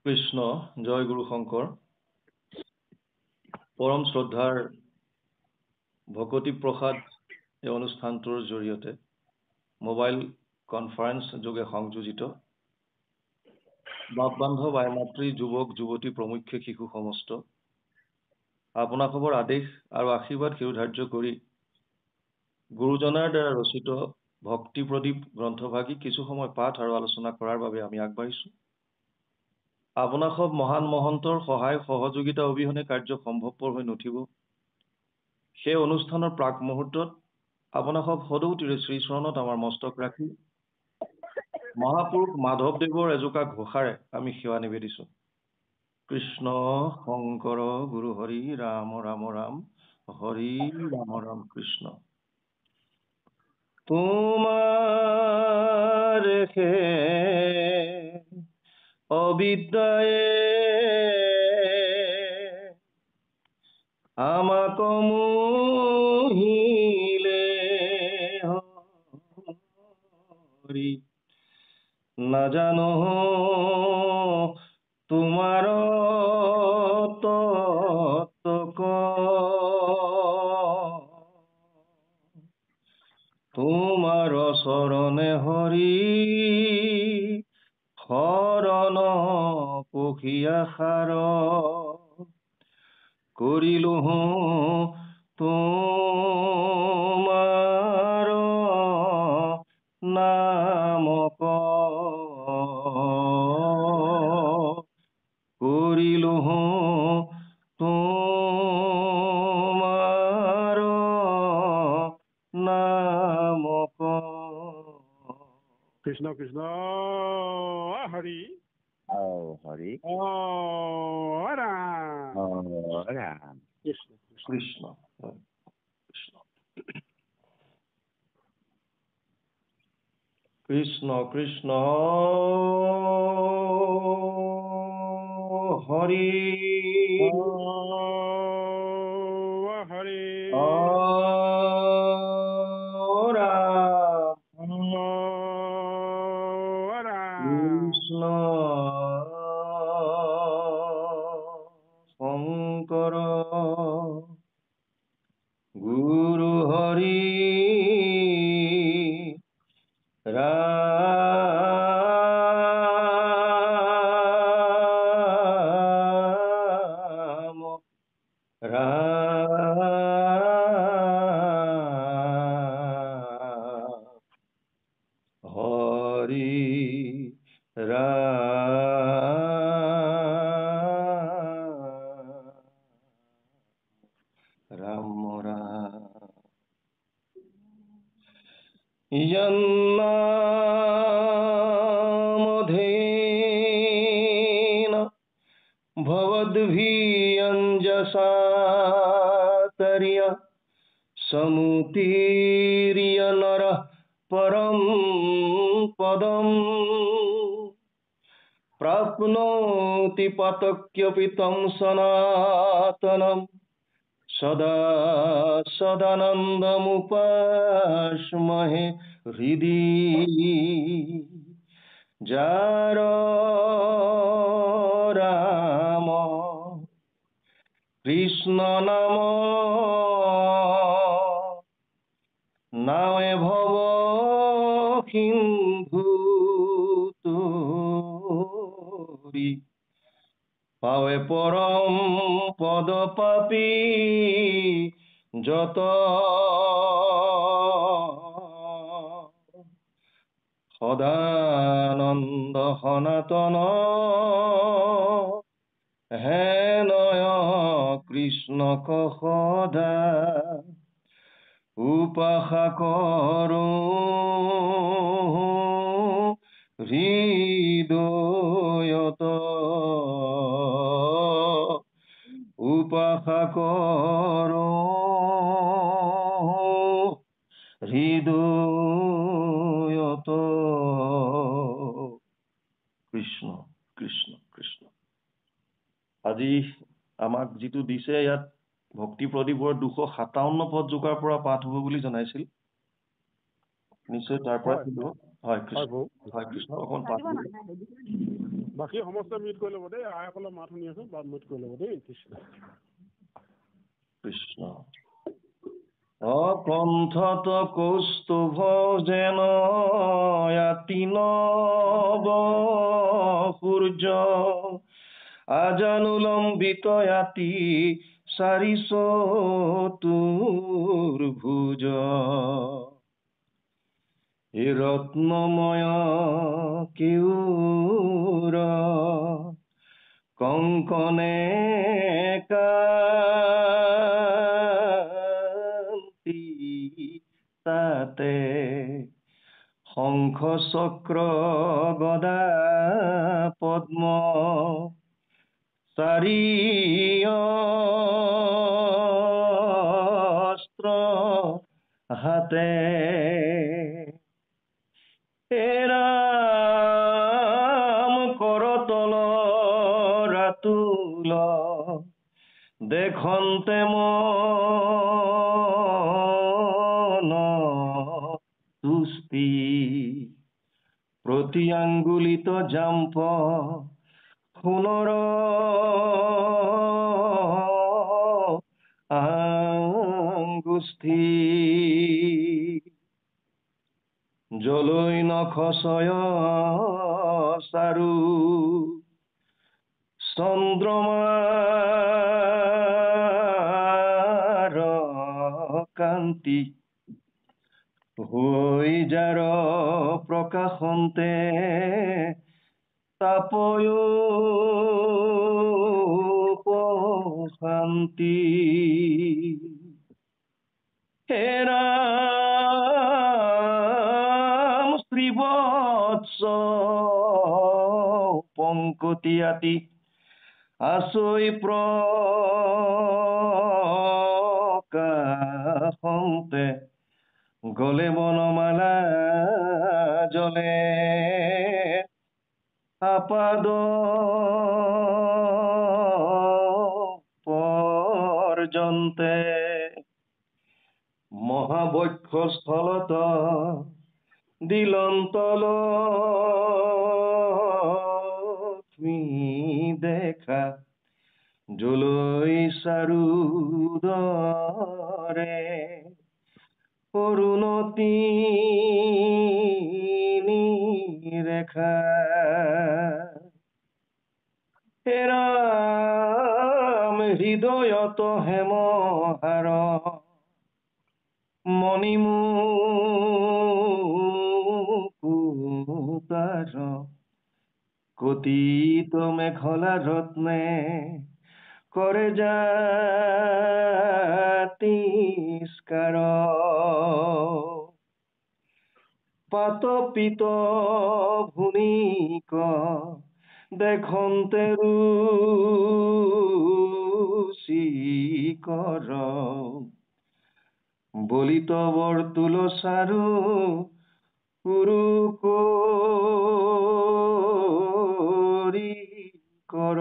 কৃষ্ণ জয় গুৰু শংকৰ পৰম শ্ৰদ্ধাৰ ভকতি প্ৰসাদ এই অনুষ্ঠানটোৰ জৰিয়তে মোবাইল কনফাৰেন্স যোগে সংযোজিত বাপ বান্ধৱ আই মাতৃ যুৱক যুৱতী প্ৰমুখ্যে শিশু সমস্ত আপোনাসৱৰ আদেশ আৰু আশীৰ্বাদ শিৰোধাৰ্য কৰি গুৰুজনাৰ দ্বাৰা ৰচিত ভক্তি প্ৰদীপ গ্ৰন্থভাগী কিছু সময় পাঠ আৰু আলোচনা কৰাৰ বাবে আমি আগবাঢ়িছো আপোনাসৱ মহান মহন্তৰ সহায় সহযোগিতা অবিহনে কাৰ্য সম্ভৱপৰ হৈ নুঠিব সেই অনুষ্ঠানৰ প্ৰাক মুহূৰ্তত আপোনাসৱ সদৌতিৰে শ্ৰীচৰণত আমাৰ মস্তক ৰাখি মহাপুৰুষ মাধৱদেৱৰ এজোকা ঘোষাৰে আমি সেৱা নিবেদিছো কৃষ্ণ শংকৰ গুৰু হৰি ৰাম ৰাম ৰাম হৰি ৰাম ৰাম কৃষ্ণ তোমার অবিদ্যায়ে আমাক মোহিলে হরি না জানো তোমার তত্ত্ব তোমার শরণে হরি শরণ পখিয়া সার করিলু তোমার নামক করিলু তোমার নামক কৃষ্ণ কৃষ্ণ হৰি হৰি ৰাম ৰাম কৃষ্ণ কৃষ্ণ কৃষ্ণ কৃষ্ণ কৃষ্ণ হৰি হৰি ৰাম ৰাম কৃষ্ণ শংকৰ গুৰু হৰি ৰাম ৰাম হৰি ৰাম ৰাম यन्नामधेन भवद्भियञ्जसातर्य समुतीर्य नरः परं पदम् प्राप्नोति पातक्यपि तं सनातनम् सदा सदानन्दमुपास्महे हृदि जार राम কৃষ্ণ নাম নামে ভব সিন্ধু তুরি পাৱে পৰম পদ পাপী যত সদানন্দ সনাতন হেনয় কৃষ্ণক সদা উপাসা কৰো হৃদয়ত উপাসা কৰো হৃদয়ত কৃষ্ণ কৃষ্ণ কৃষ্ণ আজি আমাক যিটো দিছে ইয়াত ভক্তি প্ৰদীপৰ 257 পদ যোগাৰ পৰা পাঠ হ'ব বুলি জনাইছিল নিশ্চয় তাৰ পৰা হয় কৃষ্ণ হয় কৃষ্ণ অকণ পাঠ বাকী সমস্ত মিউট কৰি ল'ব দেই, আইসকলৰ মাত শুনি আছো, মিউট কৰি ল'ব দেই। কৃষ্ণ কৃষ্ণ। অকণ্ঠত কৌস্তুভ যেন অতি নব সূৰ্য, আজানুলম্বিত অতি চাৰিচতুৰ্ভুজ, এ ৰত্নময় কেউৰ কংকনে কান্তি, তাতে শংখ চক্ৰ গদা পদ্ম, চাৰি অস্ত্ৰ হাতে, হে ৰাম কৰতল ৰাতুল, দেখন্তে মন তুষ্টি, প্ৰতি আঙ্গুলিত জাম্প সোণৰ আঙ্গুষ্ঠি, জলৈ নখচয় চাৰু চন্দ্ৰমাৰ কান্তি, হৈ যাৰ প্ৰকাশন্তে তাপয় শান্তি, হে ৰাম শ্ৰীবৎস পংকতি আতি আছৈ প্ৰকাশন্তে, গলে বনমালা জলে আপাদ পৰ্যন্তে, মহাবক্ষ স্থলত দিলন্তল দেখা, জলৈ চাৰুদৰে অৰুণতি ৰেখা, হে ৰাম হৃদয়ত হেমহাৰ মণিমুকুতাৰ, কতিত মেখলা ৰত্নে কৰে জাতিস্কাৰ, পাতপিত ভুনিক দেখন্তে ৰুচিকৰ, বলিত বৰ্তুল চাৰু কৰি কৰ,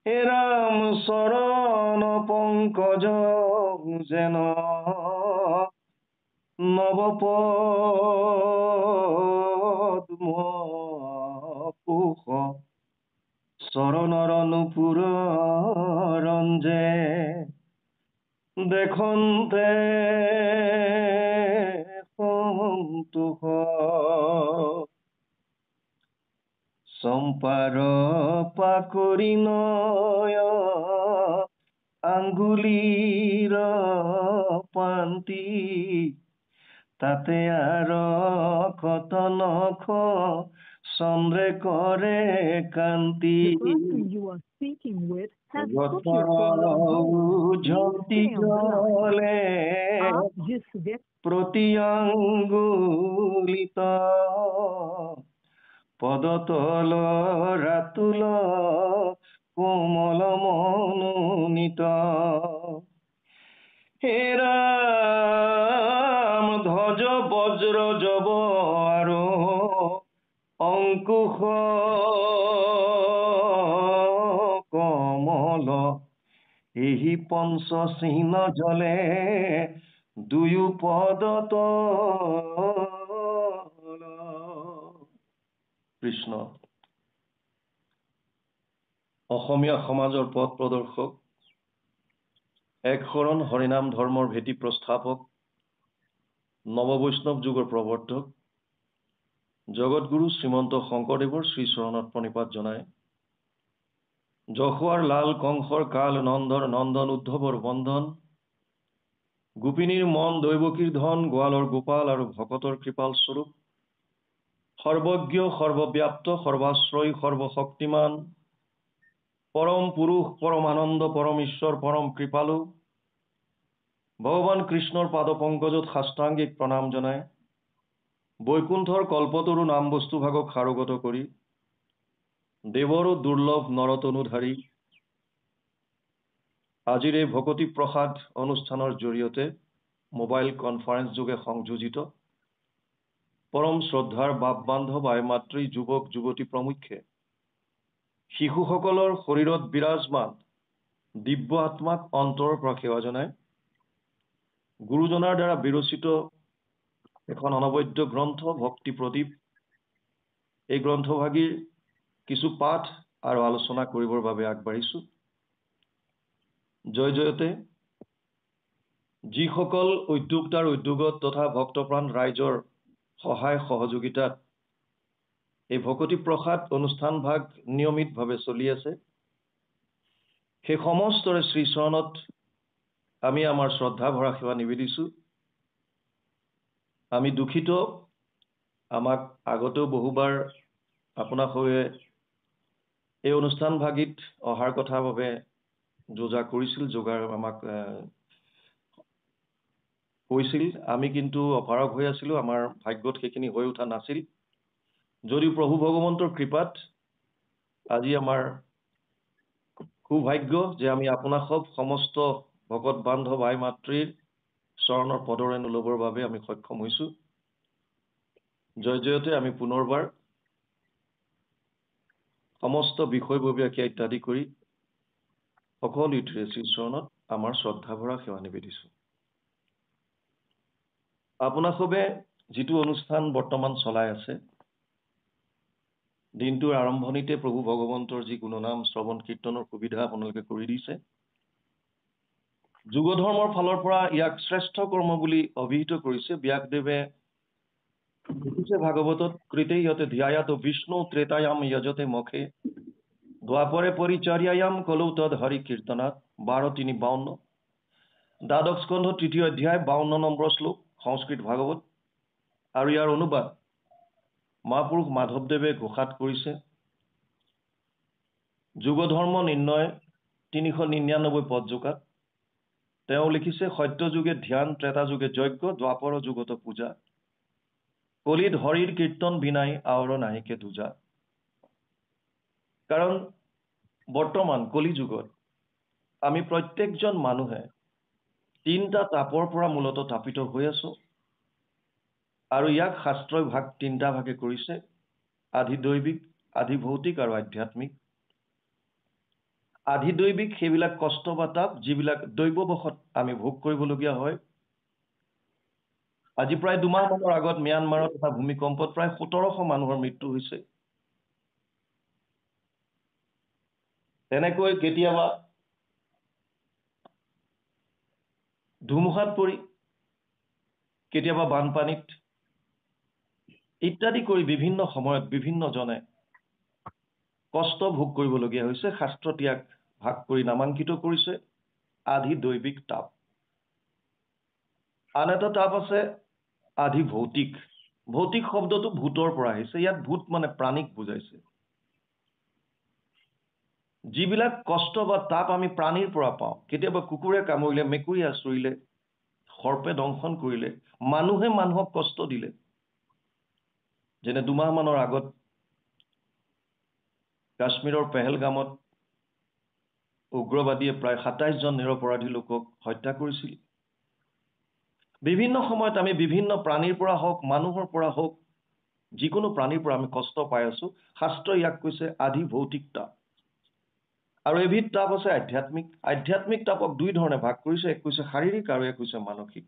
হে ৰাম চৰণ পংকজ যেন নৱপদ্ম পোষ, চৰণৰ নুপুৰ ৰঞ্জে দেখন্তে সন্তোষ, চম্পাৰ পাকৰি নয় আঙ্গুলিৰ পান্তি, তাতে আর কত নখ চন্দ্রে করে কান্তি, ঝন্তি জলে প্রতি আঙ্গুলিত, পদতল রাতুল কোমল মনোনীত, হে রাম ধ্বজ বজ্র জব আর অঙ্কুশ কমল, এই পঞ্চ চিহ্ন জলে দুয়ো পদত, কৃষ্ণ অসমীয়া সমাজৰ পথ প্ৰদৰ্শক, এক শৰণ হৰিনাম ধৰ্মৰ ভেটি প্ৰস্থাপক, নৱবৈষ্ণৱ যুগৰ প্ৰৱৰ্তক, জগতগুৰু শ্ৰীমন্ত শংকৰদেৱৰ শ্ৰীচৰণত প্ৰণিপাত জনায়। যশোৱাৰ লাল কংসৰ কাল নন্দৰ নন্দন উদ্ধৱৰ বন্ধন, গোপিনীৰ মন দৈৱকীৰ ধন, গোৱালৰ গোপাল আৰু ভকতৰ কৃপাল স্বৰূপ, সৰ্বজ্ঞ সৰ্বব্যাপ্ত সৰ্বাশ্ৰয়ী সৰ্বশক্তিমান, পৰম পুৰুষ পৰম আনন্দ পৰম ঈশ্বৰ পৰম কৃপালু, ভগৱান কৃষ্ণৰ পাদ পংকজত সাষ্টাংগিক প্ৰণাম জনায়। বৈকুণ্ঠৰ কল্পতৰু নাম বস্তুভাগক সাৰোগত কৰি, দেৱৰো দুৰ্লভ নৰতনুধাৰী, আজিৰ এই ভকতি প্ৰসাদ অনুষ্ঠানৰ জৰিয়তে মোবাইল কনফাৰেন্স যোগে সংযোজিত পৰম শ্ৰদ্ধাৰ বাপ বান্ধৱ আই মাতৃ যুৱক যুৱতী প্ৰমুখ্যে শিশুসকলৰ শৰীৰত বিৰাজমান দিব্য আত্মাক অন্তৰৰ পৰা সেৱা জনায়। গুৰুজনাৰ দ্বাৰা বিৰচিত এখন অনবদ্য গ্ৰন্থ ভক্তি প্ৰদীপ, এই গ্ৰন্থভাগীৰ কিছু পাঠ আৰু আলোচনা কৰিবৰ বাবে আগবাঢ়িছো। জয় জয়তে যিসকল উদ্যোক্তাৰ উদ্যোগত তথা ভক্তপ্ৰাণ ৰাইজৰ সহায় সহযোগিতাত এই ভকতি প্ৰসাদ অনুষ্ঠান ভাগ নিয়মিতভাৱে চলি আছে, সেই সমস্তৰে শ্ৰীচৰণত আমি আমাৰ শ্ৰদ্ধা ভৰা সেৱা নিবেদিছো। আমি দুখিত, আমাক আগতেও বহুবাৰ আপোনালোকে এই অনুষ্ঠান ভাগিত অহাৰ কথা বাবে যোজা কৰিছিল, যোগাৰ আমাক কৈছিল। আমি কিন্তু অপাৰগ হৈ আছিলো, আমাৰ ভাগ্যত সেইখিনি হৈ উঠা নাছিল। যদিও প্ৰভু ভগৱন্তৰ কৃপাত আজি আমাৰ সৌভাগ্য যে আমি আপোনাসৱ সমস্ত ভকত বান্ধৱ আই মাতৃৰ চৰণৰ পদৰেণু ল'বৰ বাবে আমি সক্ষম হৈছো। জয় জয়তে আমি পুনৰবাৰ সমস্ত বিষয়ববীয়াকে ইত্যাদি কৰি সকলো ইতিৰে শ্ৰীচৰণত আমাৰ শ্ৰদ্ধা ভৰা সেৱা নিবেদিছো। আপোনাসৱে যিটো অনুষ্ঠান বৰ্তমান চলাই আছে, দিনটোৰ আৰম্ভণিতে প্ৰভু ভগৱন্তৰ যি গুণনাম শ্ৰৱণ কীৰ্তনৰ সুবিধা আপোনালোকে কৰি দিছে, যুগ ধৰ্মৰ ফালৰ পৰা ইয়াক শ্ৰেষ্ঠ কৰ্ম বুলি অভিহিত কৰিছে। ব্যাসদেৱে ভাগৱতত কৃতেয়তে ধ্যায়াত বিষ্ণু ত্ৰেতায়াম যজতে মখে দ্বাপৰে পৰিচৰ্যায়াম কলৌ তদ হৰি কীৰ্তনাত 12:3-52, দ্বাদশ স্কন্ধ 3য় অধ্যায় 52 নম্বৰ শ্লোক সংস্কৃত ভাগৱত। আৰু ইয়াৰ অনুবাদ মহাপুৰুষ মাধৱদেৱে ঘোষাত কৰিছে। যুগ ধৰ্ম নিৰ্ণয় 399 পদযোগাত তেওঁ লিখিছে, সত্য যুগে ধ্যান, ত্ৰেতা যুগে যজ্ঞ, দ্বাপৰ যুগত পূজা, কলিত হৰিৰ কীৰ্তন বিনাই আৱৰ নাহিকে দূজা। কাৰণ বৰ্তমান কলি যুগত আমি প্ৰত্যেকজন মানুহে 3টা তাপৰ পৰা মূলত তাপিত হৈ আছো। আৰু ইয়াক শাস্ত্ৰই ভাগ 3টা ভাগে কৰিছে, আধি দৈবিক, আধি ভৌতিক আৰু আধ্যাত্মিক। আধি দৈবিক সেইবিলাক কষ্ট বা তাপ যিবিলাক দৈৱবশত আমি ভোগ কৰিবলগীয়া হয়। আজি প্ৰায় 2 মাহ মানৰ আগত ম্যানমাৰত এটা ভূমিকম্পত প্ৰায় 1700 মানুহৰ মৃত্যু হৈছে। তেনেকৈ কেতিয়াবা ধুমুহাত পৰি, কেতিয়াবা বানপানীত ইত্যাদি কৰি বিভিন্ন সময়ত বিভিন্ন জনে কষ্ট ভোগ কৰিবলগীয়া হৈছে। শাস্ত্ৰত ইয়াক ভাগ কৰি নামাঙ্কিত কৰিছে আধি দৈবিক তাপ। আন এটা তাপ আছে আধি ভৌতিক। ভৌতিক শব্দটো ভূতৰ পৰা আহিছে। ইয়াত ভূত মানে প্ৰাণীক বুজাইছে। যিবিলাক কষ্ট বা তাপ আমি প্ৰাণীৰ পৰা পাওঁ, কেতিয়াবা কুকুৰে কামুৰিলে, মেকুৰী আঁচুৰিলে, সৰ্পে দংশন কৰিলে, মানুহে মানুহক কষ্ট দিলে, যেনে 2 মাহ মানৰ আগত কাশ্মীৰৰ পেহেলগামত উগ্ৰবাদীয়ে প্ৰায় 27 জন নিৰপৰাধী লোকক হত্যা কৰিছিল। বিভিন্ন সময়ত আমি বিভিন্ন প্ৰাণীৰ পৰা হওক, মানুহৰ পৰা হওক, যিকোনো প্ৰাণীৰ পৰা আমি কষ্ট পাই আছো। শাস্ত্ৰই ইয়াক কৈছে আধি ভৌতিক তাপ। আৰু এবিধ তাপ আছে আধ্যাত্মিক। আধ্যাত্মিক তাপক 2 ধৰণে ভাগ কৰিছে, এক হৈছে শাৰীৰিক আৰু এক হৈছে মানসিক।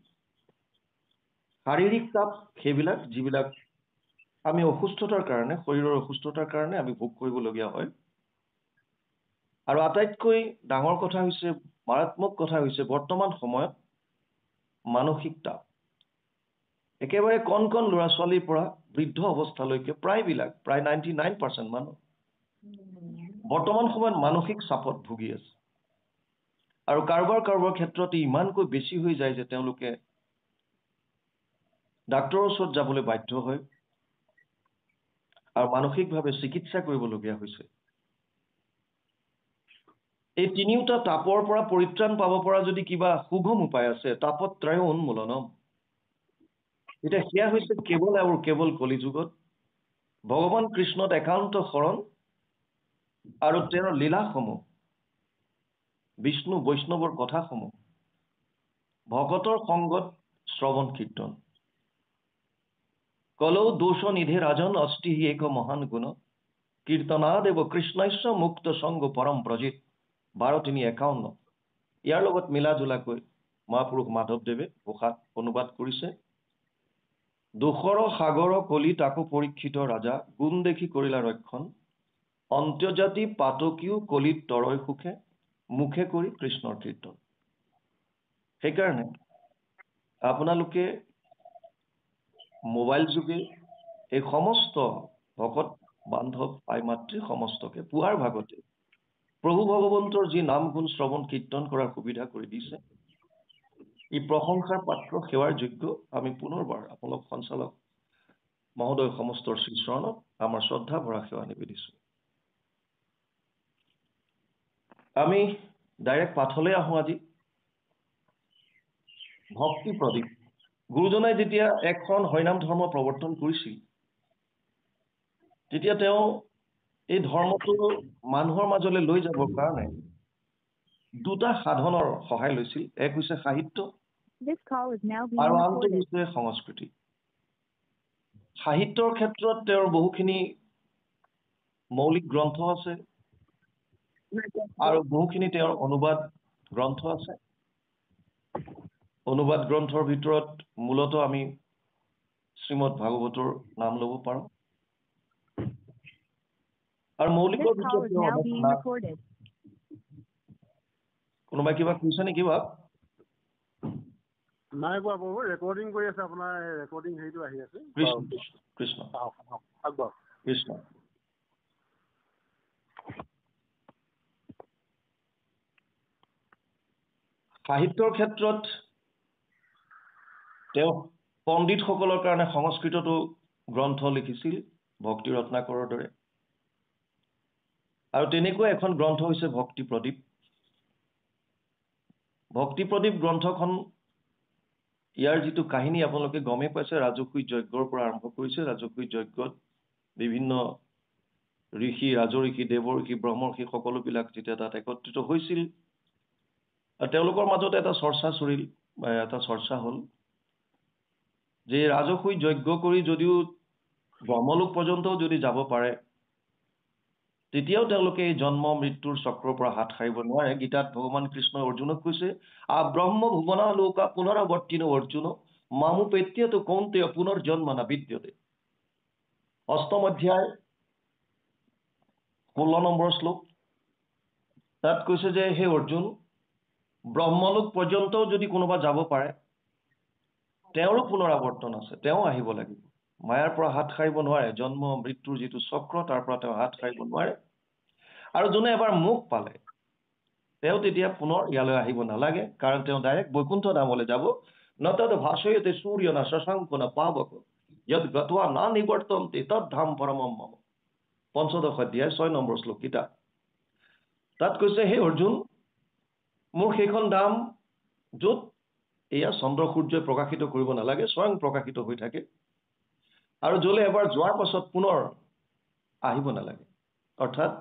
শাৰীৰিক তাপ সেইবিলাক যিবিলাক আমি অসুস্থতাৰ কাৰণে শৰীৰৰ অসুস্থতাৰ কাৰণে আমি ভোগ কৰিবলগীয়া হয় আৰু আটাইতকৈ ডাঙৰ কথা হৈছে মাৰাত্মক কথা হৈছে বৰ্তমান সময়ত মানসিক চাপ একেবাৰে কণ কণ ল'ৰা ছোৱালীৰ পৰা বৃদ্ধ অৱস্থালৈকে প্ৰায় 99% মানুহ বৰ্তমান সময়ত মানসিক চাপত ভুগি আছে আৰু কাৰোবাৰ ক্ষেত্ৰত ইমানকৈ বেছি হৈ যায় যে তেওঁলোকে ডাক্তৰৰ ওচৰত যাবলৈ বাধ্য হয় আৰু মানসিকভাৱে চিকিৎসা কৰিবলগীয়া হৈছে এই তিনিওটা তাপৰ পৰা পৰিত্ৰাণ পাব পৰা যদি কিবা সুগম উপায় আছে তাপত্ৰয় উন্মূলনম এতিয়া সেয়া হৈছে কেৱল আৰু কেৱল কলিযুগত ভগৱান কৃষ্ণত একান্ত শৰণ আৰু তেওঁৰ লীলাসমূহ বিষ্ণু বৈষ্ণৱৰ কথাসমূহ ভকতৰ সংগত শ্ৰৱণ কীৰ্তন কলৌ দোষ নিধে ৰাজন অষ্টি এক মহান গুণ কীৰ্তনাদেৱ কৃষ্ণস্য মুক্ত সংগ পৰম প্ৰজিত 12:52 ইয়াৰ লগত মিলা জুলাকৈ মহাপুৰুষ মাধৱদেৱে ভাষাত অনুবাদ কৰিছে দোষৰ সাগৰ কলি তাকো পৰীক্ষিত ৰাজা গুণ দেখি কৰিলা ৰক্ষণ অন্ত্যজাতি পাতকীও কলিত তৰয় সুখে মুখে কৰি কৃষ্ণৰ কীৰ্তন সেইকাৰণে আপোনালোকে মোবাইল যোগে এই সমস্ত ভকত বান্ধৱ আই মাতৃ সমস্তকে পুৱাৰ ভাগতে প্ৰভু ভগৱন্তৰ যি নাম গুণ শ্ৰৱণ কীৰ্তন কৰাৰ সুবিধা কৰি দিছে ই প্ৰশংসাৰ পাত্ৰ সেৱাৰ যোগ্য আমি পুনৰবাৰ আপোনালোক সঞ্চালক মহোদয় সমস্তৰ শ্ৰীচৰণত আমাৰ শ্ৰদ্ধা ভৰা সেৱা নিবেদিছোঁ আমি ডাইৰেক্ট পাঠলৈ আহোঁ আজি ভক্তি প্ৰদীপ গুৰুজনাই যেতিয়া এখন হৰিনাম ধৰ্ম প্ৰৱৰ্তন কৰিছিল তেতিয়া তেওঁ এই ধৰ্মটো মানুহৰ মাজলৈ লৈ যাবৰ কাৰণে দুটা সাধনৰ সহায় লৈছিল এক হৈছে সাহিত্য আৰু আনটো হৈছে সংস্কৃতি সাহিত্যৰ ক্ষেত্ৰত তেওঁৰ বহুখিনি মৌলিক গ্ৰন্থ আছে আৰু বহুখিনি তেওঁৰ অনুবাদ গ্ৰন্থ আছে অনুবাদ গ্ৰন্থৰ ভিতৰত মূলত আমি শ্ৰীমদ ভাগৱতৰ নাম ল'ব পাৰোঁ আৰু মৌলিকৰ ভিতৰত কোনোবাই কিবা কৈছে নেকি বাপ নাই কোৱা প্ৰভু ৰেকৰ্ডিং কৰি আছে আপোনাৰ ৰেকৰ্ডিং হেৰিটো আহি আছে কৃষ্ণ কৃষ্ণ আগবাঢ়ক কৃষ্ণ সাহিত্যৰ ক্ষেত্ৰত তেওঁ পণ্ডিতসকলৰ কাৰণে সংস্কৃততো গ্ৰন্থ লিখিছিল ভক্তি ৰত্নাকৰৰ দৰে আৰু তেনেকুৱা এখন গ্ৰন্থ হৈছে ভক্তি প্ৰদীপ গ্ৰন্থখন ইয়াৰ যিটো কাহিনী আপোনালোকে গমেই পাইছে ৰাজসুই যজ্ঞৰ পৰা আৰম্ভ কৰিছে ৰাজসুই যজ্ঞত বিভিন্ন ঋষি ৰাজঋষি দেৱঋষি ব্ৰহ্মৰ্ষি সকলোবিলাক যেতিয়া তাত একত্ৰিত হৈছিল তেওঁলোকৰ মাজত এটা চৰ্চা চলিল বা এটা চৰ্চা হ'ল যে ৰাজসুই যজ্ঞ কৰি যদিও ব্ৰহ্মলোক পৰ্যন্তও যদি যাব পাৰে তেতিয়াও তেওঁলোকে এই জন্ম মৃত্যুৰ চক্ৰৰ পৰা হাত সাৰিব নোৱাৰে গীতাত ভগৱান কৃষ্ণই অৰ্জুনক কৈছে ব্ৰহ্ম ভুৱনা লোকা পুনৰাৱৰ্তিনো অৰ্জুন মামুপেত্যতো কৌন্তেয় পুনৰ্জন্ম ন বিদ্যতে অষ্টম অধ্যায় 16 নম্বৰ শ্লোক তাত কৈছে যে হে অৰ্জুন ব্ৰহ্মলোক পৰ্যন্তও যদি কোনোবা যাব পাৰে তেওঁৰো পুনৰাৱৰ্তন আছে তেওঁ আহিব লাগিব মায়াৰ পৰা হাত সাৰিব নোৱাৰে জন্ম মৃত্যুৰ যিটো চক্ৰ তাৰ পৰা তেওঁ হাত সাৰিব নোৱাৰে আৰু যোনে এবাৰ মুখ পালে তেওঁ তেতিয়া পুনৰ ইয়ালৈ আহিব নালাগে কাৰণ তেওঁ ডাইৰেক্ট বৈকুণ্ঠ ধামলৈ যাব নতদ ভাষয়তে সূৰ্য ন শশাংক ন পাৱক যদ গত্বা না নিবৰ্তন্তে তদ ধাম পৰমম মম পঞ্চদশ অধ্যায় 6 নম্বৰ শ্লোক গীতা তাত কৈছে হে অৰ্জুন মোৰ সেইখন ধাম য'ত এয়া চন্দ্ৰ সূৰ্যই প্ৰকাশিত কৰিব নালাগে স্বয়ং প্ৰকাশিত হৈ থাকে আৰু যলৈ এবাৰ যোৱাৰ পাছত পুনৰ আহিব নালাগে অৰ্থাৎ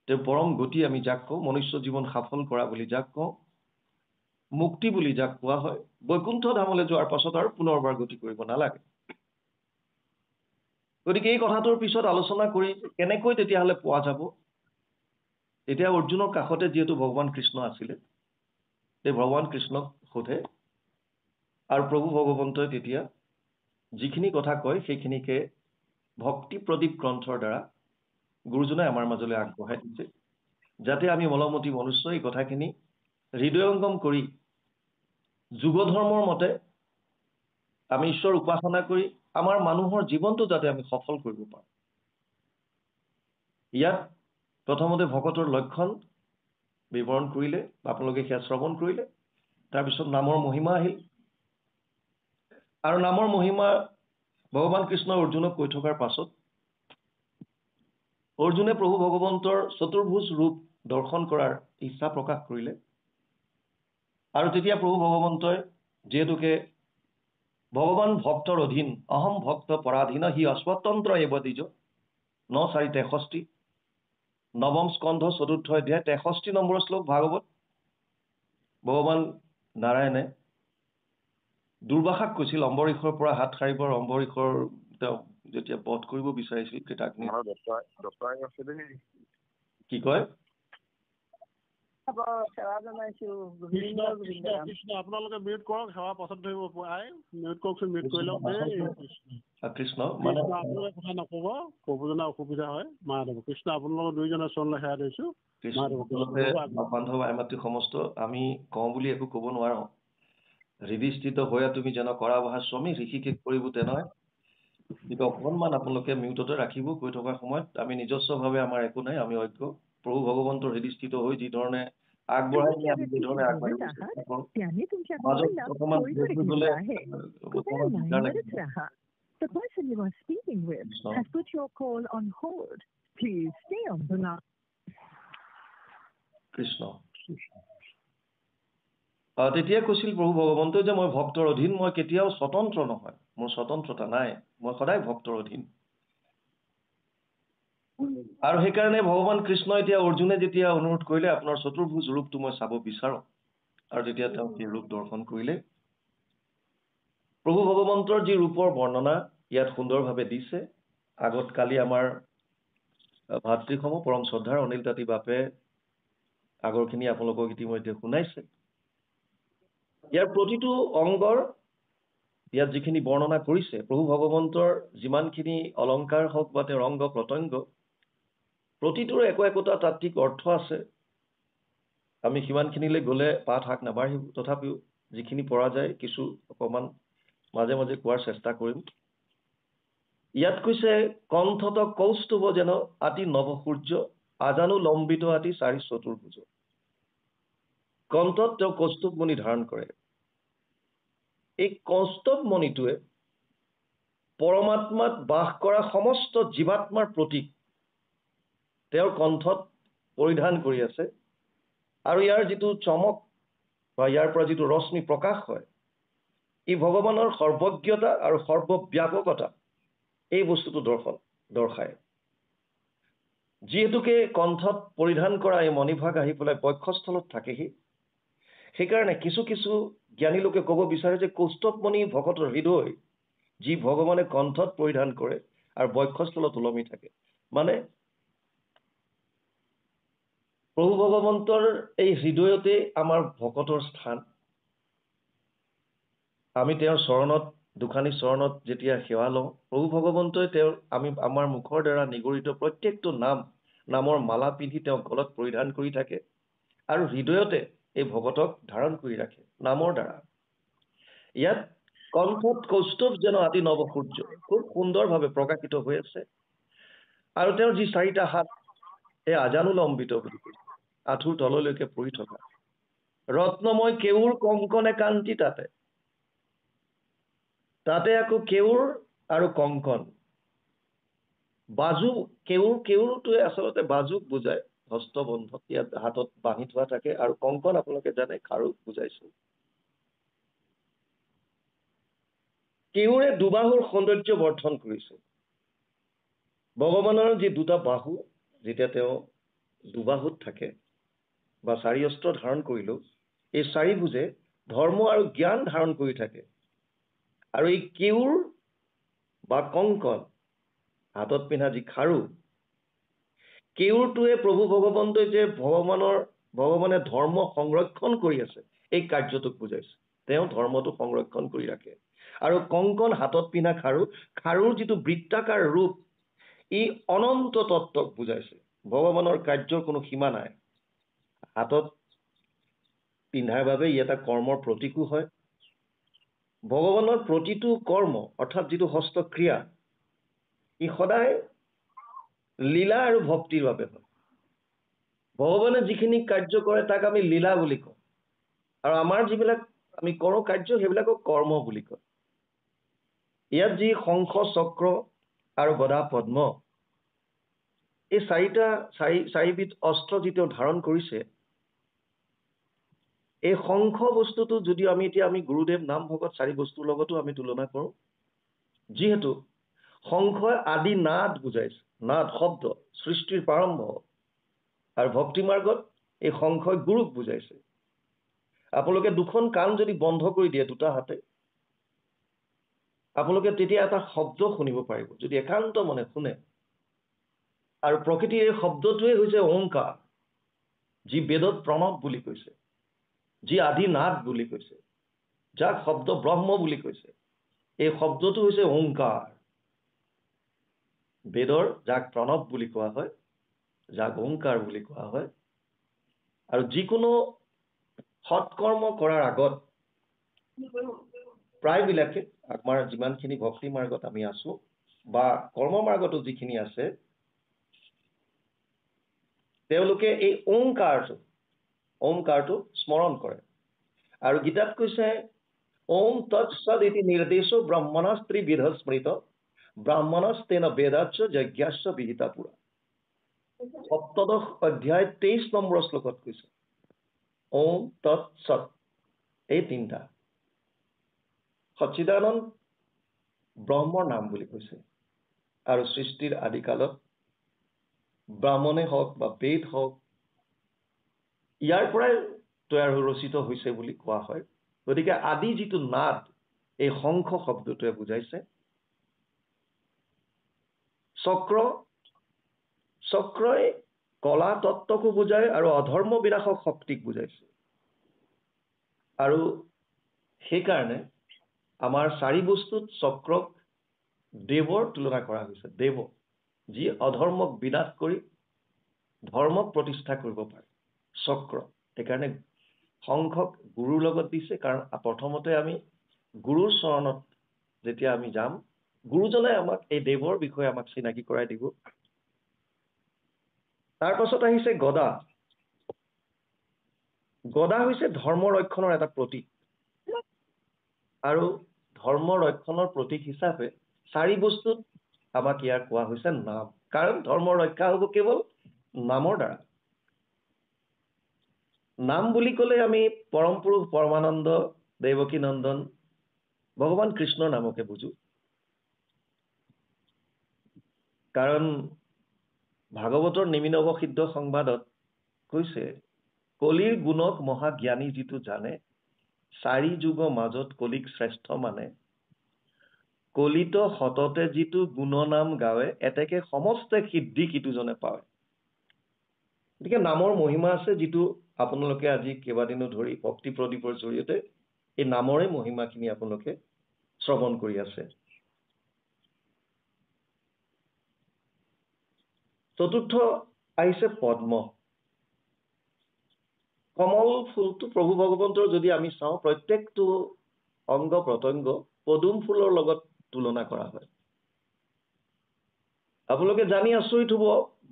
তেওঁ পৰম গতি আমি যাক কওঁ মনুষ্য জীৱন সফল কৰা বুলি যাক কওঁ মুক্তি বুলি যাক কোৱা হয় বৈকুণ্ঠ ধামলৈ যোৱাৰ পাছত আৰু পুনৰবাৰ গতি কৰিব নালাগে গতিকে এই কথাটোৰ পিছত আলোচনা কৰি কেনেকৈ তেতিয়াহ'লে পোৱা যাব তেতিয়া অৰ্জুনৰ কাষতে যিহেতু ভগৱান কৃষ্ণ আছিলে এই ভগৱান কৃষ্ণক সোধে আৰু প্ৰভু ভগৱন্তই তেতিয়া যিখিনি কথা কয় সেইখিনিকে ভক্তি প্ৰদীপ গ্ৰন্থৰ দ্বাৰা গুৰুজনাই আমাৰ মাজলৈ আগবঢ়াই দিছে, যাতে আমি মলমতি মনুষ্য এই কথাখিনি হৃদয়ংগম কৰি যুগ ধৰ্মৰ মতে আমি ঈশ্বৰ উপাসনা কৰি আমাৰ মানুহৰ জীৱনটো যাতে আমি সফল কৰিব পাৰোঁ। ইয়াত প্ৰথমতে ভকতৰ লক্ষণ বিৱৰণ কৰিলে, আপোনালোকে সেয়া শ্ৰৱণ কৰিলে। তাৰপিছত নামৰ মহিমা আহিল, আৰু নামৰ মহিমা ভগৱান কৃষ্ণ অৰ্জুনক কৈ থকাৰ পাছত অৰ্জুনে প্ৰভু ভগৱন্তৰ চতুৰ্ভুজ ৰূপ দৰ্শন কৰাৰ ইচ্ছা প্ৰকাশ কৰিলে। আৰু তেতিয়া প্ৰভু ভগৱন্তই যিহেতুকে ভগৱান ভক্তৰ অধীন, অহম ভক্ত পৰাধীন হি অস্বতন্ত্ৰ এব দ্বিজ 9:4-63 নৱম স্কন্ধ 4ৰ্থ অধ্যায় 63 নম্বৰ শ্লোক ভাগৱত। ভগৱান নাৰায়ণে দুৰ্বাসাক কৈছিল অম্বৰীষৰ পৰা হাত সাৰিবৰ, অম্বৰীষৰ তেওঁ যেতিয়া বধ কৰিব বিচাৰিছিল কৃতাগ্নি। কি কয়? কৃষ্ণ আপোনালোকে মিউট কৰক, সেৱা পাছত ধৰিব মিউট কৰকচোন, মিউট কৰি লওক দেই। কৃষ্ণ মানে আপোনালোকে কথা নকব, প্ৰভুজনৰ অসুবিধা হয়। মাধৱ কৃষ্ণ আপোনালোকৰ দুইজনৰ চৰণলৈ সেৱা দিছো। বান্ধৱ আইমাতৃ সমস্ত আমি কওঁ বুলি একো ক'ব নোৱাৰো। হৃদিস্থিত হৈ তুমি যেন কৰা বহা স্বামী ঋষিকেশ কৰিব তেনেহয়। কিন্তু অকণমান আপোনালোকে মিউটতে ৰাখিব কৈ থকাৰ সময়ত। আমি নিজস্বভাৱে আমাৰ একো নাই, আমি অজ্ঞ। প্ৰভু ভগৱন্তৰ হৃদিস্থিত হৈ যি ধৰণে আগবঢ়াই নিয়ে আমি সেই ধৰণে আগবাঢ়িব চেষ্টা কৰোঁ। মাজত অকণমান The person you are speaking with has put your call on hold. Please stay on the line. Krishna তেতিয়া কৈছিল প্ৰভু ভগৱন্তই যে মই ভক্তৰ অধীন, মই কেতিয়াও স্বতন্ত্ৰ নহয়, মোৰ স্বতন্ত্ৰতা নাই, মই সদায় ভক্তৰ অধীন। আৰু সেইকাৰণে ভগৱান কৃষ্ণ এতিয়া অৰ্জুনে যেতিয়া অনুৰোধ কৰিলে আপোনাৰ চতুৰ্ভুজ ৰূপটো মই চাব বিচাৰো, আৰু তেতিয়া তেওঁ সেই ৰূপ দৰ্শন কৰিলে। প্ৰভু ভগৱন্তৰ যি ৰূপৰ বৰ্ণনা ইয়াত সুন্দৰভাৱে দিছে। আগত কালি আমাৰ ভাতৃসমূহ পৰম শ্ৰদ্ধাৰ অনিল তাঁতী বাপে আগৰখিনি আপোনালোকক ইতিমধ্যে শুনাইছে। ইয়াৰ প্ৰতিটো অংগৰ ইয়াত যিখিনি বৰ্ণনা কৰিছে, প্ৰভু ভগৱন্তৰ যিমানখিনি অলংকাৰ হওক বা তেওঁৰ অংগ প্ৰত্যংগ, প্ৰতিটোৰে একো একোটা তাত্ত্বিক অৰ্থ আছে। আমি সিমানখিনিলৈ গ'লে পাঠ হাক নাবাঢ়িব, তথাপিও যিখিনি পৰা যায় কিছু অকণমান মাজে মাজে কোৱাৰ চেষ্টা কৰিম। ইয়াত কৈছে কণ্ঠত কৌস্তুভ যেন আতি নৱসূৰ্য, আজানু লম্বিত আতি 4 চতুৰ্ভুজ। কণ্ঠত তেওঁ কৌস্তুভ মণি ধাৰণ কৰে। এই কৌস্তুভ মণিটোৱে পৰমাত্মাত বাস কৰা সমস্ত জীৱাত্মাৰ প্ৰতীক তেওঁৰ কণ্ঠত পৰিধান কৰি আছে। আৰু ইয়াৰ যিটো চমক বা ইয়াৰ পৰা যিটো ৰশ্মি প্ৰকাশ হয়, ই ভগৱানৰ সৰ্বজ্ঞতা আৰু সৰ্বব্যাপকতা এই বস্তুটো দৰ্শায়। যিহেতুকে কণ্ঠত পৰিধান কৰা এই মণিভাগ আহি পেলাই বক্ষস্থলত থাকেহি, সেইকাৰণে কিছু কিছু জ্ঞানী লোকে ক'ব বিচাৰে যে কৌস্তুভমণি ভকতৰ হৃদয়, যি ভগৱানে কণ্ঠত পৰিধান কৰে আৰু বক্ষস্থলত ওলমি থাকে। মানে প্ৰভু ভগৱন্তৰ এই হৃদয়তে আমাৰ ভকতৰ স্থান। আমি তেওঁৰ চৰণত, দুখানি চৰণত যেতিয়া সেৱা লওঁ, প্ৰভু ভগৱন্তই আমাৰ মুখৰ দ্বাৰা নিগৰিত প্ৰত্যেকটো নামৰ মালা পিন্ধি তেওঁ গলত পৰিধান কৰি থাকে, আৰু হৃদয়তে এই ভকতক ধাৰণ কৰি ৰাখে নামৰ দ্বাৰা। ইয়াত কণ্ঠত কৌস্তুভ যেন আতি নৱসূৰ্য খুব সুন্দৰভাৱে প্ৰকাশিত হৈ আছে। আৰু তেওঁৰ যি 4টা হাত, এই আজানুলম্বিত বুলি কৈছে, আঁঠুৰ তললৈকে পৰি থকা। ৰত্নময় কেউৰ কংকনে কান্তি তাতে আকৌ কেউৰ আৰু কংকন। বাজু কেউৰটোৱে আচলতে বাজুক বুজায়, হস্তবন্ধত ইয়াত হাতত বান্ধি থোৱা থাকে, আৰু কংকন আপোনালোকে জানে খাৰুক বুজাইছে। কেউৰে দুবাহুৰ সৌন্দৰ্য বৰ্ধন কৰিছে। ভগৱানৰ যি 2টা বাহু, যেতিয়া তেওঁ দুবাহুত থাকে বা 4 অস্ত্ৰ ধাৰণ কৰিলেও, এই 4 ভুজে ধৰ্ম আৰু জ্ঞান ধাৰণ কৰি থাকে। আৰু এই কেউৰ বা কংকন, হাতত পিন্ধা যি খাৰু, কেউৰটোৱে প্ৰভু ভগৱন্তই যে ভগৱানে ধৰ্ম সংৰক্ষণ কৰি আছে এই কাৰ্যটোক বুজাইছে। তেওঁ ধৰ্মটো সংৰক্ষণ কৰি ৰাখে। আৰু কংকণ হাতত পিন্ধা খাৰুৰ যিটো বৃত্তাকাৰ ৰূপ ই অনন্ত তত্ত্বক বুজাইছে। ভগৱানৰ কাৰ্যৰ কোনো সীমা নাই। হাতত পিন্ধাৰ বাবে ই এটা কৰ্মৰ প্ৰতীকো হয়। ভগৱানৰ প্ৰতিটো কৰ্ম অৰ্থাৎ যিটো হস্তক্ৰিয়া ই সদায় লীলা আৰু ভক্তিৰ বাবে হয়। ভগৱানে যিখিনি কাৰ্য কৰে তাক আমি লীলা বুলি কওঁ, আৰু আমাৰ যিবিলাক আমি কৰোঁ কাৰ্য সেইবিলাকক কৰ্ম বুলি কয়। ইয়াত যি শংখ চক্ৰ আৰু গদা পদ্ম এই চাৰিবিধ অস্ত্ৰ যিটো ধাৰণ কৰিছে, এই শংখ বস্তুটো যদিও আমি গুৰুদেৱ নাম ভকত চাৰি বস্তুৰ লগতো আমি তুলনা কৰোঁ, যিহেতু শংখই আদি নাদ বুজাইছে, নাদ শব্দ সৃষ্টিৰ প্ৰাৰম্ভ, আৰু ভক্তি মাৰ্গত এই শংখই গুৰুক বুজাইছে। আপোনালোকে দুখন কাণ যদি বন্ধ কৰি দিয়ে দুটা হাতে, আপোনালোকে তেতিয়া এটা শব্দ শুনিব পাৰিব যদি একান্ত মনে শুনে। আৰু প্ৰকৃতিৰ এই শব্দটোৱে হৈছে ওংকাৰ, যি বেদত প্ৰণৱ বুলি কৈছে, যি আদি নাদ বুলি কৈছে, যাক শব্দ ব্ৰহ্ম বুলি কৈছে। এই শব্দটো হৈছে ওংকাৰ। বেদৰ যাক প্ৰণৱ বুলি কোৱা হয়, যাক ওংকাৰ বুলি কোৱা হয়। আৰু যিকোনো সৎকৰ্ম কৰাৰ আগত প্ৰায়বিলাকে আমাৰ যিমানখিনি ভক্তি মাৰ্গত আমি আছো বা কৰ্ম মাৰ্গতো যিখিনি আছে, তেওঁলোকে এই ওংকাৰটো স্মৰণ কৰে। আৰু গীতাত কৈছে ওম তৎসদ ইতি নিৰ্দেশো ব্ৰহ্মণস্ত্ৰিবিধ স্মৃত ব্ৰাহ্মণস্তেন বেদাচ্চ যজ্ঞাচ্চ বিহিতা পুৰা। সপ্তদশ অধ্যায় 23 নম্বৰ শ্লোকত কৈছে ওম তৎসৎ। এই তিনিটা সচ্চিদানন্দ ব্ৰহ্মৰ নাম বুলি কৈছে। আৰু সৃষ্টিৰ আদিকালত ব্ৰাহ্মণে হওক বা বেদ হওক ইয়াৰ পৰাই তৈয়াৰ হৈ ৰচিত হৈছে বুলি কোৱা হয়। গতিকে আদি যিটো নাদ এই শংখ শব্দটোৱে বুজাইছে। চক্ৰই কলা তত্ত্বকো বুজায় আৰু অধৰ্ম বিনাশক শক্তিক বুজাইছে। আৰু সেইকাৰণে আমাৰ চাৰি বস্তুত চক্ৰক দেৱৰ তুলনা কৰা হৈছে। দেৱ যি অধৰ্মক বিনাশ কৰি ধৰ্মক প্ৰতিষ্ঠা কৰিব পাৰে, চক্ৰ। সেইকাৰণে শংখক গুৰুৰ লগত দিছে, কাৰণ প্ৰথমতে আমি গুৰুৰ চৰণত যেতিয়া আমি যাম, গুৰুজনে আমাক এই দেৱৰ বিষয়ে আমাক চিনাকি কৰাই দিব। তাৰ পাছত আহিছে গদা। গদা হৈছে ধৰ্ম ৰক্ষণৰ এটা প্ৰতীক, আৰু ধৰ্ম ৰক্ষণৰ প্ৰতীক হিচাপে চাৰি বস্তুত আমাক ইয়াৰ কোৱা হৈছে নাম, কাৰণ ধৰ্ম ৰক্ষা হ'ব কেৱল নামৰ দ্বাৰা। নাম বুলি ক'লে আমি পৰম পুৰুষ পৰমানন্দ দেৱকী নন্দন ভগৱান কৃষ্ণৰ নামকে বুজো। কাৰণ ভাগৱতৰ নিমিনৱ সিদ্ধ সংবাদত কৈছে কলিৰ গুণক মহাজ্ঞানী যিটো জানে, চাৰি যুগ মাজত কলিক শ্ৰেষ্ঠ মানে, কলিত সততে যিটো গুণনাম গাৱে, এতেকে সমস্তে সিদ্ধি কিটোজনে পাৱে। গতিকে নামৰ মহিমা আছে, যিটো আপোনালোকে আজি কেইবাদিনো ধৰি ভক্তি প্ৰদীপৰ জৰিয়তে এই নামৰে মহিমাখিনি আপোনালোকে শ্ৰৱণ কৰি আছে। চতুৰ্থ আহিছে পদ্ম। কমল ফুলটো প্ৰভু ভগৱন্তৰ যদি আমি চাওঁ, প্ৰত্যেকটো অংগ প্ৰত্যংগ পদুম ফুলৰ লগত তুলনা কৰা হয়। আপোনালোকে জানি আচৰিত হ'ব,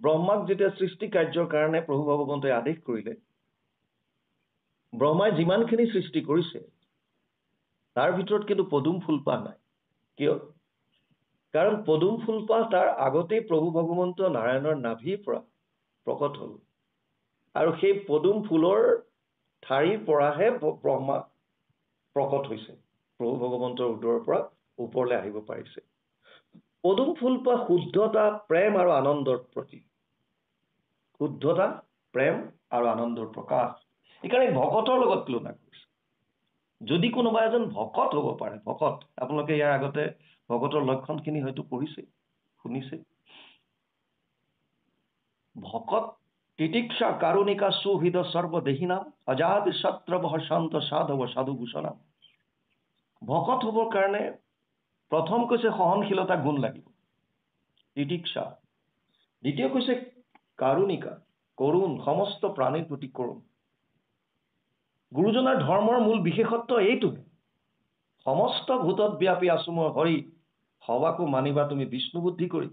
ব্ৰহ্মাক যেতিয়া সৃষ্টি কাৰ্যৰ কাৰণে প্ৰভু ভগৱন্তই আদেশ কৰিলে, ব্ৰহ্মাই যিমানখিনি সৃষ্টি কৰিছে তাৰ ভিতৰত কিন্তু পদুম ফুলপাহ নাই। কিয়? কাৰণ পদুম ফুলপাহ তাৰ আগতেই প্ৰভু ভগৱন্ত নাৰায়ণৰ নাভিৰ পৰা প্ৰকট হ'ল, আৰু সেই পদুম ফুলৰ ঠাৰিৰ পৰাহে ব্ৰহ্মা প্ৰকট হৈছে, প্ৰভু ভগৱন্তৰ উদৰৰ পৰা ওপৰলৈ আহিব পাৰিছে। পদুম ফুলপাহ শুদ্ধতা, প্ৰেম আৰু আনন্দৰ প্ৰতীক। শুদ্ধতা, প্ৰেম আৰু আনন্দৰ প্ৰকাশ। সেইকাৰণে ভকতৰ লগত তুলনা কৰিছে। যদি কোনোবা এজন ভকত হ'ব পাৰে, ভকত, আপোনালোকে ইয়াৰ আগতে ভকতৰ লক্ষণখিনি হয়তো পঢ়িছে, শুনিছে। ভকত তিতিক্ষা কাৰুণিকা সুহৃদ সৰ্বদেহিনাম অজাত শত্ৰবহ শান্ত সাধৱ সাধুভূষণাম। ভকত হ'বৰ কাৰণে প্ৰথম কৈছে সহনশীলতা গুণ লাগিব, তিতিক্ষা। দ্বিতীয় কৈছে কাৰুণিকা, কৰুণ, সমস্ত প্ৰাণীৰ প্ৰতি কৰুণ। গুৰুজনাৰ ধৰ্মৰ মূল বিশেষত্ব এইটোহে, সমস্ত ভূতত ব্যাপী আছো মই হৰি, সবাকো মানিবা তুমি বিষ্ণু বুদ্ধি কৰি।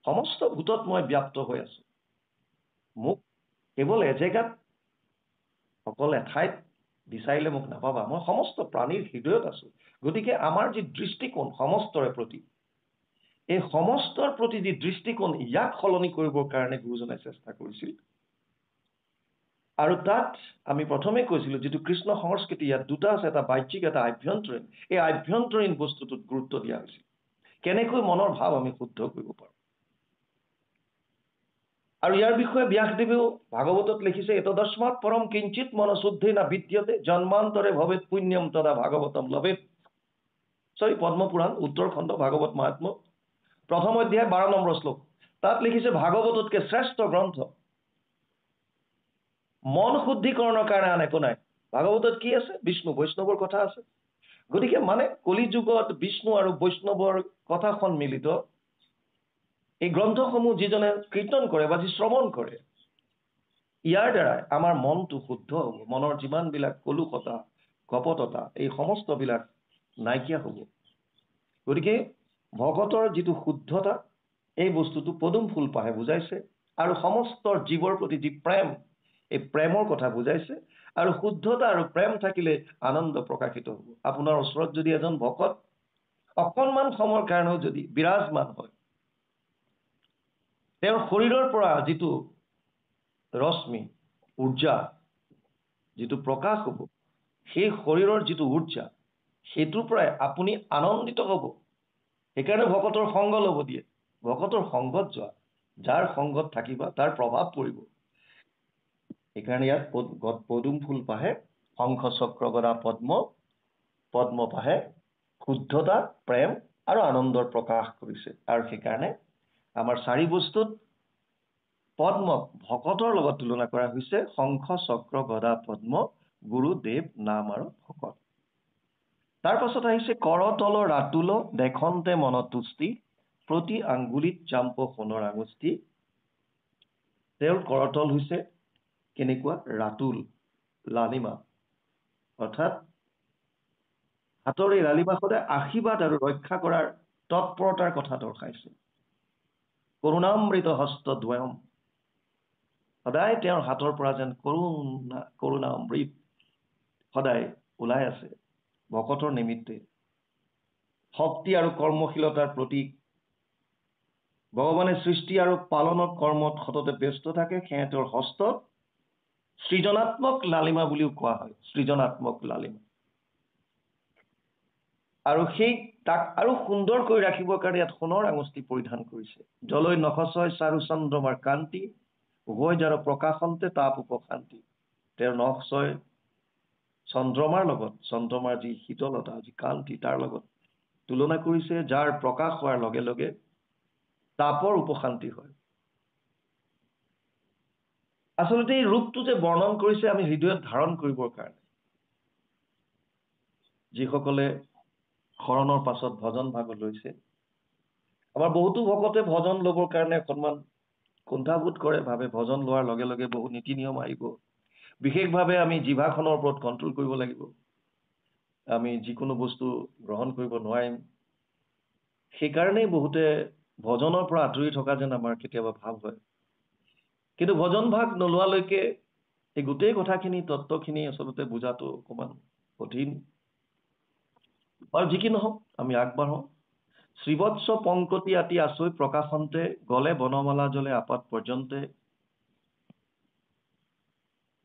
সমস্ত ভূতত মই ব্যাপ্ত হৈ আছো, মোক কেৱল এজেগাত অকল এঠাইত বিচাৰিলে মোক নাপাবা, মই সমস্ত প্ৰাণীৰ হৃদয়ত আছো। গতিকে আমাৰ যি দৃষ্টিকোণ সমস্তৰে প্ৰতি, এই সমস্তৰ প্ৰতি যি দৃষ্টিকোণ, ইয়াক সলনি কৰিবৰ কাৰণে গুৰুজনাই চেষ্টা কৰিছিল। আৰু তাত আমি প্ৰথমে কৈছিলো যিটো কৃষ্ণ সংস্কৃতি, ইয়াত দুটা আছে, এটা বাহ্যিক, এটা আভ্যন্তৰীণ। এই আভ্যন্তৰীণ বস্তুটোত গুৰুত্ব দিয়া হৈছিল, কেনেকৈ মনৰ ভাৱ আমি শুদ্ধ কৰিব পাৰো। আৰু ইয়াৰ বিষয়ে ব্যাসদেৱেও ভাগৱতত লিখিছে, এতদস্মাৎ পৰম কিঞ্চিত মন শুদ্ধি না বিদ্যতে জন্মান্তৰে ভৱেত পুণ্যম তদা ভাগৱতম লভেত। পদ্মপুৰাণ উত্তৰখণ্ড ভাগৱত মহাত্ম্য ১ম অধ্যায় ১২ নম্বৰ শ্লোক। তাত লিখিছে ভাগৱততকে শ্ৰেষ্ঠ গ্ৰন্থ মন শুদ্ধিকৰণৰ কাৰণে আন একো নাই। ভাগৱতত কি আছে? বিষ্ণু বৈষ্ণৱৰ কথা আছে। গতিকে মানে কলি যুগত বিষ্ণু আৰু বৈষ্ণৱৰ কথা সন্মিলিত এই গ্ৰন্থসমূহ যিজনে কীৰ্তন কৰে বা যি শ্ৰৱণ কৰে, ইয়াৰ দ্বাৰাই আমাৰ মনটো শুদ্ধ হ'ব, মনৰ যিমানবিলাক কলুষতা কপটতা এই সমস্তবিলাক নাইকিয়া হ'ব। গতিকে ভকতৰ যিটো শুদ্ধতা, এই বস্তুটো পদুম ফুল পাহে বুজাইছে, আৰু সমস্ত জীৱৰ প্ৰতি যি প্ৰেম, এই প্ৰেমৰ কথা বুজাইছে। আৰু শুদ্ধতা আৰু প্ৰেম থাকিলে আনন্দ প্ৰকাশিত হ'ব। আপোনাৰ ওচৰত যদি এজন ভকত অকণমান সময়ৰ কাৰণেও যদি বিৰাজমান হয়, তেওঁৰ শৰীৰৰ পৰা যিটো ৰশ্মি উৰ্জা যিটো প্ৰকাশ হ'ব, সেই শৰীৰৰ যিটো উৰ্জা, সেইটোৰ পৰাই আপুনি আনন্দিত হ'ব। সেইকাৰণে ভকতৰ সংগ ল'ব দিয়ে। ভকতৰ সংগত যোৱা, যাৰ সংগত থাকিবা তাৰ প্ৰভাৱ পৰিব। সেইকাৰণে ইয়াত পদুম ফুল পাহে, শংখ চক্ৰ গদা পদ্ম, পদ্ম পাহে শুদ্ধতা, প্ৰেম আৰু আনন্দৰ প্ৰকাশ কৰিছে। আৰু সেইকাৰণে আমাৰ 4 বস্তুত পদ্মক ভকতৰ লগত তুলনা কৰা হৈছে। শংখ চক্ৰ গদা পদ্ম, গুৰুদেৱ নাম আৰু ভকত। তাৰ পাছত আহিছে কৰতল ৰাতুল দেখন্তে মন তুষ্টি, প্ৰতি আঙ্গুলিত জাম্প সোণৰ আঙুষ্টি। তেওঁৰ কৰতল হৈছে কেনেকুৱা? ৰাতুল, লালিমা, অৰ্থাৎ হাতৰ এই লালিমা সদায় আশীৰ্বাদ আৰু ৰক্ষা কৰাৰ তৎপৰতাৰ কথা দৰ্শাইছে। কৰুণামৃত হস্ত দ্বয়ম, সদায় তেওঁৰ হাতৰ পৰা যেন কৰুণামৃত সদায় ওলাই আছে ভকতৰ নিমিত্তে। শক্তি আৰু কৰ্মশীলতাৰ প্ৰতীক। ভগৱানে সৃষ্টি আৰু পালনৰ কৰ্মত সততে ব্যস্ত থাকে। সিহঁতৰ হস্তত সৃজনাত্মক লালিমা বুলিও কোৱা হয়, সৃজনাত্মক লালিমা। আৰু সেই তাক আৰু সুন্দৰ কৰি ৰাখিবৰ কাৰণে ইয়াত সোণৰ আঙুষ্টি পৰিধান কৰিছে। জলৈ নখচয় চাৰু চন্দ্ৰমাৰ কান্তি, হৈ যাৰ প্ৰকাশন্তে তাপ উপশান্তি। তেওঁৰ নখচয় চন্দ্ৰমাৰ লগত, চন্দ্ৰমাৰ যি শীতলতা, যি কান্তি, তাৰ লগত তুলনা কৰিছে, যাৰ প্ৰকাশ হোৱাৰ লগে লগে তাপৰ উপশান্তি হয়। আচলতে এই ৰূপটো যে বৰ্ণন কৰিছে আমি হৃদয়ত ধাৰণ কৰিবৰ কাৰণে, যিসকলে শৰণৰ পাছত ভজন ভাগত লৈছে। আমাৰ বহুতো ভকতে ভজন ল'বৰ কাৰণে অকণমান কুণ্ঠাবোধ কৰে, ভাবে ভজন লোৱাৰ লগে লগে বহু নীতি নিয়ম আহিব, বিশেষভাৱে আমি জিভাখনৰ ওপৰত কণ্ট্ৰল কৰিব লাগিব, আমি যিকোনো বস্তু গ্ৰহণ কৰিব নোৱাৰিম। সেইকাৰণেই বহুতে ভজনৰ পৰা আঁতৰি থকা যেন আমাৰ কেতিয়াবা ভাৱ হয়। কিন্তু ভজন ভাগ নোলোৱালৈকে এই গোটেই কথাখিনি, তত্ত্বখিনি আচলতে বুজাটো অকণমান কঠিন। আৰু যি কি নহওক আমি আগবাঢ়ো। শ্ৰীবৎস পংকতি আতি আছৈ প্ৰকাশন্তে, গলে বনমালা জলে আপাত পৰ্যন্তে।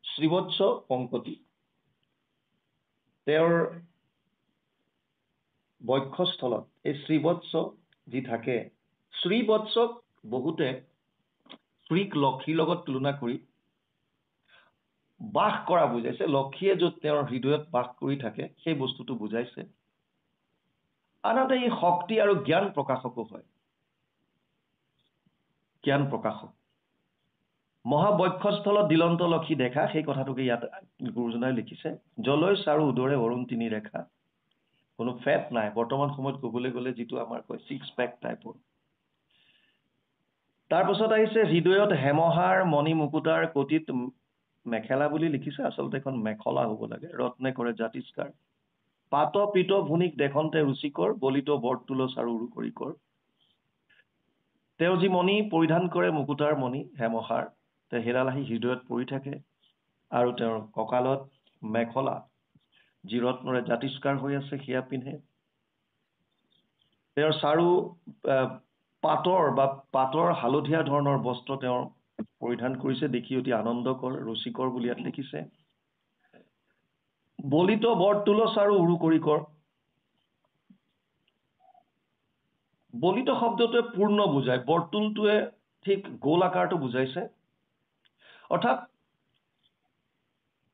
শ্ৰীবৎস পংকতি, তেওঁৰ বক্ষস্থলত এই শ্ৰীবৎস যি থাকে, শ্ৰীবৎসক বহুতে শ্ৰীক লক্ষীৰ লগত তুলনা কৰি বাস কৰা বুজাইছে। লক্ষীয়ে য'ত তেওঁৰ হৃদয়ত বাস কৰি থাকে সেই বস্তুটো বুজাইছে। আনহাতে ই শক্তি আৰু জ্ঞান প্ৰকাশকো হয়। জ্ঞান প্ৰকাশক মহাবক্ষস্থলত দিলন্ত লক্ষী দেখা সেই কথাটোকে ইয়াত গুৰুজনাই লিখিছে জলৈ চাৰু উদৰে অৰুণ তিনি ৰেখা কোনো ফেট নাই বৰ্তমান সময়ত ক'বলৈ গ'লে যিটো আমাৰ কয় 6 পেক টাইপৰ তাৰপিছত আহিছে হৃদয়ত হেমহাৰ মণি মুকুতাৰ কটিত মেখেলা বুলি লিখিছে আচলতে এখন মেখলা হ'ব লাগে ৰত্নে কৰে জাতিস্কাৰ পাত পিত ভুনিক দেখন্তে ৰুচিকৰ বলিত বৰতুল চাৰু উৰু কৰিকৰ তেওঁ যি মণি পৰিধান কৰে মুকুতাৰ মণি হেমহাৰ তেওঁ হেৰাল আহি হৃদয়ত পৰি থাকে আৰু তেওঁৰ কঁকালত মেখলা যি ৰত্নৰে জাতিস্কাৰ হৈ আছে সেয়া পিন্ধে তেওঁৰ চাৰু পাতৰ হালধীয়া ধৰণৰ বস্ত্ৰ তেওঁৰ পৰিধান কৰিছে দেখি অতি আনন্দকৰ ৰুচিকৰ বুলি ইয়াত লিখিছে বলিত বৰতুল চাৰু উৰু কৰিকৰ বলিত শব্দটোৱে পূৰ্ণ বুজায় বৰতুলটোৱে ঠিক গোল আকাৰটো বুজাইছে অৰ্থাৎ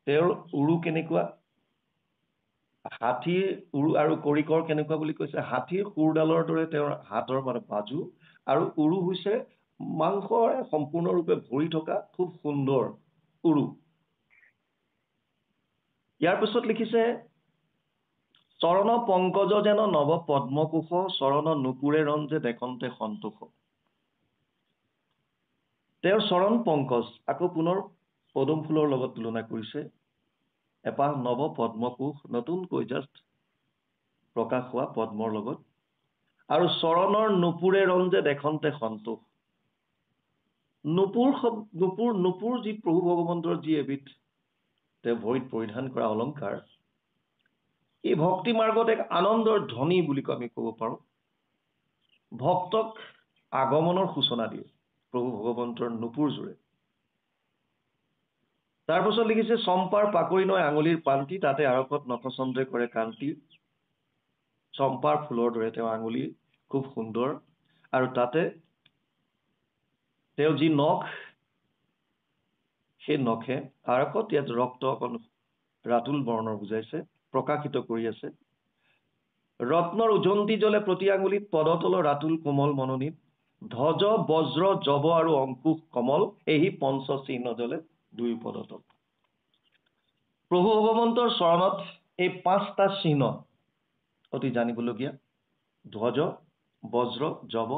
তেওঁৰ উৰু কেনেকুৱা হাতীৰ উৰু আৰু কৰিকৰ কেনেকুৱা বুলি কৈছে হাতীৰ শুৰডালৰ দৰে তেওঁৰ হাতৰ মানে বাজু আৰু উৰু হৈছে মাংসৰে সম্পূৰ্ণৰূপে ভৰি থকা খুব সুন্দৰ উৰু ইয়াৰ পিছত লিখিছে চৰণ পংকজ যেন নৱ পদ্মকোশ চৰণ নুপুৰে ৰঞ্জে দেখন্তে সন্তোষ তেওঁৰ চৰণ পংকজ আকৌ পুনৰ পদুম ফুলৰ লগত তুলনা কৰিছে এপাহ নৱ পদ্মকোশ নতুনকৈ জাষ্ট প্ৰকাশ হোৱা পদ্মৰ লগত আৰু চৰণৰ নুপুৰে ৰঞ্জে দেখন্তে সন্তোষ নুপুৰ যি প্ৰভু ভগৱন্তৰ যি এবিধ তেওঁ ভৰিত পৰিধান কৰা অলংকাৰ এই ভক্তি মাৰ্গত এক আনন্দৰ ধ্বনি বুলি আমি ক'ব পাৰোঁ ভক্তক আগমনৰ সূচনা দিয়ে প্ৰভু ভগৱন্তৰ নুপুৰ জোৰে তাৰপিছত লিখিছে চম্পাৰ পাকৰি নয় আঙুলিৰ পান্তি তাতে আৰকত নখচন্দ্ৰে কৰে কান্তি চম্পাৰ ফুলৰ দৰে তেওঁ আঙুলি খুব সুন্দৰ আৰু তাতে তেওঁ যি নখ সেই নখে আৰকত ইয়াত ৰক্ত অকণ ৰাতুল বৰ্ণৰ বুজাইছে প্ৰকাশিত কৰি আছে ৰত্নৰ উজন্তি জলে প্ৰতি আঙুলিত পদতল ৰাতুল কোমল মননিত ধ্বজ বজ্ৰ জব আৰু অংকুশ কমল এই পঞ্চ চিহ্ন জলে দুই পদতল প্ৰভু ভগৱন্তৰ চৰণত এই 5টা চিহ্ন অতি জানিবলগীয়া ধ্বজ বজ্ৰ জব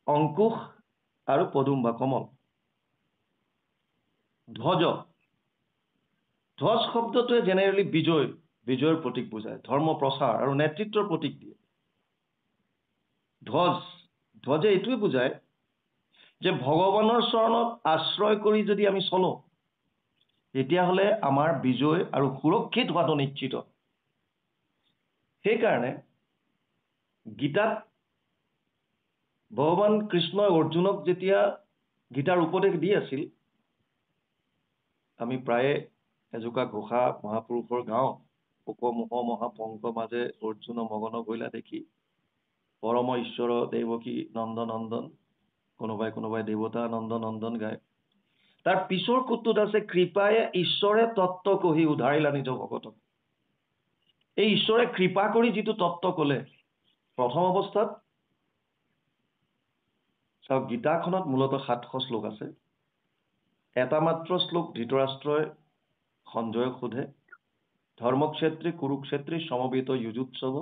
অংকুশ আৰু পদুম বা কমল ধ্বজ শব্দটোৱে জেনেৰেলি বিজয়ৰ প্ৰতীক বুজায় ধৰ্ম প্ৰচাৰ আৰু নেতৃত্বৰ প্ৰতীক দিয়ে ধ্বজে এইটোৱে বুজায় যে ভগৱানৰ চৰণত আশ্ৰয় কৰি যদি আমি চলো তেতিয়াহ'লে আমাৰ বিজয় আৰু সুৰক্ষিত হোৱাটো নিশ্চিত সেইকাৰণে গীতাত ভগৱান কৃষ্ণই অৰ্জুনক যেতিয়া গীতাৰ উপদেশ দি আছিল আমি প্ৰায়ে এজোকা ঘোষা মহাপুৰুষৰ গাঁও উপমোহ মহাপংক মাজে অৰ্জুন মগন গৈলা দেখি পৰম ঈশ্বৰ দেৱকী নন্দন কোনোবাই দেৱতা নন্দন গায় তাৰ পিছৰ কুটটোত আছে কৃপায়ে ঈশ্বৰে তত্ত্ব কহি উধাৰিলা নিজ ভকতক এই ঈশ্বৰে কৃপা কৰি যিটো তত্ত্ব ক'লে প্ৰথম অৱস্থাত চাওক গীতাখনত মূলতঃ 700 শ্লোক আছে এটা মাত্ৰ শ্লোক ধৃতৰাষ্ট্ৰই সঞ্জয়ক সোধে ধৰ্মক্ষেত্ৰে কুৰুক্ষেত্ৰে সমবেত যুজুৎসৱ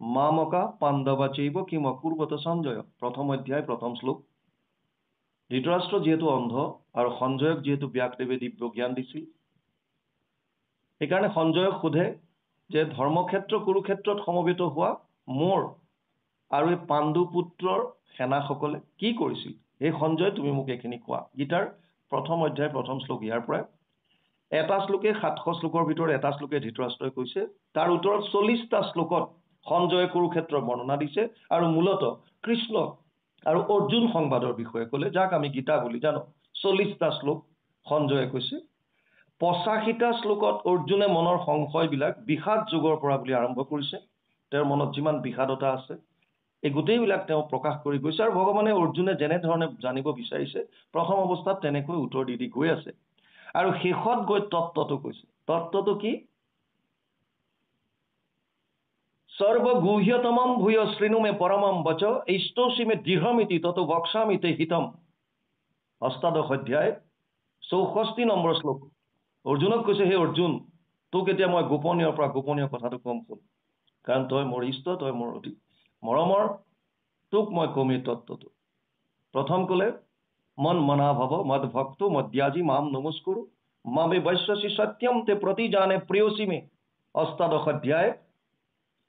মামকা পাণ্ডৱা চৈব কিম অকুৰ্বত সঞ্জয় প্ৰথম অধ্যায় প্ৰথম শ্লোক ধৃতৰাষ্ট্ৰ যিহেতু অন্ধ আৰু সঞ্জয়ক যিহেতু ব্যাসদেৱে দিব্য জ্ঞান দিছিল সেইকাৰণে সঞ্জয়ক সোধে যে ধৰ্মক্ষেত্ৰ কুৰুক্ষেত্ৰত সমবেত হোৱা মোৰ আৰু এই পাণ্ডু পুত্ৰৰ সেনাসকলে কি কৰিছিল এই সঞ্জয় তুমি মোক এইখিনি কোৱা গীতাৰ প্ৰথম অধ্যায় প্ৰথম শ্লোক ইয়াৰ পৰা এটা শ্লোকে 700 শ্লোকৰ ভিতৰত এটা শ্লোকে ধৃতৰাষ্ট্ৰই কৈছে তাৰ উত্তৰত 40টা শ্লোকত সঞ্জয়ে কুৰুক্ষেত্ৰৰ বৰ্ণনা দিছে আৰু মূলতঃ কৃষ্ণ আৰু অৰ্জুন সংবাদৰ বিষয়ে ক'লে যাক আমি গীতা বুলি জানো 40টা শ্লোক সঞ্জয়ে কৈছে 85টা শ্লোকত অৰ্জুনে মনৰ সংশয়বিলাক বিষাদ যোগৰ পৰা বুলি আৰম্ভ কৰিছে তেওঁৰ মনত যিমান বিষাদতা আছে এই গোটেইবিলাক তেওঁ প্ৰকাশ কৰি গৈছে আৰু ভগৱানে অৰ্জুনে যেনেধৰণে জানিব বিচাৰিছে প্ৰথম অৱস্থাত তেনেকৈ উত্তৰ দি গৈ আছে আৰু শেষত গৈ তত্ত্বটো কৈছে তত্ত্বটো কি সৰ্বগুহ্যতমম ভূয় শৃণু মে পৰমম বচ ইষ্টৌসি মে দৃঢ়মিতি তত বক্সামিতে হিতম অষ্টাদশ অধ্যায় 64 নম্বৰ শ্লোক অৰ্জুনক কৈছে, হে অৰ্জুন, তোক এতিয়া মই গোপনীয়ৰ পৰা গোপনীয় কথাটো কম শুন, কাৰণ তই মোৰ ইষ্ট, তই মোৰ অতি মৰমৰ, তোক মই কম এই তত্ত্বটো। প্ৰথম ক'লে মন মনা ভৱ মদ ভক্ত মদ্যাজি মাম নমস্কুৰু মামে বৈশ্যসি সত্যম তে প্ৰতি জানে প্ৰিয়সী মে। অষ্টাদশ অধ্যায়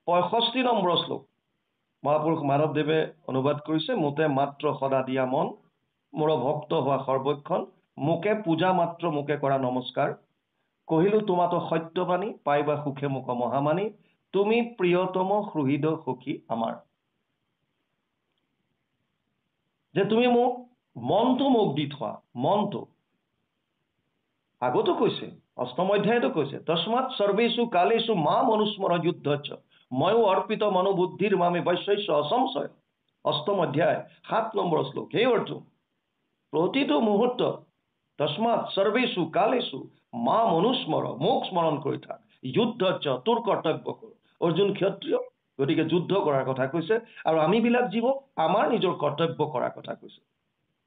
65 নম্বৰ শ্লোক মহাপুৰুষ মাধৱদেৱে অনুবাদ কৰিছে, মোতে মাত্ৰ সদা দিয়া মন, মোৰ ভক্ত হোৱা সৰ্বক্ষণ, মোকে পূজা মাত্ৰ মোকে কৰা নমস্কাৰ, কহিলো তোমাতো সত্যবাণী, পাইবা সুখে মুখ মহামানী, তুমি প্ৰিয়তম সুহৃদ সখী আমাৰ। যে তুমি মোক মনটো মোক দি থোৱা, মনটো। আগতো কৈছে, অষ্টম অধ্যায়তো কৈছে, তস্মাৎ সৰ্বেষু কালেষু মাম অনুস্মৰ যুদ্ধচ্চ ময়ো অৰ্পিত মনোবুদ্ধিৰ মামে বৈশ্যস্য অসংশয়। অষ্টম অধ্যায় 7 নম্বৰ শ্লোক। হে অৰ্জুন, প্ৰতিটো মুহূৰ্তত তস্মাৎ সৰ্বেষু কালেষু মাম অনুস্মৰ, মোক স্মৰণ কৰি থাক, যুদ্ধচ্চ তোৰ কৰ্তব্য কৰ। অৰ্জুন ক্ষত্ৰিয়, গতিকে যুদ্ধ কৰাৰ কথা কৈছে, আৰু আমিবিলাক জীৱ আমাৰ নিজৰ কৰ্তব্য কৰাৰ কথা কৈছে।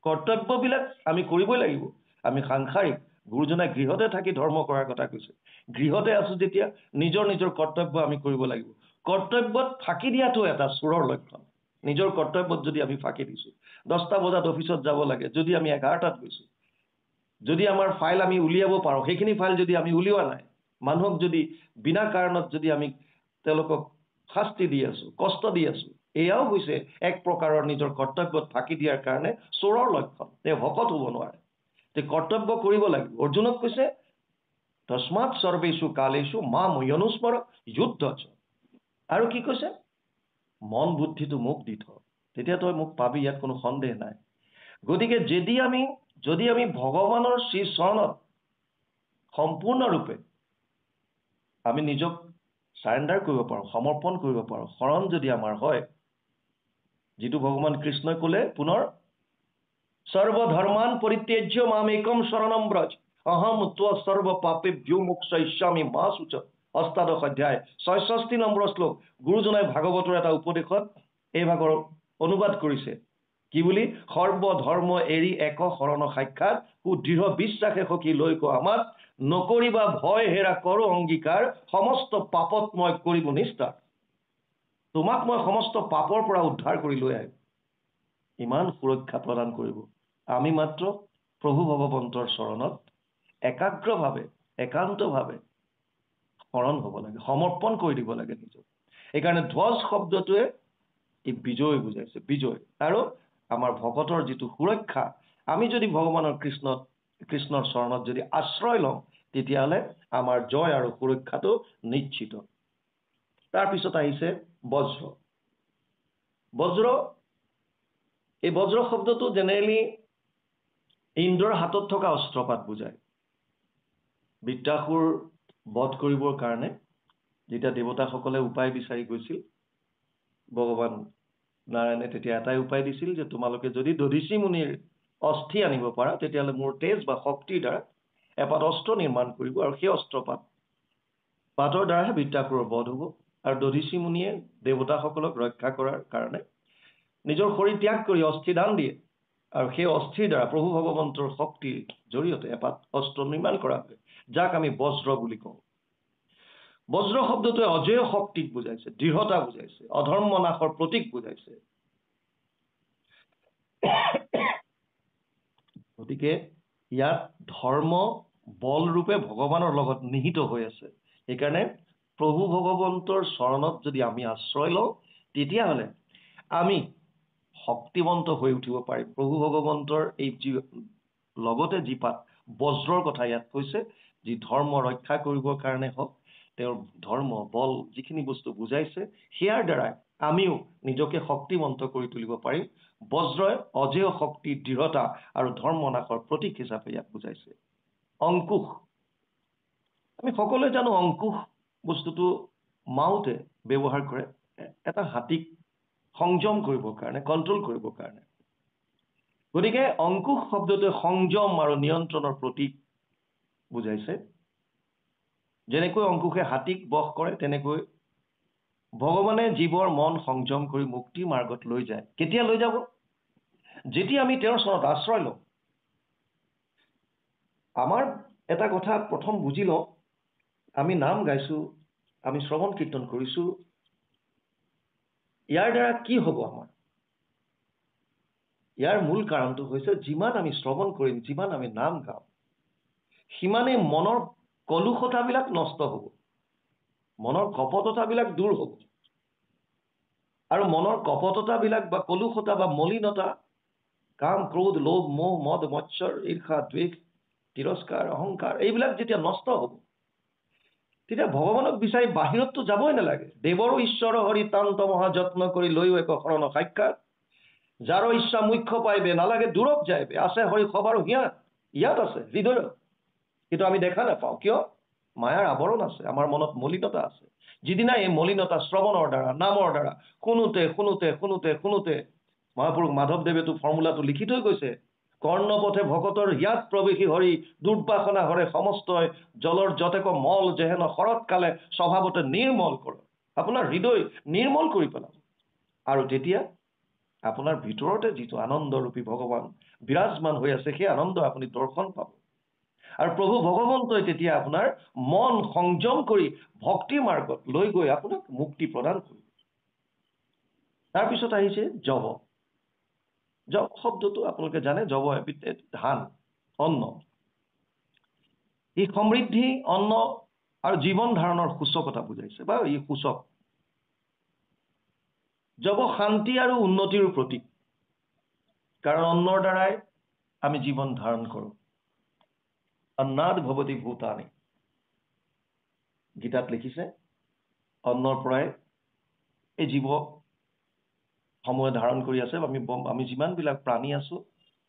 কৰ্তব্যবিলাক আমি কৰিবই লাগিব। আমি সাংসাৰিক, গুৰুজনাই গৃহতে থাকি ধৰ্ম কৰাৰ কথা কৈছে। গৃহতে আছো যেতিয়া নিজৰ নিজৰ কৰ্তব্য আমি কৰিব লাগিব। কৰ্তব্যত ফাঁকি দিয়াটো এটা চোৰৰ লক্ষণ। নিজৰ কৰ্তব্যত যদি আমি ফাঁকি দিছোঁ, 10টা বজাত অফিচত যাব লাগে, যদি আমি 11টাত গৈছোঁ, যদি আমাৰ ফাইল আমি উলিয়াব পাৰোঁ, সেইখিনি ফাইল যদি আমি উলিওৱা নাই, মানুহক যদি বিনা কাৰণত যদি আমি তেওঁলোকক শাস্তি দি আছোঁ, কষ্ট দি আছোঁ, এয়াও হৈছে এক প্ৰকাৰৰ নিজৰ কৰ্তব্যত ফাঁকি দিয়াৰ কাৰণে চোৰৰ লক্ষণ। তেওঁ ভকত হ'ব নোৱাৰে, তে কৰ্তব্য কৰিব লাগিব। অৰ্জুনক কৈছে তস্মাৎ সৰ্বেষু কালেষু মাম অনুস্মৰ যুদ্ধচ্চ, আৰু কি কৈছে, মন বুদ্ধিটো মোক দি থ, তেতিয়া তই মোক পাবি, ইয়াত কোনো সন্দেহ নাই। গতিকে যদি আমি ভগৱানৰ শ্ৰীচৰণত সম্পূৰ্ণৰূপে আমি নিজক চাৰেণ্ডাৰ কৰিব পাৰোঁ, সমৰ্পণ কৰিব পাৰোঁ, শৰণ যদি আমাৰ হয়, যিটো ভগৱান কৃষ্ণই ক'লে পুনৰ, সৰ্বধৰ্মান পৰিত্যাজ্য মাম একম শৰণম ব্ৰজ অহম ত্ব সৰ্ব পাপেভ্যো মোক্ষয়িষ্যামি মা শুচ। অষ্টাদশ অধ্যায় 66 নম্বৰ শ্লোক। গুৰুজনাই ভাগৱতৰ এটা উপদেশত এই ভাগৰ অনুবাদ কৰিছে, কি বুলি, সৰ্বধৰ্ম এৰি এক শৰণ সাক্ষাৎ, সুদৃঢ় বিশ্বাসে সখী লৈ কো আমাক, নকৰিবা ভয় হেৰা কৰো অংগীকাৰ, সমস্ত পাপত মই কৰিব নিষ্ঠাৰ। তোমাক মই সমস্ত পাপৰ পৰা উদ্ধাৰ কৰি লৈ আহিম। ইমান সুৰক্ষা প্ৰদান কৰিব। আমি মাত্ৰ প্ৰভু ভগৱন্তৰ চৰণত একাগ্ৰভাৱে, একান্তভাৱে শৰণ হ'ব লাগে, সমৰ্পণ কৰি দিব লাগে নিজক। সেইকাৰণে ধ্বজ শব্দটোৱে এই বিজয় বুজাইছে, বিজয়। আৰু আমাৰ ভকতৰ যিটো সুৰক্ষা, আমি যদি ভগৱানৰ কৃষ্ণৰ চৰণত যদি আশ্ৰয় লওঁ, তেতিয়াহ'লে আমাৰ জয় আৰু সুৰক্ষাটো নিশ্চিত। তাৰপিছত আহিছে বজ্ৰ। বজ্ৰ, এই বজ্ৰ শব্দটো জেনেৰেলি ইন্দ্ৰৰ হাতত থকা অস্ত্ৰপাত বুজায়। বৃত্ৰাসুৰ বধ কৰিবৰ কাৰণে যেতিয়া দেৱতাসকলে উপায় বিচাৰি গৈছিল, ভগৱান নাৰায়ণে তেতিয়া এটাই উপায় দিছিল যে তোমালোকে যদি দধিচি মুনিৰ অস্থি আনিব পাৰা, তেতিয়াহ'লে মোৰ তেজ বা শক্তিৰ দ্বাৰা এপাত অস্ত্ৰ নিৰ্মাণ কৰিব, আৰু সেই পাতৰ দ্বাৰাহে বৃত্ৰাসুৰৰ বধ হ'ব। আৰু দধিচি মুনিয়ে দেৱতাসকলক ৰক্ষা কৰাৰ কাৰণে নিজৰ শৰীৰ ত্যাগ কৰি অস্থি দান দিয়ে, আৰু সেই অস্থিৰ দ্বাৰা প্ৰভু ভগৱন্তৰ শক্তিৰ জৰিয়তে এপাত অস্ত্ৰ নিৰ্মাণ কৰা হয়, যাক আমি বজ্ৰ বুলি কওঁ। বজ্ৰ শব্দটোৱে অজেয় শক্তিক বুজাইছে, দৃঢ়তা বুজাইছে, অধৰ্ম নাশৰ প্ৰতীক বুজাইছে। গতিকে ইয়াত ধৰ্ম বলৰূপে ভগৱানৰ লগত নিহিত হৈ আছে। সেইকাৰণে প্ৰভু ভগৱন্তৰ চৰণত যদি আমি আশ্ৰয় লওঁ, তেতিয়াহ'লে আমি শক্তিবন্ত হৈ উঠিব পাৰিম। প্ৰভু ভগৱন্তৰ এই লগতে যি পাত বজ্ৰৰ কথা ইয়াত কৈছে, যি ধৰ্ম ৰক্ষা কৰিবৰ কাৰণে হওক, তেওঁৰ ধৰ্ম বল যিখিনি বস্তু বুজাইছে, সেয়াৰ দ্বাৰাই আমিও নিজকে শক্তিবন্ত কৰি তুলিব পাৰিম। বজ্ৰই অজেয় শক্তি, দৃঢ়তা আৰু ধৰ্ম নাশৰ প্ৰতীক হিচাপে ইয়াক বুজাইছে। অংকুশ, আমি সকলোৱে জানো অংকুশ বস্তুটো মাউতে ব্যৱহাৰ কৰে এটা হাতীক সংযম কৰিবৰ কাৰণে, কণ্ট্ৰল কৰিবৰ কাৰণে। গতিকে অংকুশ শব্দটোৱে সংযম আৰু নিয়ন্ত্ৰণৰ প্ৰতীক বুজাইছে। যেনেকৈ অংকুশে হাতীক বশ কৰে, তেনেকৈ ভগৱানে জীৱৰ মন সংযম কৰি মুক্তিৰ মাৰ্গত লৈ যায়। কেতিয়া লৈ যাব? যেতিয়া আমি তেওঁৰ চৰণত আশ্ৰয় লওঁ। আমাৰ এটা কথা প্ৰথম বুজি লওঁ, আমি নাম গাইছো, আমি শ্ৰৱণ কীৰ্তন কৰিছো, ইয়াৰ দ্বাৰা কি হ'ব আমাৰ? ইয়াৰ মূল কাৰণটো হৈছে যিমান আমি শ্ৰৱণ কৰিম, যিমান আমি নাম গাম, সিমানেই মনৰ কলুষতাবিলাক নষ্ট হ'ব, মনৰ কপটতাবিলাক দূৰ হ'ব। আৰু মনৰ কপটতাবিলাক বা কলুষতা বা মলিনতা, কাম, ক্ৰোধ, লোভ, মোহ, মদ, মৎসৰ, ঈৰ্ষা, দ্বেষ, তিৰস্কাৰ, অহংকাৰ, এইবিলাক যেতিয়া নষ্ট হ'ব, তেতিয়া ভগৱানক বিচাৰি বাহিৰততো যাবই নালাগে। দেৱৰো ঈশ্বৰ হৰি তান্ত মহাযত্ন কৰি লৈও এক শৰণ সাক্ষাৎ, যাৰ ইচ্ছা মুখ্য পাইবে নালাগে দূৰত যাইবে, আছে হৰি সবাৰো ইয়াত আছে হৃদয়ত, কিন্তু আমি দেখা নাপাওঁ। কিয়? মায়াৰ আৱৰণ আছে, আমাৰ মনত মলিনতা আছে। যিদিনা এই মলিনতা শ্ৰৱণৰ দ্বাৰা, নামৰ দ্বাৰা শুনোতে শুনোতে শুনোতে শুনোতে, মহাপুৰুষ মাধৱদেৱেতো ফৰ্মুলাটো লিখি থৈ গৈছে, কৰ্ণপথে ভকতৰ হিয়াত প্ৰৱেশী হৰি, দুৰ্বাসনা হৰে সমস্তই, জলৰ যতেক মল যেহেন শৰৎকালে স্বভাৱতে নিৰ্মল কৰে। আপোনাৰ হৃদয় নিৰ্মল কৰি পেলাব। আৰু তেতিয়া আপোনাৰ ভিতৰতে যিটো আনন্দৰূপী ভগৱান বিৰাজমান হৈ আছে, সেই আনন্দ আপুনি দৰ্শন পাব। আৰু প্ৰভু ভগৱন্তই তেতিয়া আপোনাৰ মন সংযম কৰি ভক্তি মাৰ্গত লৈ গৈ আপোনাক মুক্তি প্ৰদান কৰিব। তাৰপিছত আহিছে যৱ। যৱ শব্দটো আপোনালোকে জানে, যৱ এবিধ ধান, অন্ন। ই সমৃদ্ধি, অন্ন আৰু জীৱন ধাৰণৰ সূচকতা বুজাইছে, বা ই সূচক। যৱ শান্তি আৰু উন্নতিৰ প্ৰতীক, কাৰণ অন্নৰ দ্বাৰাই আমি জীৱন ধাৰণ কৰোঁ। অন্নাদ ভৱতি ভূতানি, গীতাত লিখিছে, অন্নৰ পৰাই এই জীৱ সমূহে ধাৰণ কৰি আছে। আমি যিমানবিলাক প্ৰাণী আছো,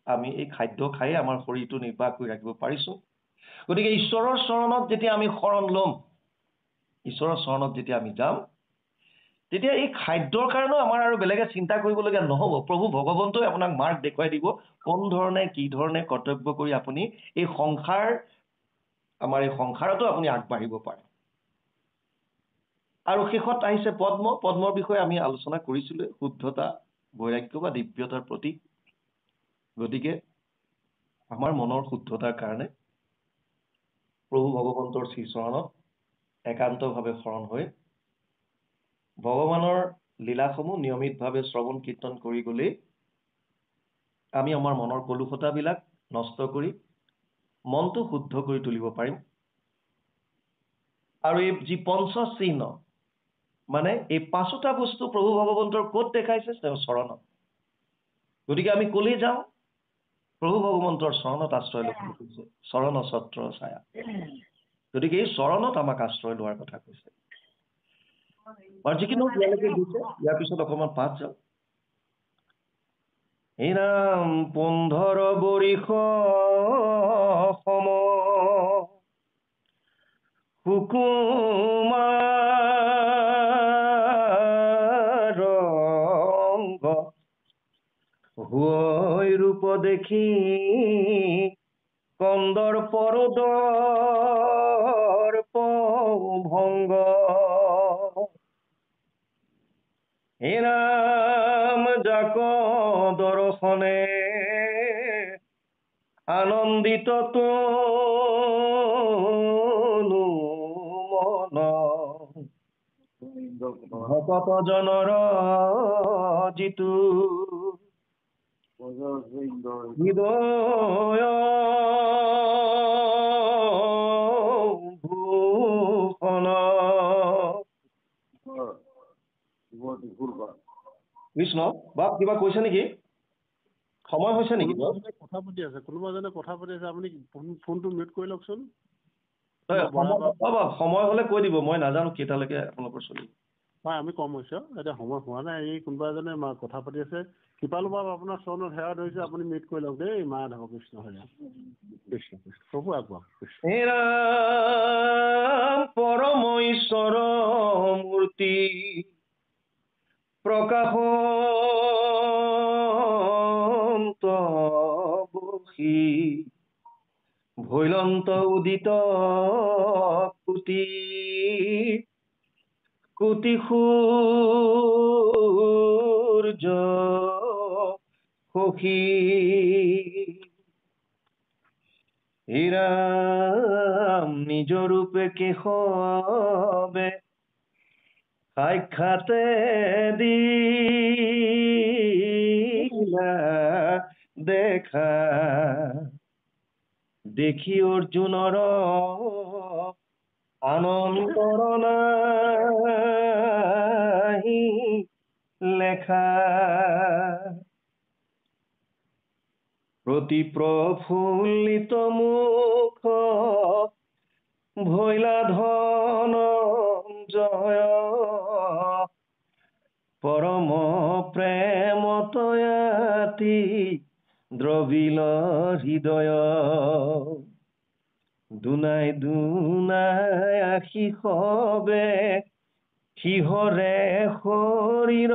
আমি এই খাদ্য খায়ে আমাৰ শৰীৰটো নিৰ্বাহ কৰি ৰাখিব পাৰিছো। গতিকে ঈশ্বৰৰ চৰণত যেতিয়া আমি শৰণ ল'ম, ঈশ্বৰৰ চৰণত যেতিয়া আমি যাম, তেতিয়া এই খাদ্যৰ কাৰণেও আমাৰ আৰু বেলেগে চিন্তা কৰিবলগীয়া নহ'ব। প্ৰভু ভগৱন্তই আপোনাক মাৰ্গ দেখুৱাই দিব, কোন ধৰণে কি ধৰণে কৰ্তব্য কৰি আপুনি এই আমাৰ এই সংসাৰতো আপুনি আগবাঢ়িব পাৰে। আৰু শেষত আহিছে পদ্ম। পদ্মৰ বিষয়ে আমি আলোচনা কৰিছিলোঁ, শুদ্ধতা, বৈৰাগ্য বা দিব্যতাৰ প্ৰতীক। গতিকে আমাৰ মনৰ শুদ্ধতাৰ কাৰণে প্ৰভু ভগৱন্তৰ শ্ৰীচৰণত একান্তভাৱে শৰণ হৈ ভগৱানৰ লীলাসমূহ নিয়মিতভাৱে শ্ৰৱণ কীৰ্তন কৰি গ'লেই আমি আমাৰ মনৰ কলুষতাবিলাক নষ্ট কৰি মনটো শুদ্ধ কৰি তুলিব পাৰিম। আৰু এই যি পঞ্চচিহ্ন, মানে এই পাঁচোটা বস্তু প্ৰভু ভগৱন্তৰ ক'ত দেখাইছে? তেওঁৰ চৰণত। গতিকে আমি ক'লৈ যাওঁ? প্ৰভু ভগৱন্তৰ চৰণত আশ্ৰয় ল'ব কৈছে, চৰণ ছত্ৰ ছায়া। গতিকে এই চৰণত আমাক আশ্ৰয় লোৱাৰ কথা কৈছে। আৰু যিখিনি ইয়ালৈকে দিছে, ইয়াৰ পিছত অকণমান পাঠ যাওঁ। এই নাম 15 বৰিষ সম সুকুমাৰ ৰংগ, হৈ ৰূপ দেখি কন্দৰ্পৰ ভংগ, হে ৰাম যাক দৰ্শনে আনন্দিত তনু মন, ভকত জনৰ যিটো হৃদয় ভূষণ। কৃষ্ণ বাপ, কিবা কৈছে নেকি? সময় হৈছে নেকি? কথা পাতি আছে, কোনোবা এজনে কথা পাতি আছে, আপুনি ফোনটো মিউট কৰি লওকচোন। সময় হলে কৈ দিব, মই নাজানো কেইটালৈকে আপোনালোকৰ চলিব। হয়, আমি কম হৈছে, এতিয়া সময় হোৱা নাই। এই কোনোবা এজনে কথা পাতি আছে। কৃপালু বাব, আপোনাৰ চৰণত সেৱা ধৰিছে, আপুনি মিউট কৰি লওক দেই। মাধৱ কৃষ্ণ হৰি কৃষ্ণ কৃষ্ণ প্ৰভু আগবঢ়াওক। পৰম ঈশ্বৰ মূৰ্তি প্ৰকাশ বসী, ভৈলন্ত উদিত কোটি কোটি সূৰ্য সখী, হে ৰাম নিজ ৰূপে কেশৱে সাক্ষাতে দিলা দেখা দেখি অৰ্জুনৰ আনন্দৰ নাহি লেখা প্ৰতি প্ৰফুল্লিত মুখ ভৈলা ধনঞ্জয় পৰম প্ৰেম তয়াতি দ্ৰবিল হৃদয় দুনাই দুনাই আশী সবে সিহৰে শৰীৰ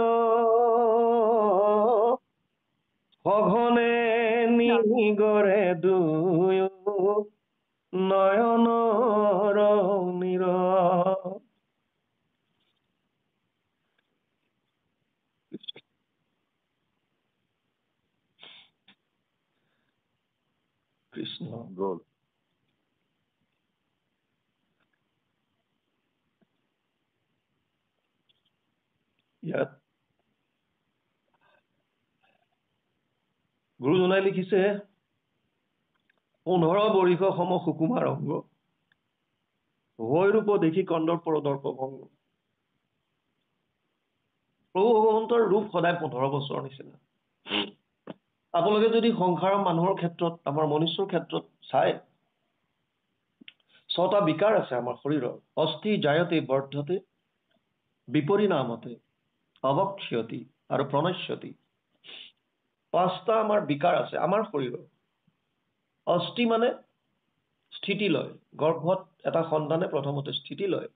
সঘনে নিগৰে দুয়ো নয়নৰ নীৰ কৃষ্ণ গ'ল ইয়াত গুৰুজনাই লিখিছে 15 বৰিষ সম সুকুমাৰ অংগ হৈ ৰূপ দেখি কন্দৰ্প দৰ্প ভংগ প্ৰভু ভগৱন্তৰ ৰূপ সদায় 15 বছৰৰ নিচিনা আপোনালোকে যদি সংসাৰৰ মানুহৰ ক্ষেত্ৰত আমাৰ মনুষ্যৰ ক্ষেত্ৰত চাই 6টা বিকাৰ আছে আমাৰ শৰীৰৰ অস্থি জায়তে বৰ্ধতে বিপৰিণামতে অৱক্ষয়তি আৰু প্ৰণশ্যতি 5টা আমাৰ বিকাৰ আছে আমাৰ শৰীৰৰ অস্থি মানে স্থিতি লয় গৰ্ভত এটা সন্তানে প্ৰথমতে স্থিতি লয়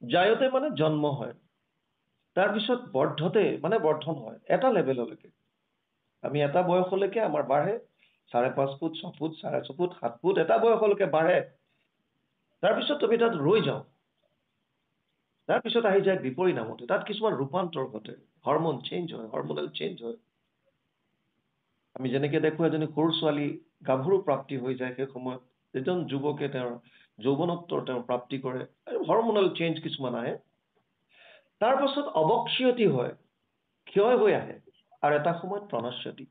জায়তে মানে জন্ম হয় তাৰপিছত বৰ্ধতে মানে বৰ্ধন হয় এটা লেভেললৈকে আমি এটা বয়সলৈকে আমাৰ বাঢ়ে 5.5 ফুট 6 ফুট 6.5 ফুট 7 ফুট এটা বয়সলৈকে বাঢ়ে তাৰপিছত আমি তাত ৰৈ যাওঁ তাৰপিছত আহি যায় বিপৰিণামতে তাত কিছুমান ৰূপান্তৰ ঘটে হৰমন চেঞ্জ হয় হৰমনেল চেঞ্জ হয় আমি যেনেকৈ দেখো এজনী সৰু ছোৱালী গাভৰু প্ৰাপ্তি হৈ যায় সেই সময়ত এজন যুৱকে তেওঁৰ যৌৱনত্বৰ তেওঁ প্ৰাপ্তি কৰে হৰমনেল চেঞ্জ কিছুমান আহে তাৰপাছত অৱক্ষয়তি হয় ক্ষয় হৈ আহে আৰু এটা সময়ত প্ৰণশ্যতি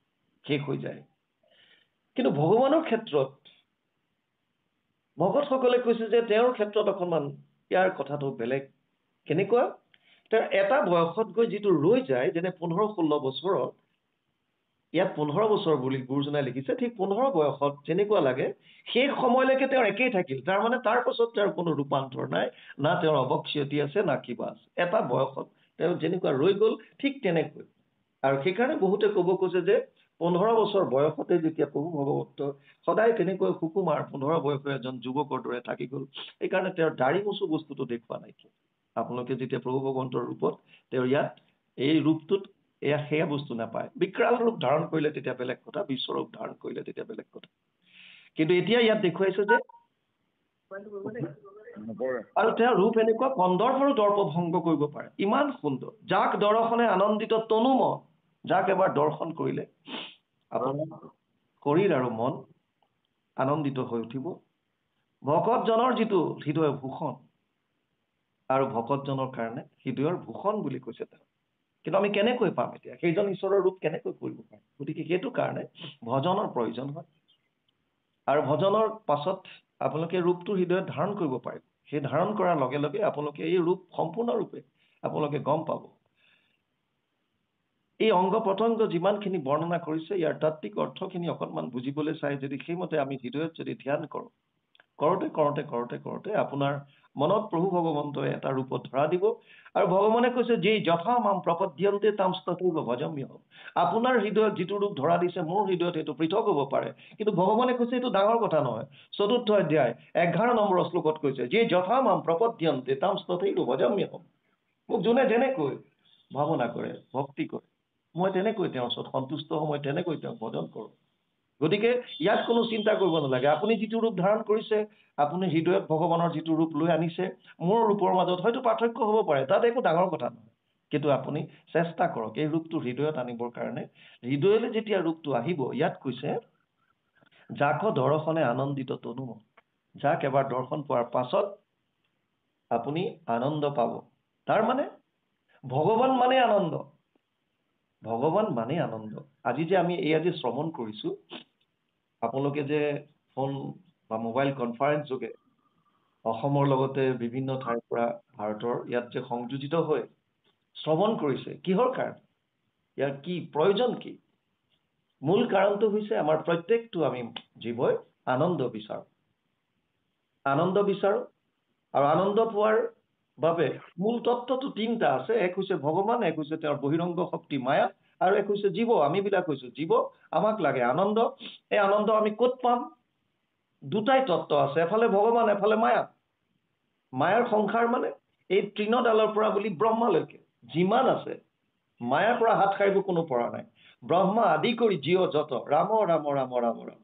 শেষ হৈ যায় কিন্তু ভগৱানৰ ক্ষেত্ৰত ভকতসকলে কৈছে যে তেওঁৰ ক্ষেত্ৰত অকণমান ইয়াৰ কথাটো বেলেগ কেনেকুৱা তেওঁ এটা বয়সত গৈ যিটো ৰৈ যায় যেনে 15-16 বছৰত ইয়াত 15 বছৰ বুলি গুৰুজনাই লিখিছে ঠিক 15 বয়সত যেনেকুৱা লাগে সেই সময়লৈকে তেওঁ একেই থাকিল তাৰমানে তাৰ পাছত তেওঁৰ কোনো ৰূপান্তৰ নাই না তেওঁৰ অৱক্ষয়তি আছে না কিবা আছে এটা বয়সত তেওঁ যেনেকুৱা ৰৈ গ'ল ঠিক তেনেকৈ আৰু সেইকাৰণে বহুতে ক'ব খোজে যে 15 বছৰ বয়সতে যেতিয়া প্ৰভু ভগৱন্ত সদায় তেনেকৈ সুকুমাৰ 15 বয়সৰ এজন যুৱকৰ দৰে থাকি গ'ল সেইকাৰণে তেওঁৰ দাড়ি মুচু বস্তুটো দেখুওৱা নাইকিয়া আপোনালোকে যেতিয়া প্ৰভু ভগৱন্তৰ ৰূপত তেওঁৰ ইয়াত এই ৰূপটোত এয়া সেয়া বস্তু নাপায় বিকৰাল ৰূপ ধাৰণ কৰিলে তেতিয়া বেলেগ কথা বিশ্বৰূপ ধাৰণ কৰিলে তেতিয়া বেলেগ কথা কিন্তু এতিয়া ইয়াত দেখুৱাইছে যে আৰু তেওঁৰ ৰূপ এনেকুৱা কন্দৰ্পৰো দৰ্প ভংগ কৰিব পাৰে ইমান সুন্দৰ যাক দৰ্শনে আনন্দিত তনু মন যাক এবাৰ দৰ্শন কৰিলে আপোনাৰ শৰীৰ আৰু মন আনন্দিত হৈ উঠিব ভকতজনৰ যিটো হৃদয় ভূষণ আৰু ভকতজনৰ কাৰণে হৃদয়ৰ ভূষণ বুলি কৈছে তেওঁ কিন্তু আমি কেনেকৈ পাম এতিয়া সেইজন ঈশ্বৰৰ ৰূপ কেনেকৈ কৰিব পাৰিম গতিকে সেইটো কাৰণে ভজনৰ প্ৰয়োজন হয় আৰু ভজনৰ পাছত আপোনালোকে ৰূপটো হৃদয়ত ধাৰণ কৰিব পাৰিব সেই ধাৰণ কৰাৰ লগে লগে আপোনালোকে এই ৰূপ সম্পূৰ্ণৰূপে আপোনালোকে গম পাব এই অংগ প্ৰত্যংগ যিমানখিনি বৰ্ণনা কৰিছে ইয়াৰ তাত্ত্বিক অৰ্থখিনি অকণমান বুজিবলৈ চাই যদি সেইমতে আমি হৃদয়ত যদি ধ্যান কৰোঁ কৰোঁতে কৰোঁতে কৰোঁতে কৰোঁতে আপোনাৰ মনত প্ৰভু ভগৱন্তই এটা ৰূপত ধৰা দিব আৰু ভগৱানে কৈছে যে যথা মাম প্ৰপদ্যন্তে তাম তথৈব ভজম্যহম আপোনাৰ হৃদয়ত যিটো ৰূপ ধৰা দিছে মোৰ হৃদয়ত সেইটো পৃথক হ'ব পাৰে কিন্তু ভগৱানে কৈছে এইটো ডাঙৰ কথা নহয় 4ৰ্থ অধ্যায় 11 নম্বৰ শ্লোকত কৈছে যে যথা মাম প্ৰপদ্যন্তে তাম তথৈব ভজম্যহম মোক যোনে যেনেকৈ ভাৱনা কৰে ভক্তি কৰে মই তেনেকৈ তেওঁৰ ওচৰত সন্তুষ্ট হওঁ মই তেনেকৈ তেওঁক ভজন কৰোঁ গতিকে ইয়াত কোনো চিন্তা কৰিব নালাগে আপুনি যিটো ৰূপ ধাৰণ কৰিছে আপুনি হৃদয়ত ভগৱানৰ যিটো ৰূপ লৈ আনিছে মোৰ ৰূপৰ মাজত হয়তো পাৰ্থক্য হ'ব পাৰে তাত একো ডাঙৰ কথা নহয় কিন্তু আপুনি চেষ্টা কৰক এই ৰূপটো হৃদয়ত আনিবৰ কাৰণে হৃদয়লৈ যেতিয়া ৰূপটো আহিব ইয়াত কৈছে যাক দৰ্শনে আনন্দিত তনু মন। যাক এবাৰ দৰ্শন পোৱাৰ পাছত আপুনি আনন্দ পাব। তাৰ মানে ভগৱান মানে আনন্দ। ভগৱান মানে আনন্দ। আজি যে আমি আজি শ্ৰৱণ কৰিছো, আপোনালোকে যে ফোন বা মোবাইল কনফাৰেন্স যোগে অসমৰ লগতে বিভিন্ন ঠাইৰ পৰা ভাৰতৰ ইয়াত যে সংযোজিত হৈ শ্ৰৱণ কৰিছে, কিহৰ কাৰণে? ইয়াৰ কি প্ৰয়োজন কি? মূল কাৰণটো হৈছে আমাৰ প্ৰত্যেকটো আমি জীৱই আনন্দ বিচাৰো। আনন্দ বিচাৰো আৰু আনন্দ পোৱাৰ বাবে মূল তত্ত্বটো তিনিটা আছে। এক হৈছে ভগৱান, এক হৈছে তেওঁৰ বহিৰংগ শক্তি মায়া, আৰু এক হৈছে জীৱ। আমিবিলাক হৈছো জীৱ, আমাক লাগে আনন্দ। এই আনন্দ আমি ক'ত পাম? দুটাই তত্ত্ব আছে, এফালে ভগৱান, এফালে মায়া। মায়াৰ সংসাৰ মানে এই তৃণডালৰ পৰা বুলি ব্ৰহ্মালৈকে যিমান আছে, মায়াৰ পৰা হাত সাৰিব কোনো পৰা নাই। ব্ৰহ্মা আদি কৰি জীৱ যত, ৰাম ৰাম ৰাম ৰাম ৰাম,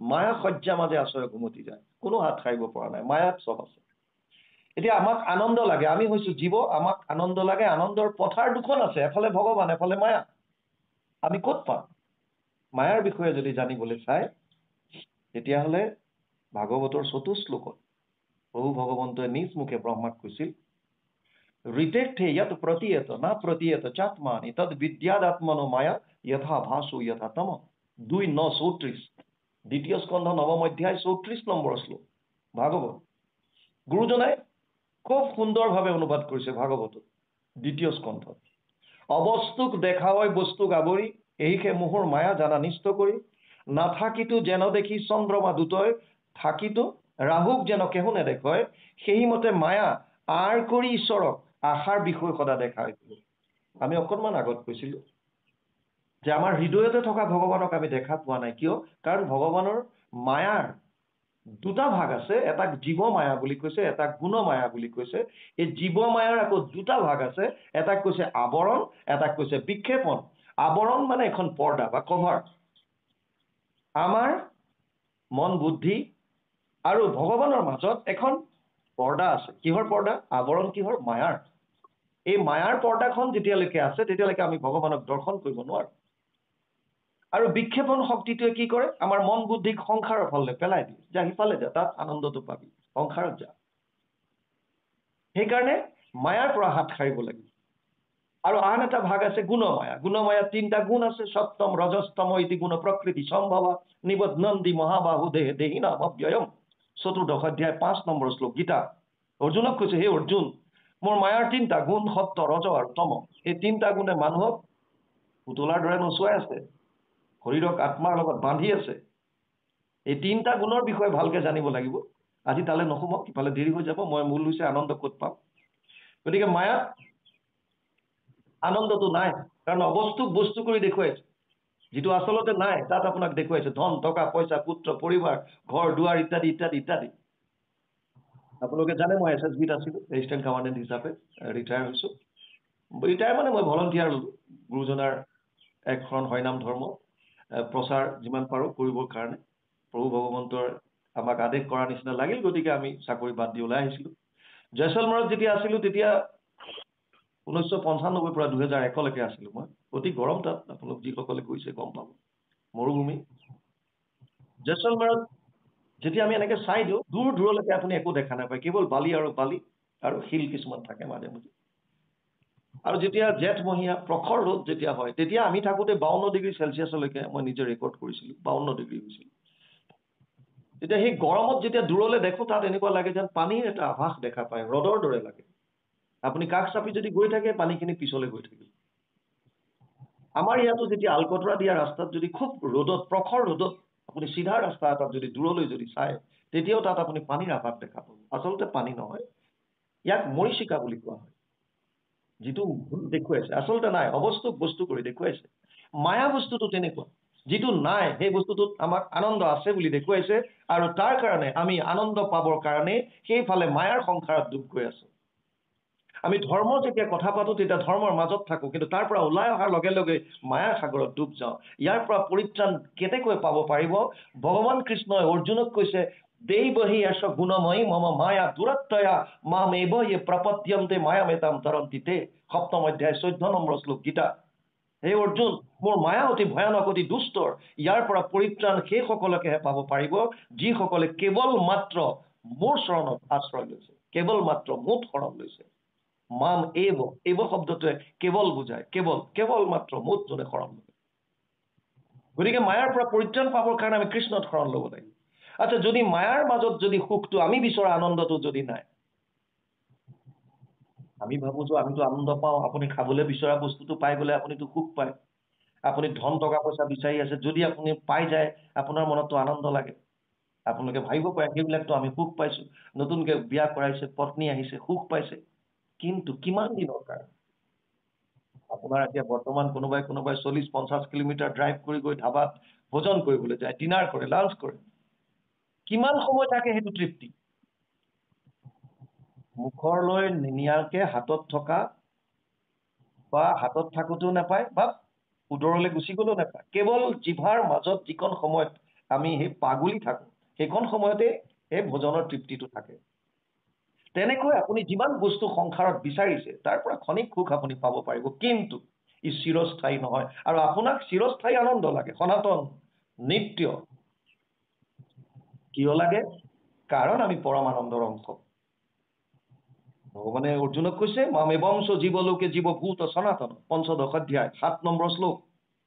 মায়া সজ্জা মাজে আশ্ৰয় ঘুমতি যায়, কোনো হাত সাৰিব পৰা নাই, মায়াত চব আছে। এতিয়া আমাক আনন্দ লাগে, আমি হৈছো জীৱ, আমাক আনন্দ লাগে। আনন্দৰ পথাৰ দুখন আছে, এফালে ভগৱান, এফালে মায়া। আমি ক'ত পাম? মায়াৰ বিষয়ে যদি জানিবলৈ চাই, তেতিয়াহ'লে ভাগৱতৰ ৪ৰ্থ শ্লোকত প্ৰভু ভগৱন্তই নিজ মুখে ব্ৰহ্মাক কৈছিল, ঋতেৰ্থে য়ৎ প্ৰতীয়ত না প্ৰতীয়ত চাত্মানি তদ বিদ্যাদাত্মনো মায়া যথা ভাসু যথা তম। ২:৯-৩৪, দ্বিতীয় স্কন্ধ ৯ম অধ্যায় ৩৪ নম্বৰ শ্লোক ভাগৱত। গুৰুজনাই খুব সুন্দৰভাৱে অনুবাদ কৰিছে ভাগৱতত দ্বিতীয় স্কন্ধত। অবস্তুক দেখা হয় বস্তুক আৱৰি, এইহে মোহৰ মায়া জানা নিষ্ঠ কৰি, নাথাকিতো যেন দেখি চন্দ্ৰমা দুটয়, থাকিতো ৰাহুক যেন কেহু নেদেখয়, সেই মতে মায়া আৰ কৰি ঈশ্বৰক আশাৰ বিষয় সদা দেখা হৈছিল। আমি অকণমান আগত কৈছিলো যে আমাৰ হৃদয়তে থকা ভগৱানক আমি দেখা পোৱা নাই। কিয়? কাৰণ ভগৱানৰ মায়াৰ দুটা ভাগ আছে, এটাক জীৱ মায়া বুলি কৈছে, এটাক গুণ মায়া বুলি কৈছে। এই জীৱ মায়াৰ আকৌ দুটা ভাগ আছে, এটাক কৈছে আৱৰণ, এটাক কৈছে বিক্ষেপণ। আৱৰণ মানে এখন পৰ্দা বা কভাৰ। আমাৰ মন বুদ্ধি আৰু ভগৱানৰ মাজত এখন পৰ্দা আছে। কিহৰ পৰ্দা? আৱৰণ কিহৰ? মায়াৰ। এই মায়াৰ পৰ্দাখন যেতিয়ালৈকে আছে, তেতিয়ালৈকে আমি ভগৱানক দৰ্শন কৰিব নোৱাৰো। আৰু বিক্ষেপণ শক্তিটোৱে কি কৰে? আমাৰ মন বুদ্ধিক সংসাৰৰ ফালে পেলাই দিয়ে, যা সিফালে যা, তাত আনন্দটো পাবি, সংসাৰত যা। সেইকাৰণে মায়াৰ পৰা হাত সাৰিব লাগিব। আৰু আন এটা ভাগ আছে গুণমায়া। গুণমায়াত 3টা গুণ আছে, সপ্তম ৰজস্তম ইতি গুণ প্ৰকৃতি সম্ভৱা নিবদনন্দি মহাবাহু দেহে দেহি নাম অব্যয়ম। ৪ৰ্থ অধ্যায় 5 নম্বৰ শ্লোক গীতা। অৰ্জুনক কৈছে, হে অৰ্জুন, মোৰ মায়াৰ 3টা গুণ, সত্য, ৰজ আৰু তম। এই 3টা গুণে মানুহক পুতলাৰ দৰে নচুৱাই আছে, শৰীৰক আত্মাৰ লগত বান্ধি আছে। এই 3টা গুণৰ বিষয়ে ভালকে জানিব লাগিব। আজি তালৈ নসোমাও, ইফালে দেৰি হৈ যাব। মই মূল হৈছে আনন্দ ক'ত পাম। গতিকে মায়াত আনন্দটো নাই, কাৰণ অবস্তুক বস্তু কৰি দেখুৱাইছে, যিটো আচলতে নাই তাত আপোনাক দেখুৱাইছে। ধন, টকা, পইচা, পুত্ৰ, পৰিবাৰ, ঘৰ দুৱাৰ ইত্যাদি ইত্যাদি ইত্যাদি। আপোনালোকে জানে মই SSBত আছিলো, এছিষ্টেণ্ট কমাণ্ডেণ্ট হিচাপে ৰিটায়াৰ হৈছো। ৰিটায়াৰ মানে মই ভলণ্টিয়াৰ ল'লো, গুৰুজনাৰ একশৰণ হৰিনাম ধৰ্ম প্ৰচাৰ যিমান পাৰোঁ কৰিবৰ কাৰণে। প্ৰভু ভগৱন্তৰ আমাক আদেশ কৰাৰ নিচিনা লাগিল, গতিকে আমি চাকৰি বাদ দি ওলাই আহিছিলো। জয়ছলমাৰত যেতিয়া আছিলো, তেতিয়া 1995 পৰা 2001লৈকে আছিলো মই। অতি গৰম তাত, আপোনালোক যিসকলে গৈছে গম পাব, মৰুভূমি। জয়ছলমাৰত যেতিয়া আমি এনেকে চাই দিওঁ, দূৰ দূৰলৈকে আপুনি একো দেখা নাপায়, কেৱল বালি আৰু বালি আৰু শিল কিছুমান থাকে মাজে মাজে। আৰু যেতিয়া জেঠমহীয়া প্ৰখৰ ৰ'দ যেতিয়া হয়, তেতিয়া আমি থাকোঁতে 52 ডিগ্ৰী চেলচিয়াছলৈকে মই নিজে ৰেকৰ্ড কৰিছিলো, 52 ডিগ্ৰী হৈছিল। তেতিয়া সেই গৰমত যেতিয়া দূৰলৈ দেখো, তাত এনেকুৱা লাগে যেন পানীৰ এটা আভাস দেখা পায়, ৰদৰ দৰে লাগে। আপুনি কাষ চাপি যদি গৈ থাকে, পানীখিনি পিছলৈ গৈ থাকিব। আমাৰ ইয়াতো যেতিয়া আলকটৰা দিয়া ৰাস্তাত যদি খুব ৰ'দত, প্ৰখৰ ৰ'দত আপুনি চিধা ৰাস্তা এটাত যদি দূৰলৈ যদি চায়, তেতিয়াও তাত আপুনি পানীৰ আভাস দেখা পাব। আচলতে পানী নহয়, ইয়াক মৰীচিকা বুলি কোৱা হয়। যিটো দেখুৱাইছে আচলতে নাই, অবস্তুক বস্তু কৰি দেখুৱাইছে। মায়া বস্তুটো তেনেকুৱা, যিটো নাই সেই বস্তুটোত আমাক আনন্দ আছে বুলি দেখুৱাইছে, আৰু তাৰ কাৰণে আমি আনন্দ পাবৰ কাৰণে সেইফালে মায়াৰ সংসাৰত ডুব গৈ আছো। আমি ধৰ্ম যেতিয়া কথা পাতো, তেতিয়া ধৰ্মৰ মাজত থাকো, কিন্তু তাৰ পৰা ওলাই অহাৰ লগে লগে মায়াৰ সাগৰত ডুব যাওঁ। ইয়াৰ পৰা পৰিত্ৰাণ কেনেকৈ পাব পাৰিব? ভগৱান কৃষ্ণই অৰ্জুনক কৈছে, দেবহি আস গুণময়ী মম মায়া দুৰত্তয়া মামেব য়ে প্ৰপদ্যন্তে মায়ামেতাম তৰন্তি তে। 7ম অধ্যায় 14 নম্বৰ শ্লোক গীতা। হে অৰ্জুন, মোৰ মায়া অতি ভয়ানক, অতি দুষ্টৰ, ইয়াৰ পৰা পৰিত্ৰাণ সেইসকলকেহে পাব পাৰিব যিসকলে কেৱল মাত্ৰ মোৰ চৰণত আশ্ৰয় লৈছে, কেৱল মাত্ৰ মোৰ শৰণ লৈছে। মাম এইব শব্দটোৱে কেৱল বুজায়, কেৱল মাত্ৰ মোত যোনে শৰণ লয়। গতিকে মায়াৰ পৰা পৰিত্ৰাণ পাবৰ কাৰণে আমি কৃষ্ণত শৰণ ল'ব লাগিব। আচ্ছা, যদি মায়াৰ মাজত যদি সুখটো আমি বিচৰা আনন্দটো যদি নাই, আমি ভাবো যে আমিতো আনন্দ পাওঁ, আপুনি খাবলৈ বিচৰা বস্তুটো পাই গ'লে আপুনিতো সুখ পায়। আপুনি ধন টকা পইচা বিচাৰি আছে, যদি আপুনি পাই যায় আপোনাৰ মনততো আনন্দ লাগে। আপোনালোকে ভাবিব পাৰে সেইবিলাকতো আমি সুখ পাইছো, নতুনকে বিয়া কৰাইছে, পত্নী আহিছে, সুখ পাইছে, কিন্তু কিমান দিনৰ কাৰণে? আপোনাৰ এতিয়া বৰ্তমান কোনোবাই 40-50 কিলোমিটাৰ ড্ৰাইভ কৰি গৈ ধাবাত ভোজন কৰিবলৈ যায়, ডিনাৰ কৰে, লাঞ্চ কৰে, কিমান সময় থাকে সেইটো তৃপ্তি? মুখৰলৈ নিনিয়াকে হাতত থকা বা হাতত থাকোতেও নাপায় বা উদৰলৈ গুচি গ'লেও নাপায়, কেৱল জিভাৰ মাজত যিকণ সময়ত আমি সেই পাগুলি থাকো সেইকণ সময়তে এই ভোজনৰ তৃপ্তিটো থাকে। তেনেকৈ আপুনি যিমান বস্তু সংসাৰত বিচাৰিছে তাৰ পৰা ক্ষণিক সুখ আপুনি পাব পাৰিব, কিন্তু ই চিৰস্থায়ী নহয়। আৰু আপোনাক চিৰস্থায়ী আনন্দ লাগে, সনাতন নিত্য। কিয় লাগে? কাৰণ আমি পৰম আনন্দৰ অংশ। ভগৱানে অৰ্জুনক কৈছে, মামেবংশ জীৱলোকে জীৱভূত সনাতন, ৫ম অধ্যায় ৭ নম্বৰ শ্লোক।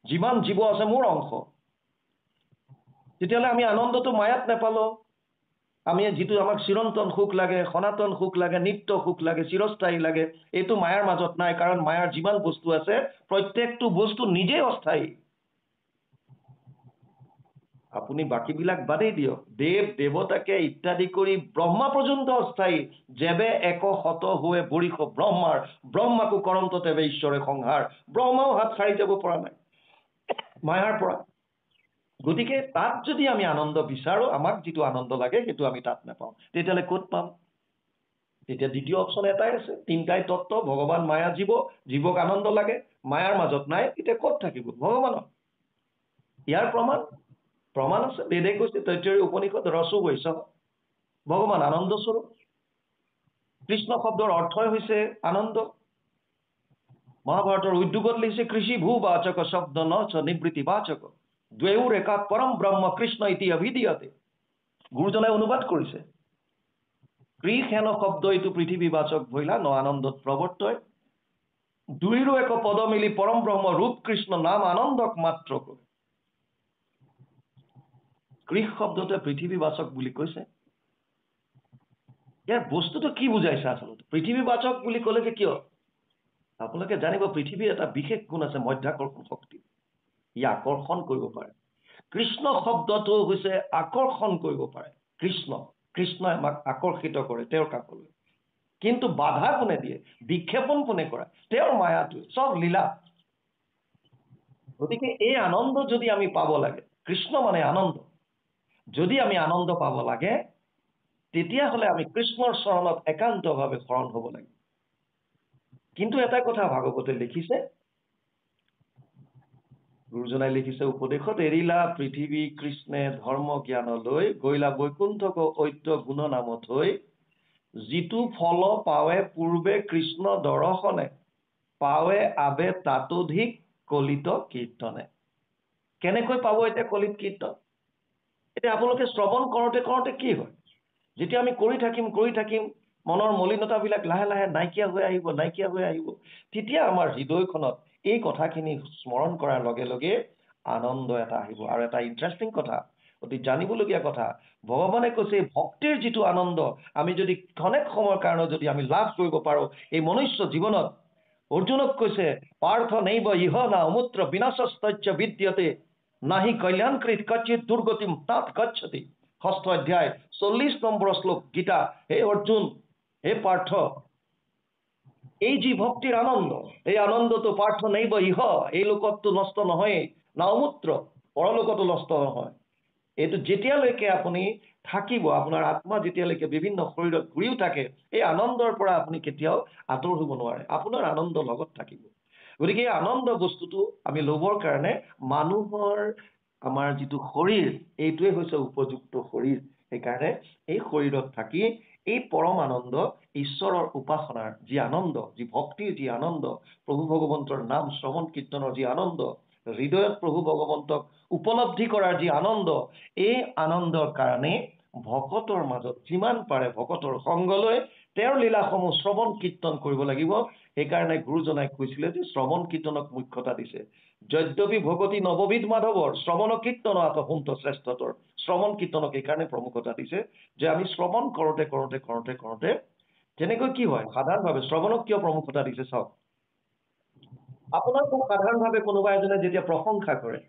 যিমান জীৱ আছে মোৰ অংশ। তেতিয়াহ'লে আমি আনন্দটো মায়াত নেপালো। আমি যিটো আমাক চিৰন্তন সুখ লাগে, সনাতন সুখ লাগে, নিত্য সুখ লাগে, চিৰস্থায়ী লাগে, এইটো মায়াৰ মাজত নাই। কাৰণ মায়াৰ যিমান বস্তু আছে প্ৰত্যেকটো বস্তু নিজেই অস্থায়ী। আপুনি বাকীবিলাক বাদেই দিয়ক, দেৱ দেৱতাকে ইত্যাদি কৰি ব্ৰহ্মা পৰ্যন্ত অস্থায়ী। যেবে এক শত হুৱে বৰিষ ব্ৰহ্মাৰ, ব্ৰহ্মাকো কৰন্ত তেবে ঈশ্বৰে সংহাৰ। ব্ৰহ্মাও হাত সাৰি যাব পৰা নাই মায়াৰ পৰা। গতিকে তাত যদি আমি আনন্দ বিচাৰো, আমাক যিটো আনন্দ লাগে সেইটো আমি তাত নাপাওঁ, তেতিয়াহ'লে ক'ত পাম? তেতিয়া দ্বিতীয় অপশ্যন এটাই আছে, তিনিটাই তত্ত্ব, ভগৱান, মায়া, জীৱ। জীৱক আনন্দ লাগে, মায়াৰ মাজত নাই, তেতিয়া ক'ত থাকিব? ভগৱানত। ইয়াৰ প্ৰমাণ আছে, বেদে কৈছে, তৈত্তৰীয় উপনিষদ ৰসো বৈশৱ, ভগৱান আনন্দ স্বৰূপ। কৃষ্ণ শব্দৰ অৰ্থই হৈছে আনন্দ। মহাভাৰতৰ উদ্যোগত লিখিছে, কৃষি ভূ বাচক শব্দ ন চ নিবৃত্তি বাচক দ্বৈউৰ একাত পৰম ব্ৰহ্ম কৃষ্ণ ইতি অভিধীয়তে। গুৰুজনাই অনুবাদ কৰিছে, কৃষ হেন শব্দ এইটো পৃথিৱীবাচক ভৈলা ন আনন্দত প্ৰৱৰ্তয়, দুইৰো এক পদ মিলি পৰম ব্ৰহ্ম ৰূপ কৃষ্ণ নাম আনন্দক মাত্ৰ কৈ। কৃষ শব্দটোৱে পৃথিৱীবাচক বুলি কৈছে। ইয়াৰ বস্তুটো কি বুজাইছে আচলতে? পৃথিৱীবাচক বুলি ক'লে যে কিয়? আপোনালোকে জানিব, পৃথিৱীৰ এটা বিশেষ গুণ আছে, মধ্যাকৰ্ষণ শক্তি। ই আকৰ্ষণ কৰিব পাৰে। কৃষ্ণ শব্দটো হৈছে আকৰ্ষণ কৰিব পাৰে। কৃষ্ণই আমাক আকৰ্ষিত কৰে তেওঁৰ কাষলৈ। কিন্তু বাধা কোনে দিয়ে? বিক্ষেপণ কোনে কৰে? তেওঁৰ মায়াটোৱে। চব লীলা। গতিকে এই আনন্দ যদি আমি পাব লাগে, কৃষ্ণ মানে আনন্দ, যদি আমি আনন্দ পাব লাগে, তেতিয়াহ'লে আমি কৃষ্ণৰ চৰণত একান্তভাৱে শৰণ হ'ব লাগে। কিন্তু এটা কথা ভাগৱতে লিখিছে, গুৰুজনাই লিখিছে উপদেশত, এৰিলা পৃথিৱী কৃষ্ণে ধৰ্ম জ্ঞানলৈ, গৈলা বৈকুণ্ঠক ঐত্য গুণ নামত হৈ, যিটো ফল পাৱে পূৰ্বে কৃষ্ণ দৰ্শনে, পাৱে আবে তাতোধিক কলিত কীৰ্তনে। কেনেকৈ পাব এতিয়া কলিত কীৰ্তন? এতিয়া আপোনালোকে শ্ৰৱণ কৰোঁতে কৰোঁতে কি হয়, যেতিয়া আমি কৰি থাকিম মনৰ মলিনতাবিলাক লাহে লাহে নাইকিয়া হৈ আহিব, তেতিয়া আমাৰ হৃদয়খনত এই কথাখিনি স্মৰণ কৰাৰ লগে লগে আনন্দ এটা আহিব। আৰু এটা ইণ্টাৰেষ্টিং কথা, অতি জানিবলগীয়া কথা, ভগৱানে কৈছে ভক্তিৰ যিটো আনন্দ আমি যদি ক্ষণেক সময়ৰ কাৰণে যদি আমি লাভ কৰিব পাৰোঁ এই মনুষ্য জীৱনত, অৰ্জুনক কৈছে, পাৰ্থ নৈব ইহ না অমূত্ৰ বিনাশস্তস্য বিদ্যতে, নাহি কল্যাণকৃত কচ্চিত দুৰ্গতিম তাত গচ্ছতি। 6ষ্ঠ অধ্যায় 40 নম্বৰ শ্লোক গীতা। হে অৰ্জুন, হে পাৰ্থ, এই যি ভক্তিৰ আনন্দ, এই আনন্দটো পাৰ্থ নৈব ইহ, এই লোকতটো নষ্ট নহয়েই, না অমূত্ৰ, পৰলোকতো নষ্ট নহয়। এইটো যেতিয়ালৈকে আপুনি থাকিব, আপোনাৰ আত্মা যেতিয়ালৈকে বিভিন্ন শৰীৰত ঘূৰিও থাকে, এই আনন্দৰ পৰা আপুনি কেতিয়াও আঁতৰ হ'ব নোৱাৰে, আপোনাৰ আনন্দ লগত থাকিব। গতিকে এই আনন্দ বস্তুটো আমি ল'বৰ কাৰণে মানুহৰ আমাৰ যিটো শৰীৰ, এইটোৱে হৈছে উপযুক্ত শৰীৰ। সেইকাৰণে এই শৰীৰত থাকি এই পৰম আনন্দ ঈশ্বৰৰ উপাসনাৰ যি আনন্দ, যি ভক্তিৰ যি আনন্দ, প্ৰভু ভগৱন্তৰ নাম শ্ৰৱণ কীৰ্তনৰ যি আনন্দ, হৃদয়ত প্ৰভু ভগৱন্তক উপলব্ধি কৰাৰ যি আনন্দ, এই আনন্দৰ কাৰণে ভকতৰ মাজত যিমান পাৰে ভকতৰ সংগলৈ তেওঁৰ লীলাসমূহ শ্ৰৱণ কীৰ্তন কৰিব লাগিব। সেইকাৰণে গুৰুজনাই কৈছিলে যে শ্ৰৱণ কীৰ্তনক মুখ্যতা দিছে। যদ্যপি ভগতি নৱবিধ মাধৱৰ শ্ৰৱণ কীৰ্তন আতহুন্ত শ্ৰেষ্ঠতৰ, শ্ৰৱণ কীৰ্তনক এইকাৰণে প্ৰমুখতা দিছে যে আমি শ্ৰৱণ কৰোঁতে কৰোঁতে কৰোঁতে কৰোঁতে তেনেকৈ কি হয়, সাধাৰণভাৱে শ্ৰৱণক কিয় প্ৰমুখতা দিছে চাওক। আপোনাৰ খুব সাধাৰণভাৱে কোনোবা এজনে যেতিয়া প্ৰশংসা কৰে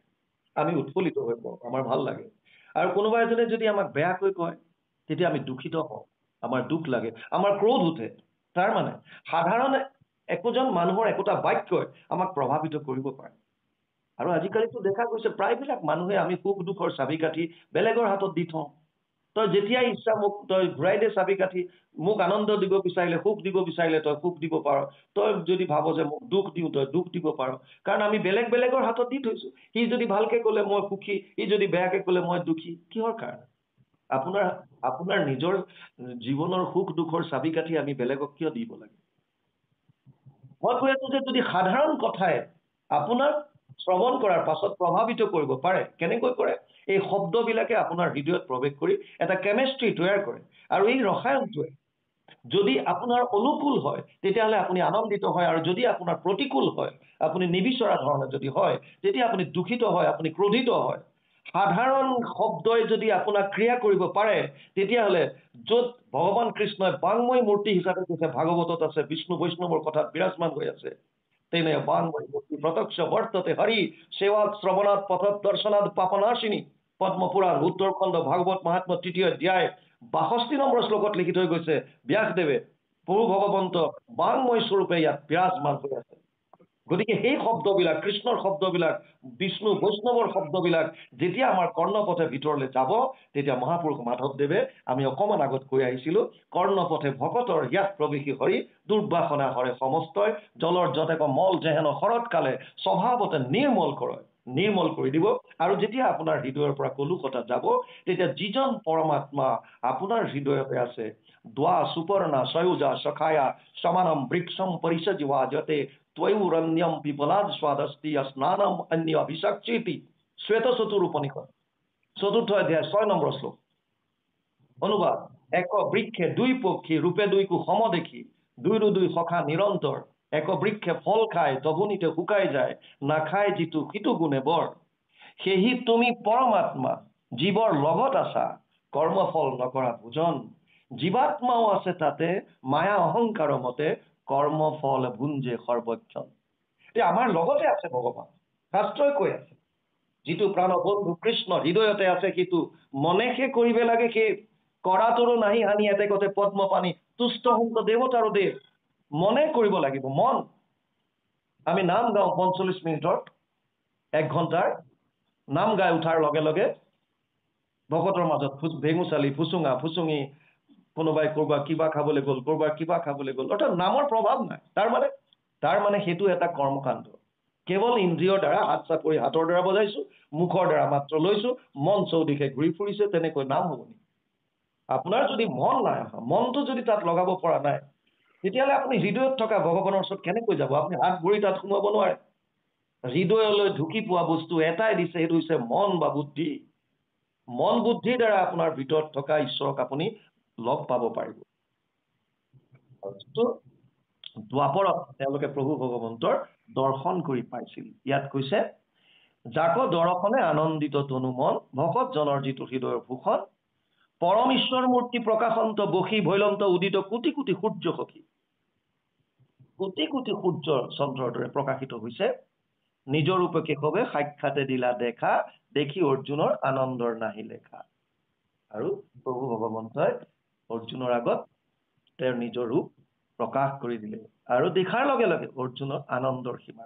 আমি উৎফুল্লিত হৈ পৰোঁ, আমাৰ ভাল লাগে। আৰু কোনোবা এজনে যদি আমাক বেয়াকৈ কয় তেতিয়া আমি দুখিত হওঁ, আমাৰ দুখ লাগে, আমাৰ ক্ৰোধ উঠে। তাৰ মানে সাধাৰণ একোজন মানুহৰ একোটা বাক্যই আমাক প্ৰভাৱিত কৰিব পাৰে। আৰু আজিকালিতো দেখা গৈছে প্ৰায়বিলাক মানুহে আমি সুখ দুখৰ চাবি কাঠি বেলেগৰ হাতত দি থওঁ। তই যেতিয়াই ইচ্ছা মোক তই ঘূৰাই দে চাবি কাঠি, মোক আনন্দ দিব বিচাৰিলে, সুখ দিব বিচাৰিলে তই সুখ দিব পাৰ, তই যদি ভাব যে মোক দুখ দিওঁ তই দুখ দিব পাৰ। কাৰণ আমি বেলেগৰ হাতত দি থৈছো। সি যদি ভালকে ক'লে মই সুখী, সি যদি বেয়াকে ক'লে মই দুখী। কিহৰ কাৰণে? আপোনাৰ নিজৰ জীৱনৰ সুখ দুখৰ চাবি কাঠি আমি বেলেগক কিয় দিব লাগে? মই কৈ আছো যে যদি সাধাৰণ কথাই আপোনাক শ্ৰৱণ কৰাৰ পাছত প্ৰভাৱিত কৰিব পাৰে, কেনেকৈ কৰে? এই শব্দবিলাকে আপোনাৰ হৃদয়ত প্ৰৱেশ কৰি এটা কেমেষ্ট্ৰি তৈয়াৰ কৰে। আৰু এই ৰসায়নটোৱে যদি আপোনাৰ অনুকূল হয় তেতিয়াহ'লে আপুনি আনন্দিত হয়, আৰু যদি আপোনাৰ প্ৰতিকূল হয়, আপুনি নিবিচৰা ধৰণে যদি হয়, তেতিয়া আপুনি দুখিত হয়, আপুনি ক্ৰোধিত হয়। সাধাৰণ শব্দই যদি আপোনাক ক্ৰিয়া কৰিব পাৰে তেতিয়াহ'লে য'ত ভগৱান কৃষ্ণই বাংময় মূৰ্তি হিচাপে কৈছে, ভাগৱতত আছে, বিষ্ণু বৈষ্ণৱৰ কথাত বিৰাজমান হৈ আছে, তেনে বাংময় মূৰ্তি প্ৰত্যক্ষ বৰ্ততে হৰি সেৱাত শ্ৰৱণাত পথত দৰ্শনাত পাপনাশিনী। পদ্মপুৰাণ উত্তৰখণ্ড ভাগৱত মহাত্ম্য ৩য় অধ্যায় ৬২ নম্বৰ শ্লোকত লিখি থৈ গৈছে ব্যাসদেৱে, প্ৰভু ভগৱন্ত বাংময় স্বৰূপে ইয়াত বিৰাজমান হৈ আছে। গতিকে সেই শব্দবিলাক, কৃষ্ণৰ শব্দবিলাক, বিষ্ণু বৈষ্ণৱৰ শব্দবিলাক যেতিয়া আমাৰ কৰ্ণপথে ভিতৰলৈ যাব, তেতিয়া মহাপুৰুষ মাধৱদেৱে, আমি অকণমান আগত কৈ আহিছিলো, কৰ্ণপথে ভকতৰ ইয়াত প্ৰৱেশী হৰি দুৰ্বাসনা হৰে সমস্তই জলৰ যতেক মল যেহেন শৰৎকালে স্বভাৱতে নিৰ্মল কৰি দিব। আৰু যেতিয়া আপোনাৰ হৃদয়ৰ পৰা কলুষতা যাব, তেতিয়া যিজন পৰমাত্মা আপোনাৰ হৃদয়তে আছে, দ্বা সুপৰ্ণা সয়োজা সখায়া সমানম বৃক্ষম পৰিসজীৱা যতে ত্বয়ুৰণ্যম পিপলাদ স্বাদস্তি স্নানম অন্য অভিষাক্ষিতি। শ্বেত চতুৰ উপনিষদ ৪ৰ্থ অধ্যায় ৬ নম্বৰ শ্লোক। অনুবাদ: এক বৃক্ষে দুই পক্ষী ৰূপে দুইকো সম দেখি, দুইৰো দুই সখা নিৰন্তৰ, এক বৃক্ষে ফল খায় তবুনিতে শুকাই যায়, নাখায় যিটো সিটো গুণে বৰ। সেহি তুমি পৰমাত্মা জীৱৰ লগত আছা, কৰ্মফল নকৰা ভোজন। জীৱাত্মাও আছে তাতে মায়া অহংকাৰ মতে, কৰ্মফল ভুঞ্জে সৰ্বক্ষণ। আমাৰ লগতে আছে ভগৱান, শাস্ত্ৰই কৈ আছে। যিটো প্ৰাণ বন্ধু কৃষ্ণ হৃদয়তে আছে, সিটো মনেহে কৰিব লাগে, সেই কৰাটোৰো নাহি হানি এতে কতে পদ্ম পানী, তুষ্ট হন্ত দেৱতাৰো দেৱ। মনে কৰিব লাগিব, মন। আমি নাম গাওঁ ৪৫ মিনিটৰ, ১ ঘণ্টাৰ নাম গাই উঠাৰ লগে লগে ভকতৰ মাজত ভেঙুচালি, ফুচুঙি, কোনোবাই কৰবাত কিবা খাবলৈ গ'ল, কৰবাত কিবা খাবলৈ গ'ল, অৰ্থাৎ নামৰ প্ৰভাৱ নাই। তাৰ মানে সেইটো এটা কৰ্মকাণ্ড। কেৱল ইন্দ্ৰিয়ৰ দ্বাৰা হাত চাপৰি হাতৰ দ্বাৰা বজাইছো, মুখৰ দ্বাৰা মাত্ৰ লৈছো, মন চৌদিশে ঘূৰি ফুৰিছে, তেনেকৈ নাম হ'ব নেকি? আপোনাৰ যদি মন নাই, মনটো যদি তাত লগাব পৰা নাই, তেতিয়াহ'লে আপুনি হৃদয়ত থকা ভগৱানৰ ওচৰত কেনেকৈ যাব? আপুনি হাত ভৰি তাত সোমাব নোৱাৰে। হৃদয়লৈ ঢুকি পোৱা বস্তু এটাই দিছে, সেইটো হৈছে মন বা বুদ্ধি। মন বুদ্ধিৰ দ্বাৰা আপোনাৰ ভিতৰত থকা ঈশ্বৰক আপুনি লগ পাব পাৰিব। দ্বাপৰত তেওঁলোকে প্ৰভু ভগৱন্তৰ দৰ্শন কৰি পাইছিল। ইয়াত কৈছে, যাক দৰ্শনে আনন্দিত তনু মন, ভকত জনৰ যিটো হৃদয়ৰ ভূষণ, পৰম ঈশ্বৰ মূৰ্তি প্ৰকাশন্ত বসী ভৈলন্ত উদিত কোটি কোটি সূৰ্য সখী। কোটি কোটি সূৰ্য চন্দ্ৰৰ দৰে প্ৰকাশিত হৈছে। নিজৰ ৰূপে কেশৱে সাক্ষাতে দিলা দেখা, দেখি অৰ্জুনৰ আনন্দৰ নাহি লেখা। আৰু প্ৰভু ভগৱন্তই অৰ্জুনৰ আগত তেওঁৰ নিজৰ ৰূপ প্ৰকাশ কৰি দিলে, আৰু দেখাৰ লগে লগে অৰ্জুনৰ আনন্দৰ সীমা।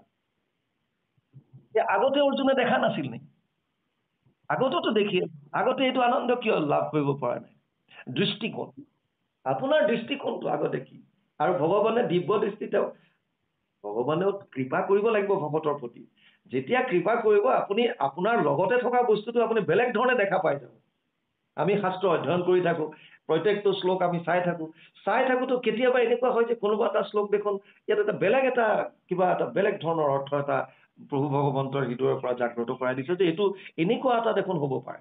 আগতে অৰ্জুনে দেখা নাছিল নেকি? আগতেতো দেখি, আগতে এইটো আনন্দ কিয় লাভ কৰিব পৰা নাই? দৃষ্টিকোণ, আপোনাৰ দৃষ্টিকোণটো আগতে কি? আৰু ভগৱানে দিব্য দৃষ্টি, ভগৱানেও কৃপা কৰিব লাগিব ভকতৰ প্ৰতি। যেতিয়া কৃপা কৰিব, আপুনি আপোনাৰ লগতে থকা বস্তুটো আপুনি বেলেগ ধৰণে দেখা পাই যাব। আমি শাস্ত্ৰ অধ্যয়ন কৰি থাকোঁ, প্ৰত্যেকটো শ্লোক আমি চাই থাকোঁতো কেতিয়াবা এনেকুৱা হয় যে কোনোবা এটা শ্লোক দেখোন ইয়াত এটা কিবা এটা বেলেগ ধৰণৰ অৰ্থ এটা প্ৰভু ভগৱন্তৰ হৃদয়ৰ পৰা জাগ্ৰত কৰাই দিছে যে এইটো এনেকুৱা এটা দেখোন হ'ব পাৰে।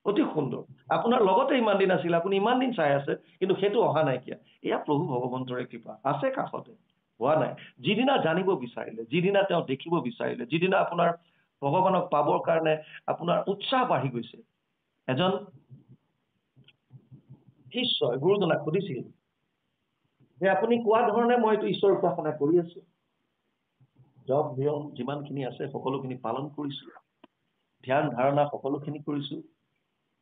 অতি সুন্দৰ। আপোনাৰ লগতে ইমান দিন আছিল, আপুনি ইমান দিন চাই আছে, কিন্তু সেইটো অহা নাইকিয়া। এয়া প্ৰভু ভগৱন্তৰে কৃপা, আছে কাষতে, হোৱা নাই। যিদিনা জানিব বিচাৰিলে, যিদিনা তেওঁ দেখিব বিচাৰিলে, যিদিনা আপোনাৰ ভগৱানক পাবৰ কাৰণে আপোনাৰ উৎসাহ বাঢ়ি গৈছে। এজন শিষ্যই গুৰুজনাক সুধিছিল যে আপুনি কোৱা ধৰণে মই এইটো ঈশ্বৰ উপাসনা কৰি আছো, জপ নিয়ম যিমানখিনি আছে সকলোখিনি পালন কৰিছো, ধ্যান ধাৰণা সকলোখিনি কৰিছো,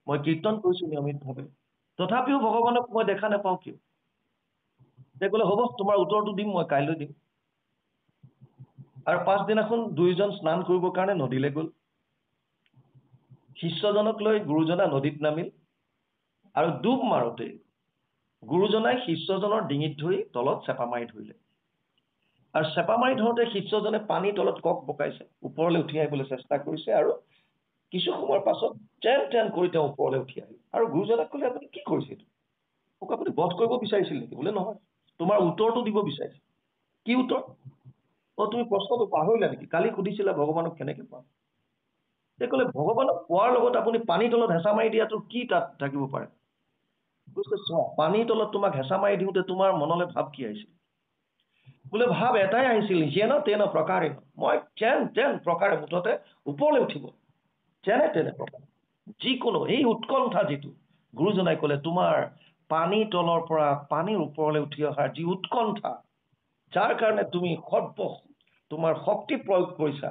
মই কীৰ্তন কৰিছো নিয়মিতভাৱে, তথাপিও ভগৱানক মই দেখা নাপাওঁ কিয়? তেওঁ ক'লে হ'ব, তোমাৰ উত্তৰটো দিম মই, কাইলৈ দিম। আৰু পাছদিনাখন দুয়োজন স্নান কৰিবৰ কাৰণে নদীলৈ গ'ল। শিষ্যজনক লৈ গুৰুজনা নদীত নামিল আৰু ডুব মাৰোতে গুৰুজনাই শিষ্যজনৰ ডিঙিত ধৰি তলত চেপা মাৰি ধৰিলে। আৰু চেপা মাৰি ধৰোতে শিষ্যজনে পানীৰ তলত কক বকাইছে, ওপৰলৈ উঠি আহিবলৈ চেষ্টা কৰিছে, আৰু কিছু সময়ৰ পাছত টেন কৰি তেওঁ ওপৰলৈ উঠি আহিল। আৰু গুৰুজনাক ক'লে আপুনি কি কৰিছে এইটো? মোক আপুনি বধ কৰিব বিচাৰিছিল নেকি? বোলে নহয়, তোমাৰ উত্তৰটো দিব বিচাৰিছে। কি উত্তৰ? তুমি প্ৰশ্নটো পাহৰিলা নেকি? কালি সুধিছিলা ভগৱানক কেনেকে পাম? তেওঁ ক'লে ভগৱানক পোৱাৰ লগত আপুনি পানীৰ তলত হেঁচা মাৰি দিয়াটো কি তাত থাকিব পাৰে? চোৱা, পানীৰ তলত তোমাক হেঁচা মাৰি দিওঁতে তোমাৰ মনলৈ ভাৱ কি আহিছিল? বোলে ভাৱ এটাই আহিছিল, যেন তেন প্ৰকাৰে, মই তেন প্ৰকাৰে মুঠতে ওপৰলৈ উঠিব, যেনে তেনে প্ৰকাৰে, যিকোনো এই উৎকণ্ঠা যিটো, গুৰুজনাই ক'লে তোমাৰ পানীৰ তলৰ পৰা পানীৰ ওপৰলৈ উঠি অহাৰ যি উৎকণ্ঠা, যাৰ কাৰণে তুমি তোমাৰ শক্তি প্ৰয়োগ কৰিছা,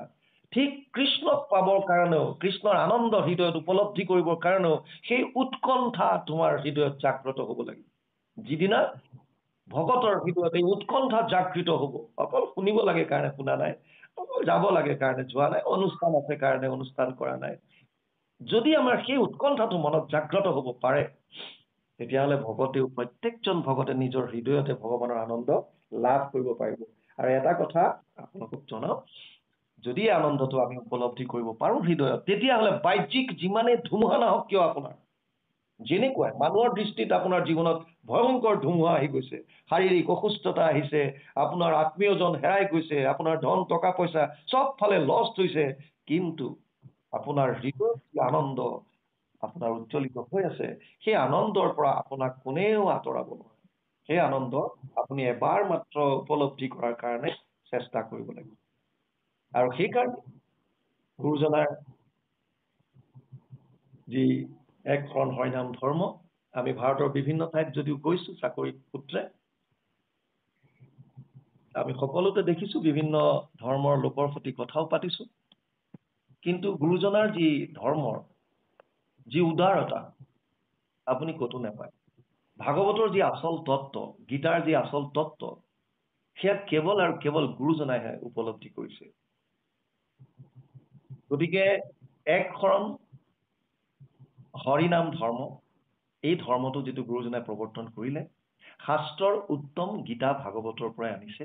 ঠিক কৃষ্ণক পাবৰ কাৰণেও, কৃষ্ণৰ আনন্দ হৃদয়ত উপলব্ধি কৰিবৰ কাৰণেও সেই উৎকণ্ঠা তোমাৰ হৃদয়ত জাগ্ৰত হ'ব লাগিব। যিদিনা ভকতৰ হৃদয়ত এই উৎকণ্ঠা জাগৃত হ'ব, অকল শুনিব লাগে কাৰণে শুনা নাই, অকল যাব লাগে কাৰণে যোৱা নাই, অনুষ্ঠান আছে কাৰণে অনুষ্ঠান কৰা নাই। যদি আমাৰ সেই উৎকণ্ঠাটো মনত জাগ্ৰত হ'ব পাৰে, তেতিয়াহ'লে ভকতেও, প্ৰত্যেকজন ভকতে নিজৰ হৃদয়তে ভগৱানৰ আনন্দ লাভ কৰিব পাৰিব। আৰু এটা কথা আপোনালোকক জনাওঁ, যদি আনন্দটো আমি উপলব্ধি কৰিব পাৰোঁ হৃদয়ত, তেতিয়াহ'লে বাহ্যিক যিমানেই ধুমুহা নাহক কিয়, আপোনাৰ যেনেকুৱাই মানুহৰ দৃষ্টিত আপোনাৰ জীৱনত ভয়ংকৰ ধুমুহা আহি গৈছে, শাৰীৰিক অসুস্থতা আহিছে, আপোনাৰ আত্মীয়জন হেৰাই গৈছে, আপোনাৰ ধন টকা পইচা চব ফালে লষ্ট হৈছে, কিন্তু আপোনাৰ হৃদয়ত যি আনন্দ আপোনাৰ উজ্জ্বলিত হৈ আছে, সেই আনন্দৰ পৰা আপোনাক কোনেও আঁতৰাব নোৱাৰে। সেই আনন্দ আপুনি এবাৰ মাত্ৰ উপলব্ধি কৰাৰ কাৰণে চেষ্টা কৰিব লাগিব। আৰু সেইকাৰণে গুৰুজনাৰ যি এক শৰণ হৰিনাম ধৰ্ম, আমি ভাৰতৰ বিভিন্ন ঠাইত যদিও গৈছোঁ চাকৰি সূত্ৰে, আমি সকলোতে দেখিছোঁ, বিভিন্ন ধৰ্মৰ লোকৰ সৈতে কথাও পাতিছোঁ, কিন্তু গুৰুজনাৰ যি ধৰ্মৰ যি উদাৰতা আপুনি ক'তো নাপায়। ভাগৱতৰ যি আচল তত্ত্ব, গীতাৰ যি আচল তত্ত্ব, সেয়া কেৱল আৰু কেৱল গুৰুজনাইহে উপলব্ধি কৰিছে। গতিকে এক শৰণ হৰিনাম ধৰ্ম, এই ধৰ্মটো যিটো গুৰুজনাই প্ৰৱৰ্তন কৰিলে, শাস্ত্ৰৰ উত্তম গীতা ভাগৱতৰ পৰাই আনিছে।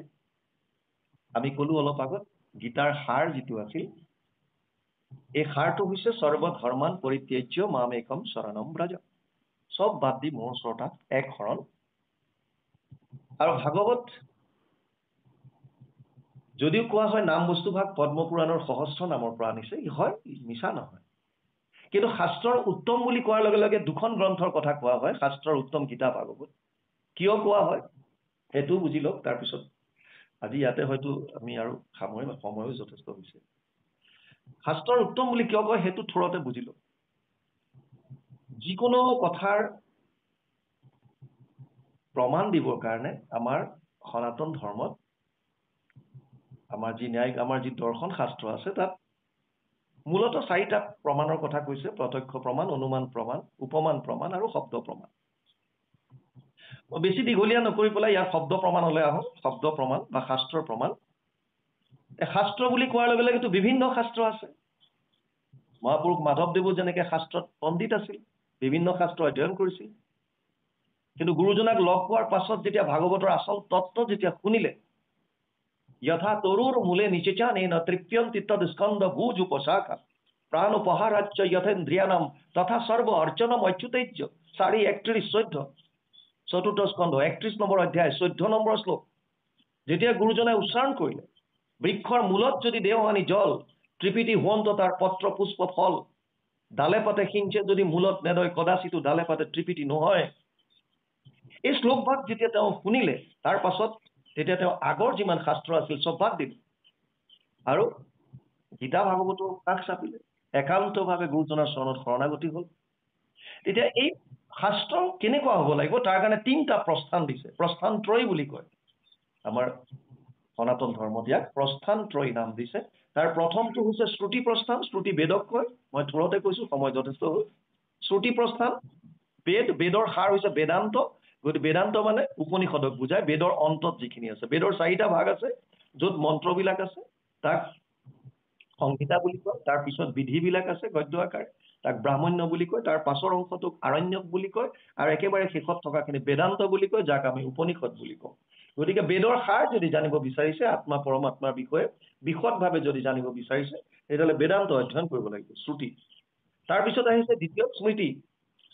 আমি ক'লো অলপ আগত, গীতাৰ সাৰ যিটো আছিল, এই সাৰটো হৈছে সৰ্বধৰ্মান পৰিত্যাজ্য মাম একম শৰণম ব্ৰজ, চব বাদ দি মোৰ ওচৰত এক শৰণ। আৰু ভাগৱত যদিও কোৱা হয় নাম বস্তুভাগ পদ্মপুৰাণৰ সহস্ৰ নামৰ পৰা আনিছে, হয়, মিছা নহয়, কিন্তু শাস্ত্ৰৰ উত্তম বুলি কোৱাৰ লগে লগে দুখন গ্ৰন্থৰ কথা কোৱা হয়, শাস্ত্ৰৰ উত্তম গীতা ভাগৱত। কিয় কোৱা হয় সেইটো বুজি লওক, তাৰপিছত আজি ইয়াতে হয়তো আমি আৰু সামৰিম, সময়ো যথেষ্ট হৈছে। শাস্ত্ৰৰ উত্তম বুলি কিয় কয় সেইটো থোৰতে বুজি লওক। যিকোনো কথাৰ প্ৰমাণ দিবৰ কাৰণে আমাৰ সনাতন ধৰ্মত, আমাৰ যি ন্যায়িক, আমাৰ যি দৰ্শন শাস্ত্ৰ আছে, তাত মূলতঃ 4টা প্ৰমাণৰ কথা কৈছে: প্ৰত্যক্ষ প্ৰমাণ, অনুমান প্ৰমাণ, উপমান প্ৰমাণ আৰু শব্দ প্ৰমাণ। বেছি দীঘলীয়া নকৰি পেলাই ইয়াৰ শব্দ প্ৰমাণলৈ আহোঁ। শব্দ প্ৰমাণ বা শাস্ত্ৰৰ প্ৰমাণ, শাস্ত্ৰ বুলি কোৱাৰ লগে লগেতো বিভিন্ন শাস্ত্ৰ আছে। মহাপুৰুষ মাধৱদেৱো যেনেকে শাস্ত্ৰত পণ্ডিত আছিল, বিভিন্ন শাস্ত্ৰ অধ্যয়ন কৰিছিল, কিন্তু গুৰুজনাক লগ পোৱাৰ পাছত যেতিয়া ভাগৱতৰ আচল তত্ত্ব যেতিয়া শুনিলে, যথা তৰুৰ মূলে নিচেচান তৃপ্যন্তি তদ স্কন্ধ ভুজ উপশাখা, প্ৰাণ উপহাৰাজ্য যথেন্দ্ৰিয়ানাম তথা সৰ্ব অৰ্চনম অচ্যুতৈৰ্য 4:31-14 চতুৰ্থ স্কন্ধ 31 নম্বৰ অধ্যায় 14 নম্বৰ শ্লোক। যেতিয়া গুৰুজনাই উচ্চাৰণ কৰিলে বৃক্ষৰ মূলত যদি দেওহানি জল ত্ৰিপিটি হোৱন্ত তাৰ পত্ৰ পুষ্প ফল ডালে পাতে সিঞ্চে যদি মূলত নেদয় কদাচিতো ডালে পাতে ত্ৰিপিটি নহয়। এই শ্লোকভাগ যেতিয়া তেওঁ শুনিলে তাৰ পাছত তেতিয়া তেওঁ আগৰ যিমান শাস্ত্ৰ আছিল চব বাদ দিলে আৰু গীতা ভাগৱতৰ কাষ চাপিলে, একান্তভাৱে গুৰুজনাৰ চৰণত শৰণাগতি হ'ল। তেতিয়া এই শাস্ত্ৰ কেনেকুৱা হ'ব লাগিব তাৰ কাৰণে 3টা প্ৰস্থান দিছে। প্ৰস্থান ত্ৰয়ী বুলি কয় আমাৰ সনাতন ধৰ্মত, ইয়াক প্ৰস্থান ত্ৰয়ী নাম দিছে। তাৰ প্ৰথমটো হৈছে শ্ৰুতি প্ৰস্থান, শ্ৰুতি বেদক কয়, মই থোৰতে কৈছো, সময় যথেষ্ট হ'ল। শ্ৰুতি প্ৰস্থান বেদ, বেদৰ সাৰ হৈছে বেদান্ত। গতিকে বেদান্ত মানে উপনিষদক বুজায়, বেদৰ অন্তত যিখিনি আছে। বেদৰ 4টা ভাগ আছে য'ত মন্ত্ৰবিলাক আছে, তাক সংহিতা বুলি কয়। তাৰ পিছত বিধিবিলাক আছে গদ্য আকাৰে, তাক ব্ৰাহ্মণ্য বুলি কয়। তাৰ পাছৰ অংশটোক আৰণ্যক বুলি কয় আৰু একেবাৰে শেষত থকাখিনি বেদান্ত বুলি কয়, যাক আমি উপনিষদ বুলি কওঁ। গতিকে বেদৰ সাৰ যদি জানিব বিচাৰিছে আত্মা পৰমাত্মাৰ বিষয়ে বিশদভাৱে যদি জানিব বিচাৰিছে তেতিয়াহ'লে বেদান্ত অধ্যয়ন কৰিব লাগিব, শ্ৰুতি। তাৰপিছত আহিছে দ্বিতীয় স্মৃতি।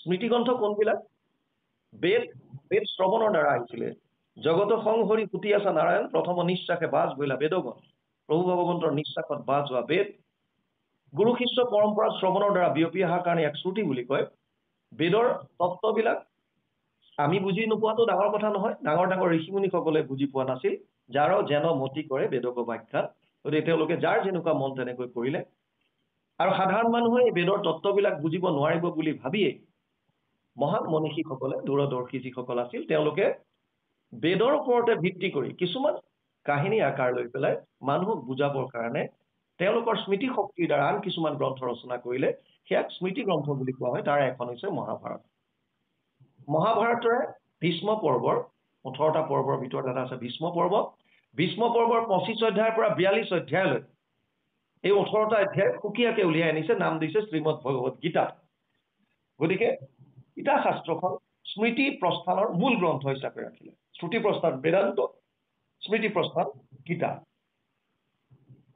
স্মৃতি গ্ৰন্থ কোনবিলাক? বেদ, বেদ শ্ৰৱণৰ দ্বাৰা আহিছিলে। জগত সংহৰি পুতি আছা নাৰায়ণ প্ৰথম নিশ্বাসে বাজ বইলা বেদগণ। প্ৰভু ভগৱন্তৰ নিশ্বাসত বাজ হোৱা বেদ। গুৰু শিষ্য পৰম্পৰা শ্ৰৱণৰ দ্বাৰা বিয়পি অহাৰ কাৰণে এক শ্ৰুতি বুলি কয়। বেদৰ তত্ত্ববিলাক আমি বুজি নোপোৱাটো ডাঙৰ কথা নহয়, ডাঙৰ ডাঙৰ ঋষিমুনিসকলে বুজি পোৱা নাছিল। যাৰ যেন মতি কৰে বেদক ব্যাখ্যাত, গতিকে তেওঁলোকে যাৰ যেনেকুৱা মন তেনেকৈ কৰিলে। আৰু সাধাৰণ মানুহে এই বেদৰ তত্ত্ববিলাক বুজিব নোৱাৰিব বুলি ভাবিয়েই মহান মনীষীসকলে, দূৰদৰ্শী যিসকল আছিল, তেওঁলোকে বেদৰ ওপৰতে ভিত্তি কৰি কিছুমান কাহিনী আকাৰ লৈ পেলাই মানুহক বুজাবৰ কাৰণে তেওঁলোকৰ স্মৃতি শক্তিৰ দ্বাৰা আন কিছুমান গ্ৰন্থ ৰচনা কৰিলে। সেয়াক স্মৃতি গ্ৰন্থ বুলি কোৱা হয়। তাৰে এখন হৈছে মহাভাৰত। মহাভাৰতৰে ভীষ্ম পৰ্বৰ 18টা পৰ্বৰ ভিতৰত এটা আছে ভীষ্ম পৰ্ব। ভীষ্ম পৰ্বৰ 25 অধ্যায়ৰ পৰা 42 অধ্যায়লৈ এই 18টা অধ্যায় সুকীয়াকে উলিয়াই আনিছে, নাম দিছে শ্ৰীমদ ভগৱত গীতা। গতিকে গীতা শাস্ত্ৰখন স্মৃতি প্ৰস্থানৰ মূল গ্ৰন্থ হিচাপে ৰাখিলে। শ্ৰুতি প্ৰস্থান বেদান্ত, স্মৃতি প্ৰস্থান গীতা।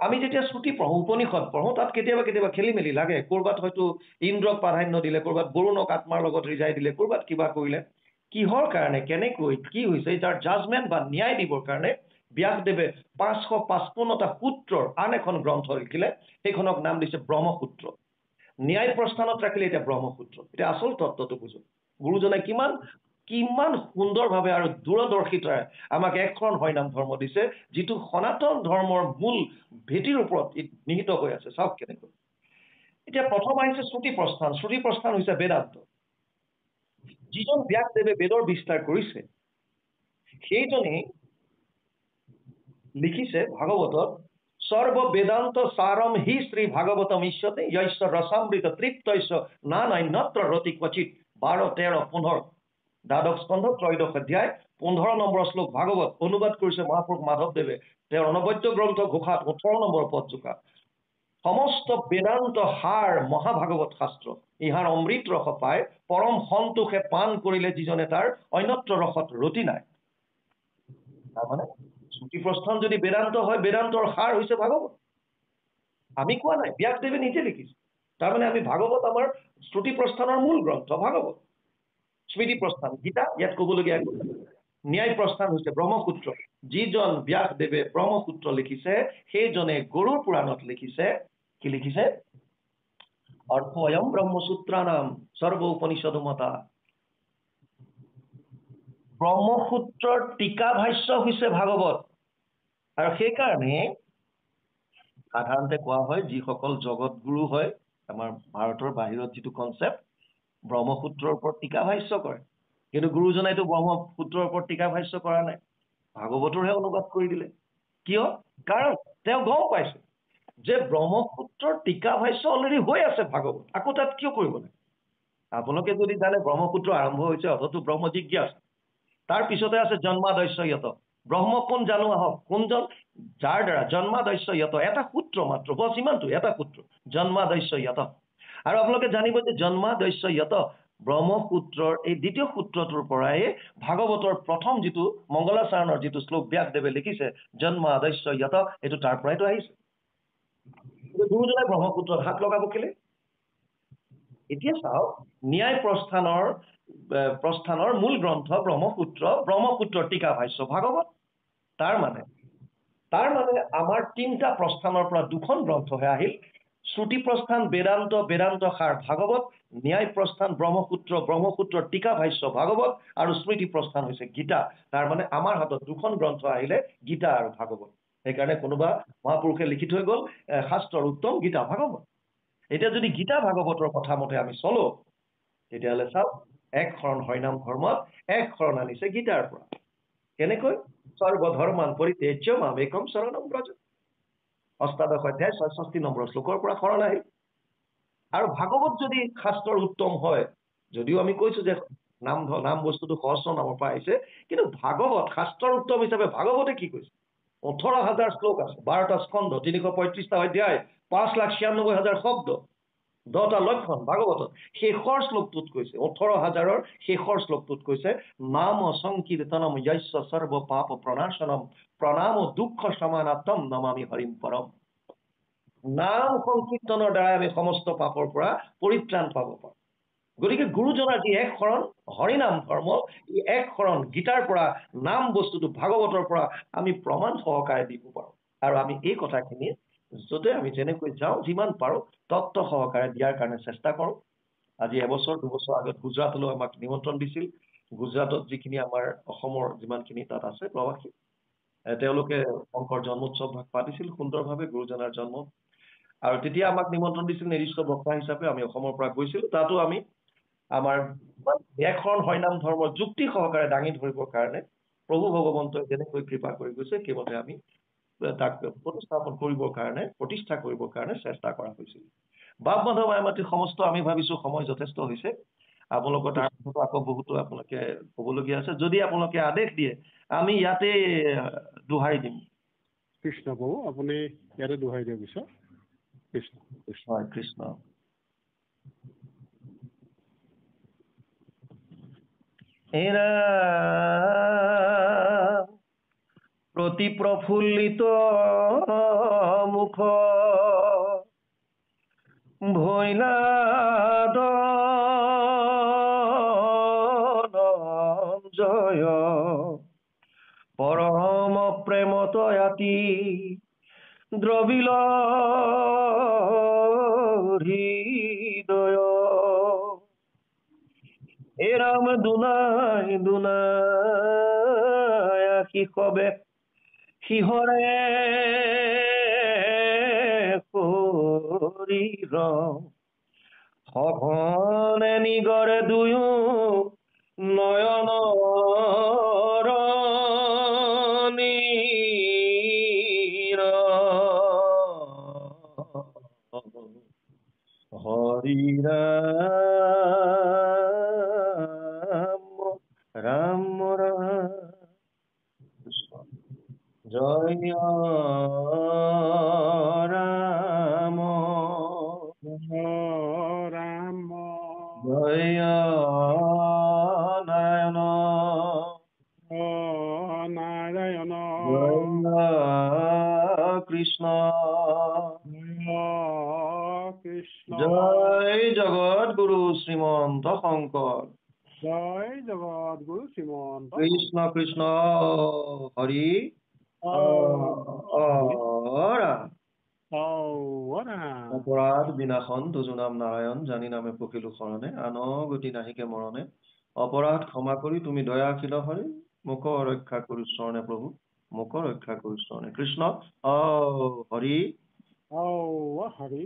আমি যেতিয়া শ্ৰুতি পঢ়ো, উপনিষদ পঢ়ো, তাত কেতিয়াবা কেতিয়াবা খেলি মেলি লাগে। ক'ৰবাত হয়তো ইন্দ্ৰক প্ৰাধান্য দিলে, ক'ৰবাত বৰুণক আত্মাৰ লগত ৰিজাই দিলে, ক'ৰবাত কিবা কৰিলে। কিহৰ কাৰণে, কেনেকৈ, কি হৈছে, তাৰ জাজমেণ্ট বা ন্যায় দিবৰ কাৰণে ব্যাসদেৱে 555টা সূত্ৰৰ আন এখন গ্ৰন্থ লিখিলে। সেইখনক নাম দিছে ব্ৰহ্মসূত্ৰ। ন্যায় প্ৰস্থানত ৰাখিলে এতিয়া ব্ৰহ্মসূত্ৰ। এতিয়া আচল তত্ত্বটো বুজো, গুৰুজনাই কিমান কিমান সুন্দৰভাৱে আৰু দূৰদৰ্শিতাৰে আমাক এখন হৰিনাম ধৰ্ম দিছে, যিটো সনাতন ধৰ্মৰ মূল ভেটিৰ ওপৰত নিহিত হৈ আছে। চাওক কেনেকৈ। এতিয়া প্ৰথম আহিছে শ্ৰুতি প্ৰস্থান। শ্ৰুতি প্ৰস্থান হৈছে বেদান্ত। যিজন ব্যাসদেৱে বেদৰ বিস্তাৰ কৰিছে সেইজনেই লিখিছে ভাগৱতত, সৰ্ব বেদান্ত সাৰম হি শ্ৰী ভাগৱতম ইষ্যতে য়স্য ৰসামৃত তৃপ্তস্য নানান্যত্ৰ ৰতি ক্বচিত। 12, 13, 15 দ্বাদশ স্কন্ধ 3য় অধ্যায় 15 নম্বৰ শ্লোক ভাগৱত অনুবাদ কৰিছে মহাপুৰুষ মাধৱদেৱে। তেওঁৰ অনবদ্য গ্ৰন্থ ঘোষাত 18 নম্বৰ পদ জোকা। সমস্ত বেদান্ত সাৰ মহাভাগৱত শাস্ত্ৰ, ইহাৰ অমৃত ৰস পায় পৰম সন্তোষে পান কৰিলে যিজনে তাৰ অন্যত্ৰ ৰসত ৰতি নাই। তাৰমানে শ্ৰুতি প্ৰস্থান যদি বেদান্ত হয়, বেদান্তৰ সাৰ হৈছে ভাগৱত। আমি কোৱা নাই, ব্যাসদেৱে নিজে লিখিছে। তাৰমানে আমি ভাগৱত আমাৰ শ্ৰুতি প্ৰস্থানৰ মূল গ্ৰন্থ ভাগৱত। স্মৃতি প্ৰস্থান গীতা, ইয়াত ক'বলগীয়া ন্যায় প্ৰস্থান হৈছে ব্ৰহ্মসূত্ৰ। যিজন ব্যাসদেৱে ব্ৰহ্মসূত্ৰ লিখিছে সেইজনে গৰুড় পুৰাণত লিখিছে, কি লিখিছে? অৰ্থয়ম ব্ৰহ্মসূত্ৰানাম সৰ্ব উপনিষদমতা। ব্ৰহ্মসূত্ৰৰ টীকা ভাষ্য হৈছে ভাগৱত। আৰু সেইকাৰণে সাধাৰণতে কোৱা হয়, যিসকল জগত গুৰু হয় আমাৰ ভাৰতৰ বাহিৰত যিটো কনচেপ্ট, ব্ৰহ্মসূত্ৰৰ ওপৰত টীকা ভাষ্য কৰে। কিন্তু গুৰুজনাইতো ব্ৰহ্মসূত্ৰৰ ওপৰত টীকা ভাষ্য কৰা নাই, ভাগৱতৰহে অনুবাদ কৰি দিলে। কিয়? কাৰণ তেওঁ গম পাইছে যে ব্ৰহ্মসূত্ৰৰ টীকা ভাষ্য অলৰেডি হৈ আছে ভাগৱত, আকৌ তাত কিয় কৰিব লাগে? আপোনালোকে যদি জানে ব্ৰহ্মসূত্ৰ আৰম্ভ হৈছে অথতো ব্ৰহ্ম জিজ্ঞাসা, তাৰ পিছতে আছে জন্মাদস্য ইয়ত। ব্ৰহ্ম কোন জানো আহক, কোনজন? যাৰ দ্বাৰা জন্মাদস্য ইয়ত, এটা সূত্ৰ মাত্ৰ, বছ ইমানটো, এটা সূত্ৰ জন্মাদস্য ইয়ত। আৰু আপোনালোকে জানিব যে জন্মাদস্য ইয়ত ব্ৰহ্মসূত্ৰৰ এই দ্বিতীয় সূত্ৰটোৰ পৰাই ভাগৱতৰ প্ৰথম যিটো মংগলাচৰণৰ যিটো শ্লোক ব্যাসদেৱে লিখিছে জন্মাদস্য ইয়ত, এইটো তাৰ পৰাইতো আহিছে। গুৰুজনাই ব্ৰহ্মপুত্ৰত হাত লগাব কেলে? এতিয়া চাওক, ন্যায় প্ৰস্থানৰ মূল গ্ৰন্থ ব্ৰহ্মপুত্ৰৰ টীকা ভাষ্য ভাগৱত। তাৰ মানে আমাৰ 3টা প্ৰস্থানৰ পৰা 2খন গ্ৰন্থহে আহিল। শ্ৰুতি প্ৰস্থান বেদান্ত সাৰ ভাগৱত, ন্যায় প্ৰস্থান ব্ৰহ্মপুত্ৰৰ টীকা ভাষ্য ভাগৱত, আৰু স্মৃতি প্ৰস্থান হৈছে গীতা। তাৰ মানে আমাৰ হাতত 2খন গ্ৰন্থ আহিলে, গীতা আৰু ভাগৱত। সেইকাৰণে কোনোবা মহাপুৰুষে লিখি থৈ গ'ল শাস্ত্ৰৰ উত্তম গীতা ভাগৱত। এতিয়া যদি গীতা ভাগৱতৰ কথা মতে আমি চলো, তেতিয়াহ'লে চাওক, এক শৰণ হৰিনাম ধৰ্মত এক শৰণ আনিছে গীতাৰ পৰা। কেনেকৈ? সৰ্বধৰ্মান পৰিত্যাজ্য মাম একম শৰণম ব্ৰজ। 8শ অধ্যায় 66 নম্বৰ শ্লোকৰ পৰা শৰণ আহিল। আৰু ভাগৱত যদি শাস্ত্ৰৰ উত্তম হয়, যদিও আমি কৈছো যে নাম বস্তুটো সহস্ৰ নামৰ পৰা আহিছে, কিন্তু ভাগৱত শাস্ত্ৰৰ উত্তম হিচাপে ভাগৱতে কি কৈছে? 18,000 শ্লোক আছে, 12টা স্কন্ধ, 335টা অধ্যায়, 5,96,000 শব্দ, 10টা লক্ষণ ভাগৱতত। শেষৰ শ্লোকটোত কৈছে, 18,000ৰ শেষৰ শ্লোকটোত কৈছে, নাম সংকীৰ্তনম যস্য সৰ্ব পাপ প্ৰণাশনম প্ৰণাম দুঃখ সমানাত্ম নমামি হৰিম পৰম। নাম সংকীৰ্তনৰ দ্বাৰা আমি সমস্ত পাপৰ পৰা পৰিত্ৰাণ পাব পাৰোঁ। গতিকে গুৰুজনাৰ যি এক শৰণ হৰিনাম ধৰ্ম, এই এক শৰণ গীতাৰ পৰা, নাম বস্তুটো ভাগৱতৰ পৰা আমি প্ৰমাণ সহকাৰে দিব পাৰোঁ। আৰু আমি এই কথাখিনি য'তে আমি যেনেকৈ যাওঁ, যিমান পাৰোঁ তত্ত্ব সহকাৰে দিয়াৰ কাৰণে চেষ্টা কৰোঁ। আজি 1-2 বছৰ আগত গুজৰাটলৈ আমাক নিমন্ত্ৰণ দিছিল। গুজৰাটত যিখিনি আমাৰ অসমৰ যিমানখিনি তাত আছে প্ৰবাসী, তেওঁলোকে শংকৰ জন্মোৎসৱ পাতিছিল সুন্দৰভাৱে, গুৰুজনাৰ জন্ম। আৰু তেতিয়া আমাক নিমন্ত্ৰণ দিছিল নিৰ্দিষ্ট বক্তা হিচাপে। আমি অসমৰ পৰা গৈছিলোঁ। তাতো আমি আমাৰ এক শৰণ হৰিনাম ধৰ্মৰ যুক্তি সহকাৰে দাঙি ধৰিবৰ কাৰণে প্ৰভু ভগৱন্তই যেনেকৈ কৃপা কৰি গৈছে, সেইমতে আমি তাক প্ৰতিষ্ঠা কৰিবৰ কাৰণে চেষ্টা কৰা হৈছিল। বাপ মাধৱ মায়ামাতৃ সমস্ত আমি ভাবিছোঁ সময় যথেষ্ট হৈছে। আপোনালোকৰ তাৰ পিছতো আকৌ বহুতো আপোনালোকে ক'বলগীয়া আছে। যদি আপোনালোকে আদেশ দিয়ে, আমি ইয়াতে দোহাৰি দিম। কৃষ্ণ প্ৰভু, আপুনি ইয়াতে দোহাৰি দিয়ক পিছত। কৃষ্ণ কৃষ্ণ। হয়, কৃষ্ণ। এরা প্রতি প্রফুল্লিত মুখ ভৈলাদ জয় পরম প্রেমতয়াতি দ্রবিল হৃদয়। এরাম দুনাই কি কবে শিহরে শরীর সঘনে নিগরে দুয়ো নয়ন হরি রাম রাম জয় রাম ৰাম জয় নাৰায়ণ নাৰায়ণ জয় কৃষ্ণ কৃষ্ণ। জয় জগৎ গুৰু শ্ৰীমন্ত শঙ্কৰ। জয় জগৎ গুৰু শ্ৰীমন্ত কৃষ্ণ কৃষ্ণ হৰি অপৰাধ বিনাশন দুজো নাম নাৰায়ণ, জানি নামে পখিলো শৰণে, আন গতি নাহিকে মৰণে। অপৰাধ ক্ষমা কৰি তুমি দয়াশীল হৰি, মোক ৰক্ষা কৰো শৰণে প্ৰভু, মোক ৰক্ষা কৰো শৰণে। কৃষ্ণ হৰি হৰি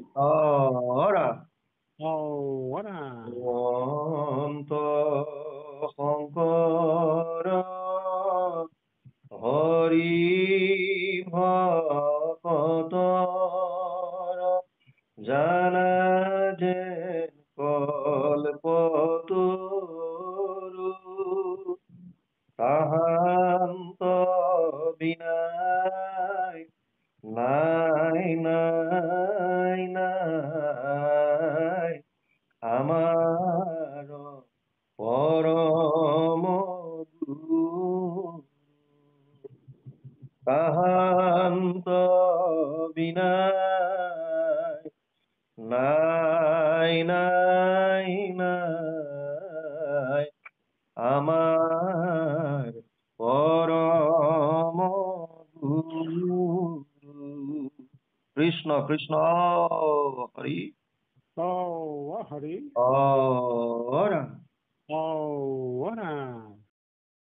অন্ত শংকৰ হৰি ভকত জানা যে কল্পতৰু তাহান্ত বিনাই নাই নাই নাই আমাৰ পৰম তাহান্ত বিনাই Krishna Krishna Hari Oh, Hari. Ram Oh, Ram.